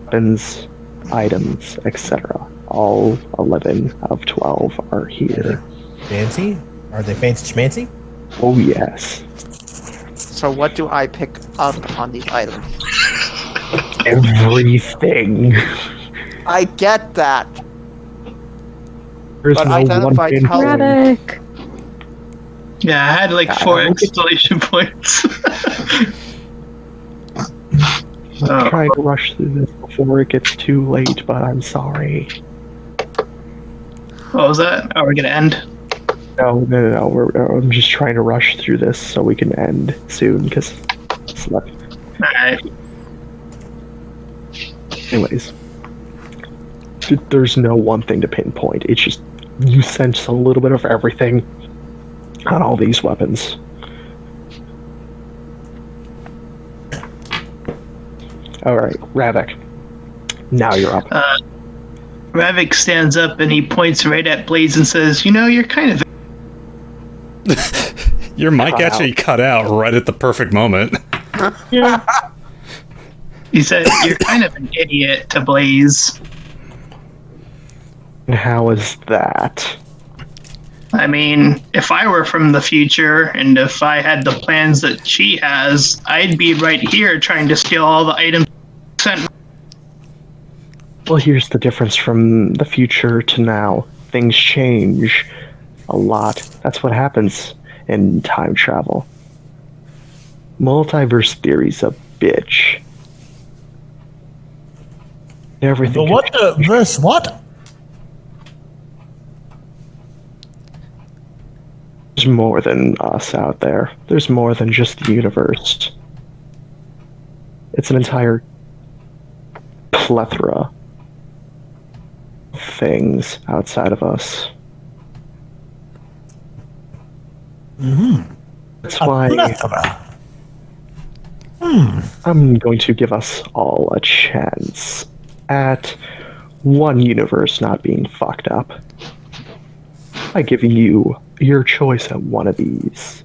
Weapons, items, etc. All 11 of 12 are here. Fancy? Are they fancy schmancy? Oh, yes. So what do I pick up on these items? Everything. I get that. There's But no identify one color. Ravak. Yeah, I had like 4 exclamation points. I'm trying to rush through this before it gets too late, but I'm sorry. What was that? Are we gonna end? No. I'm just trying to rush through this so we can end soon, because Alright. anyways, there's no one thing to pinpoint. It's just you sense a little bit of everything on all these weapons. All right, Ravak. Now you're up. Ravak stands up and he points right at Blaze and says, "You know, you're kind of." Your mic Cut actually cut out right at the perfect moment. He said, "You're kind of an idiot," to Blaze. And how is that? I mean, if I were from the future and if I had the plans that she has, I'd be right here trying to steal all the items sent. Well, here's the difference from the future to now. Things change a lot. That's what happens in time travel. Multiverse theory's a bitch. Everything. The what the verse? What? There's more than us out there. There's more than just the universe. It's an entire plethora of things outside of us. That's why I'm going to give us all a chance at one universe not being fucked up by giving you your choice at one of these.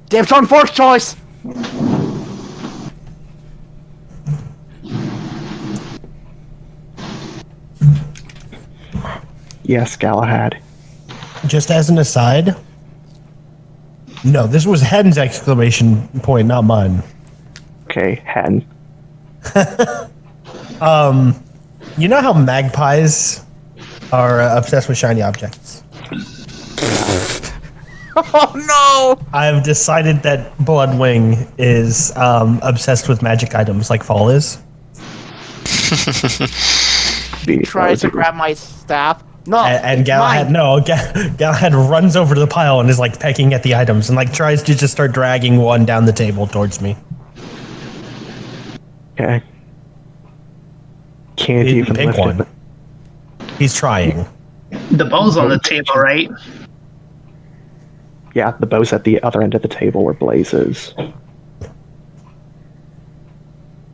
Dave's on fourth choice. Yes, Galahad. Just as an aside. No, this was Hen's exclamation point, not mine. Okay, Hen. You know how magpies are obsessed with shiny objects? Oh no! I've decided that Bloodwing is obsessed with magic items like Fall is. He Tries to grab my staff. No, And it's Galahad, mine. no, Galahad runs over to the pile and is like pecking at the items and like tries to just start dragging one down the table towards me. Okay. Can't He even didn't pick lift one. He's trying. The bow's on the table, right? Yeah, the bow's at the other end of the table where Blaze is.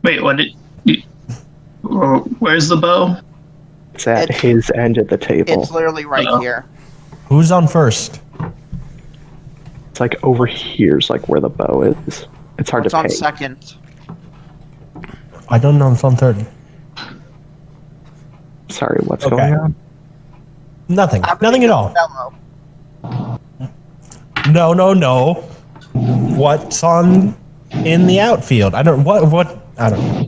Wait, what did... Where's the bow? It's at It's- his end of the table. It's literally right Uh-oh. here. Who's on first? It's like over here's like where the bow is. It's hard It's to on peg. second. I don't know. It's on third. Sorry, what's Okay. going on? Nothing. I'm Nothing at all. Fellow. No. What's on in the outfield? I don't. What? I don't know.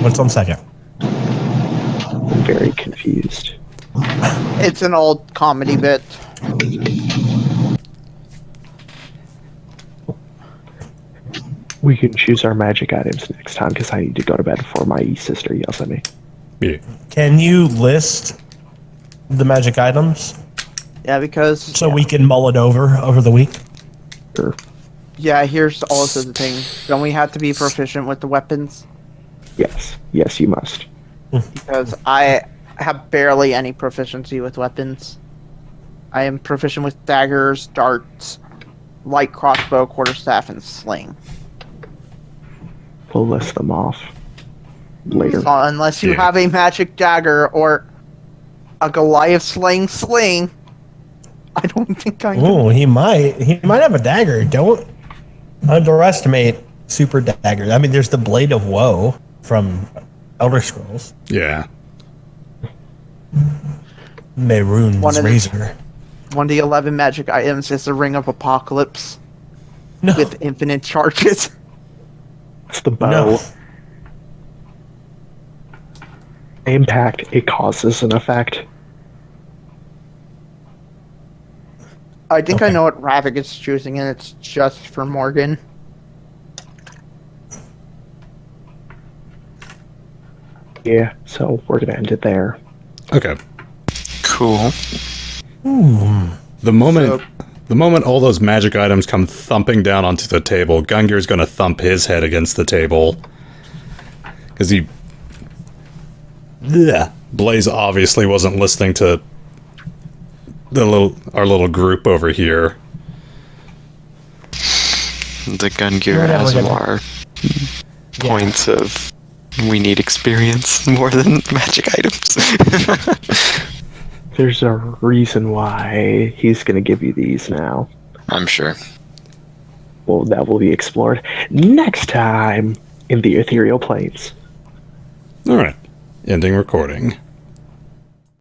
What's on second? I'm very confused. It's an old comedy bit. We can choose our magic items next time because I need to go to bed before my sister yells at me. Yeah. Can you list the magic items Yeah, because so we can mull it over the week? Sure. yeah, here's also the thing. Don't we have to be proficient with the weapons? Yes, you must. Because I have barely any proficiency with weapons. I am proficient with daggers, darts, light crossbow, quarterstaff, and sling. We'll list them off later. So unless you Yeah. have a magic dagger or a Goliath sling, I don't think I can. Oh, he might have a dagger. Don't underestimate super dagger. I mean, there's the Blade of Woe from Elder Scrolls. Yeah. Mehrunes One of the- razor. One of the 11 magic items is the Ring of Apocalypse No, with infinite charges. It's the bow. no. Impact, it causes an effect. I think I Okay. know what Ravak is choosing, and it's just for Morgan. Yeah, so we're gonna end it there. Okay. Cool. The moment all those magic items come thumping down onto the table, Gungir's going to thump his head against the table. Because he... Yeah. Blaze obviously wasn't listening to our little group over here. The Gungir We're never gonna- Asemar points of we need experience more than magic items. There's a reason why he's going to give you these now. I'm sure. Well, that will be explored next time in the Ethereal Planes. All right. Ending recording.